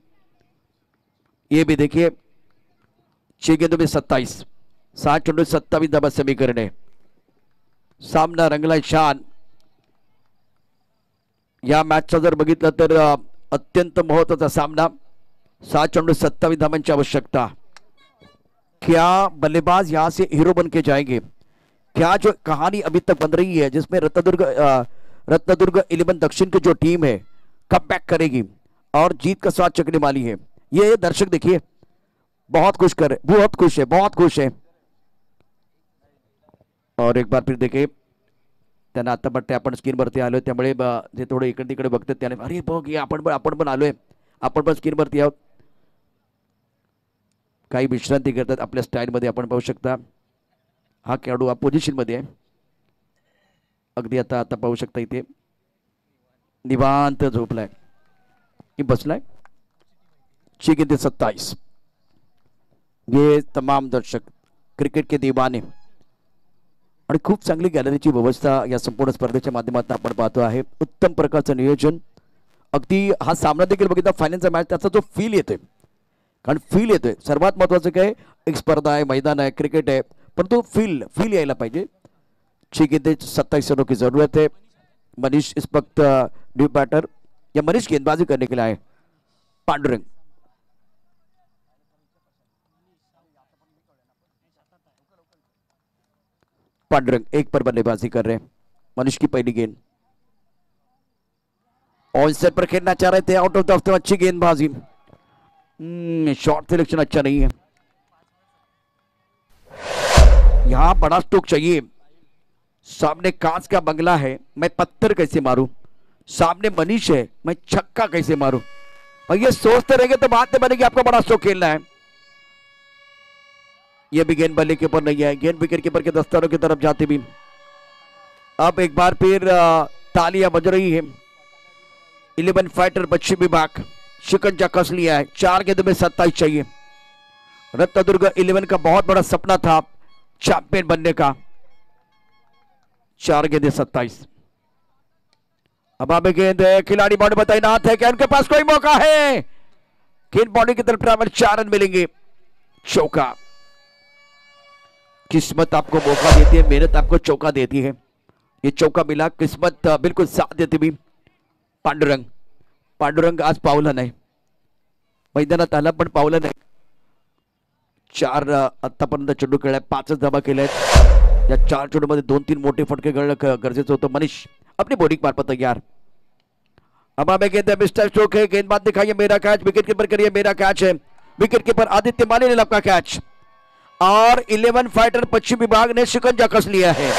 ये भी देखिए 6 गेंदों में 27, 7 चेंडू 27 धावा समीकरण है. सामना रंगलाय छान. या मॅचचा जर बघितलं तर अत्यंत महत्त्वाचा सामना. 7 चेंडू 27 धावांची आवश्यकता. क्या बल्लेबाज यहां से हीरो बन के जाएंगे? क्या जो कहानी अभी तक बन रही है जिसमें रत्नदुर्ग 11 दक्षिण की जो टीम है कम बैक करेगी और जीत का स्वाद चखने वाली है. ये दर्शक देखिए बहुत खुश कर, बहुत खुश है, बहुत खुश है. और एक बार फिर देखिए त्यांना आता वाटते आपण स्क्रीनवरती आलोय, त्यामुळे जे थोडं इकडे तिकडे बघतात त्याने अरे बघ हे आपण पण आलोय, आपण पण स्क्रीनवरती आहोत. काही विश्रांती करतात आपल्या स्टाईलमध्ये. आपण पाहू शकता हा खेळाडू पोझिशनमध्ये आहे. अगदी आता पाहू शकता इथे निवांत झोपलाय की बसलाय. 27 ये तमाम दर्शक क्रिकेट के दीवाने आणि खूप चांगली गॅलरीची व्यवस्था या संपूर्ण स्पर्धेच्या माध्यमातून आपण पाहतो आहे. उत्तम प्रकारचं नियोजन. अगदी हा सामना देखील बघितला फायनलचा मॅच, त्याचा जो फील येतोय, कारण फील येतोय सर्वात महत्वाचं काय, एक स्पर्धा आहे, मैदान आहे, क्रिकेट आहे, पण तो फील यायला पाहिजे. 27 रनों की जरूरत है. मनीष इस वक्त न्यू बैटर या मनीष गेंदबाजी करने के लिए आए. पांडुरंग एक पर बल्लेबाजी कर रहे हैं. मनीष की पहली गेंद ऑन सेट पर खेलना चाह रहे थे, आउट ऑफ द ऑफ. अच्छी गेंदबाजी, शॉट सिलेक्शन अच्छा नहीं है. यहां बड़ा स्ट्रोक चाहिए. सामने कांच का बंगला है, मैं पत्थर कैसे मारूं. सामने मनीष है, मैं छक्का कैसे मारूं. और ये सोचते रहेंगे तो बात नहीं बनेगी. आपको बड़ा स्ट्रोक खेलना है. ये भी गेंद बल्ले के ऊपर नहीं है, गेंद विकेट कीपर के दस्तारों की तरफ जाती भी. अब एक बार फिर तालियां बज रही है. 11 फाइटर पश्चिम विभाग शिकंजा कस लिया है. 4 गेंद में 27 चाहिए. रत्नदुर्ग 11 का बहुत बड़ा सपना था चैंपियन बनने का. 4 गेंदे 27. अब आगे गेंद है, खिलाड़ी बॉडी बताई नाथ है, क्या उनके पास कोई मौका है. गेंद बॉडी की तरफ ट्रैवल, 4 रन मिलेंगे. चौका. किस्मत आपको मौका देती है, मेहनत आपको चौका देती है. ये चौका मिला, किस्मत बिल्कुल साथ देती भी. पांडुरंग आज पावलं नाही, मैदानात आला पण पावलं नाही. 4 आतापर्यंत चेंडू खेळलाय, 5 धावा केल्या आहेत. या 4 चेंडूमध्ये 2-3 मोठे फटके खेळणं गरजेचं होतं. मनीष अपनी बॉलिंग मार्फत तैयार. अब हमें गेंद है, मिस्टर स्ट्रोक है, गेंदबाज दिखाइए मेरा कैच, विकेट कीपर करिए मेरा कैच है. विकेट कीपर आदित्य माली ने लपका कैच और 11 फाइटर पश्चिम विभाग ने शिकंजा कस लिया है.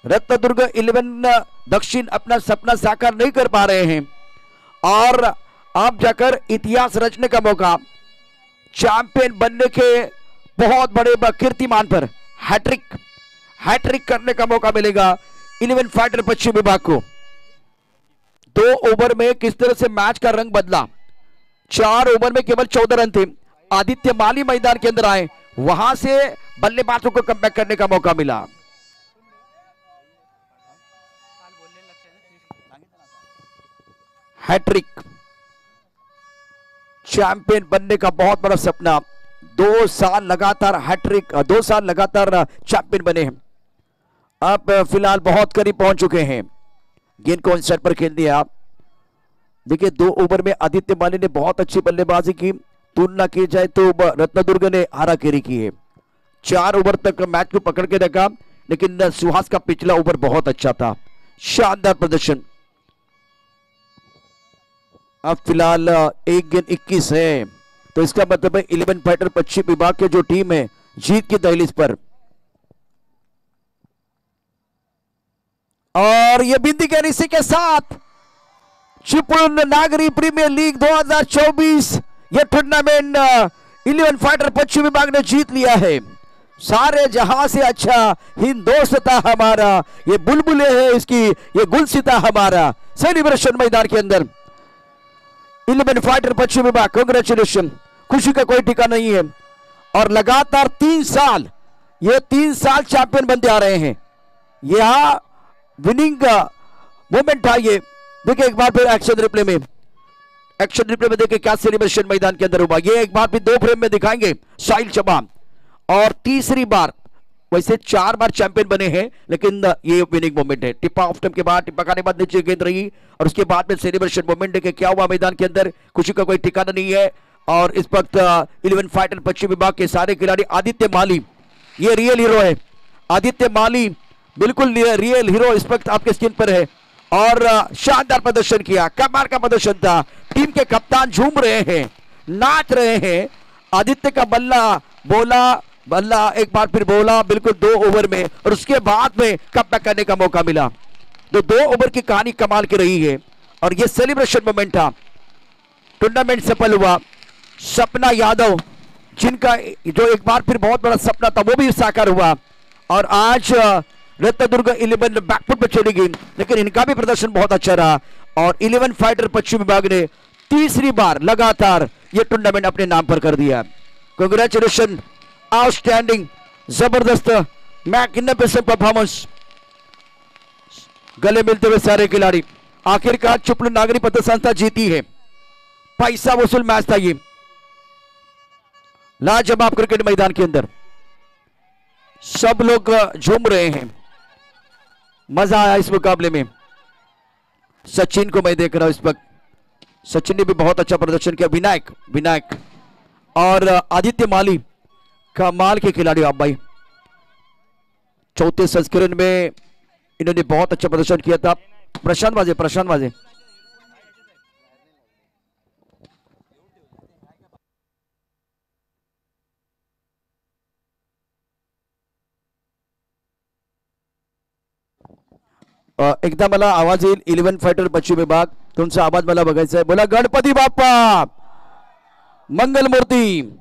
रत्नदुर्ग 11 दक्षिण अपना सपना साकार नहीं कर पा रहे हैं और आप जाकर इतिहास रचने का मौका, चैंपियन बनने के बहुत बड़े कीर्तिमान पर हैट्रिक करने का मौका मिलेगा 11 फाइटर पश्चिम विभाग को. 2 ओवर में किस तरह से मैच का रंग बदला. 4 ओवर में केवल 14 रन थे. आदित्य माली मैदान के अंदर आए, वहां से बल्लेबाजों को कमबैक करने का मौका मिला. हैट्रिक, चैंपियन बनने का बहुत बड़ा सपना. 2 साल लगातार हैट्रिक, 2 साल लगातार चैंपियन बने हैं. अब फिलहाल बहुत करीब पहुंच चुके हैं. गेंद को इनसाइड पर खेल दिया. देखिए 2 ओवर में आदित्य माली ने बहुत अच्छी बल्लेबाजी की. तुलना की जाए तो रत्नदुर्ग ने हाराकेरी की है. 4 ओवर तक मैच को पकड़ के रखा, लेकिन सुहास का पिछला ओवर बहुत अच्छा था. शानदार प्रदर्शन. अब फिलहाल 1 गेंद 21 है, तो इसका मतलब है 11 फाइटर पश्चिम विभाग के जो टीम है जीत की दहलीज पर. और ये बिंदी के इसी के साथ चिपळूण नागरी प्रीमियर लीग 2024 ये टूर्नामेंट 11 फाइटर पश्चिम विभाग ने जीत लिया है. सारे जहां से अच्छा हिंदोस्ता हमारा, ये बुलबुले है इसकी, ये गुलसिता हमारा. सेलिब्रेशन मैदान के अंदर 11 फाइटर पश्चिम विभाग, कांग्रेचुलेशन. खुशी का कोई ठिकाना नहीं है. और लगातार 3 साल, ये 3 साल चैंपियन बनते आ रहे हैं. यहां विनिंग का मोमेंट था. ये देखिए एक बार फिर एक्शन रिप्ले में देखिए क्या सेलिब्रेशन मैदान के अंदर हुआ. ये एक बार फिर 2 फ्रेम में दिखाएंगे साहिल चौहान. और तीसरी बार, वैसे 4 बार चैंपियन बने हैं, लेकिन ये विनिंग मोमेंट है. टिप्पा ऑफ टाइम के बाद, टिप्पा खाने बाद नीचे गेंद रही और उसके बाद में सेलिब्रेशन मोमेंट है कि क्या हुआ मैदान के अंदर. खुशी का कोई ठिकाना नहीं है. और इस वक्त 11 फाइटर पश्चिम विभाग के सारे खिलाड़ी, आदित्य माली ये रियल हीरो है. आदित्य माली बिल्कुल रियल हीरो इस वक्त आपके स्क्रीन पर है. और शानदार प्रदर्शन किया, कमाल का प्रदर्शन था. टीम के कप्तान झूम रहे हैं, नाच रहे हैं. आदित्य का बल्ला बोला बल्ला एक बार फिर बोला बिल्कुल 2 ओवर में, और उसके बाद में कमबैक करने का मौका मिला। तो 2 ओवर की कहानी कमाल की रही है और ये सेलिब्रेशन मोमेंट था। टूर्नामेंट सफल हुआ। सपना यादव जिनका जो एक बार फिर बहुत बड़ा सपना था वो भी साकार हुआ, और आज रत्नदुर्ग 11 बैकफुट पर चली गई, लेकिन इनका भी प्रदर्शन बहुत अच्छा रहा और 11 फाइटर पश्चिम विभाग ने तीसरी बार लगातार ये टूर्नामेंट अपने नाम पर कर दिया। कांग्रेचुलेशन, आउटस्टैंडिंग, जबरदस्त मैग्निफिसेंट परफॉर्मेंस। गले मिलते हुए सारे खिलाड़ी। आखिरकार चुपलू नागरी पत्र संस्था जीती है। पैसा वसूल मैच था ये, लाजवाब क्रिकेट मैदान के अंदर सब लोग झूम रहे हैं, मजा आया इस मुकाबले में। सचिन को मैं देख रहा हूं इस वक्त, सचिन ने भी बहुत अच्छा प्रदर्शन किया। विनायक और आदित्य माली कमाल के खिलाड़ी आप भाई। चौथे संस्करण में इन्होंने बहुत अच्छा प्रदर्शन किया था। प्रशांत वाजे एकदा मला आवाज येईल 11 फायटर पश्चिम विभाग, तुमचा आवाज मला बघायचा आहे। बोला गणपती बाप्पा मंगलमूर्ती।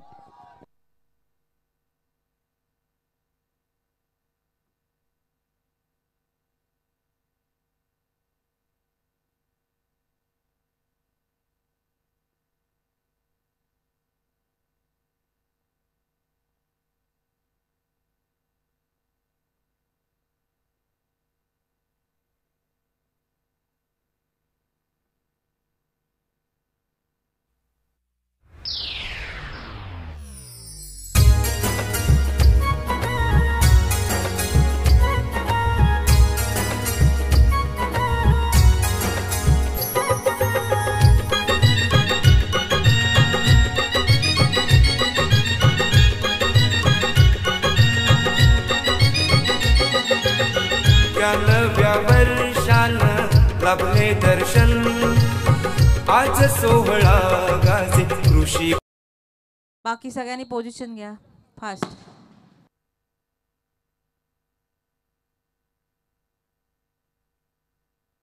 नव्या वर्षानं लाभले दर्शन, आज सोहळा गाजे कृषी। बाकी सगळ्यांनी पोझिशन घ्या फास्ट।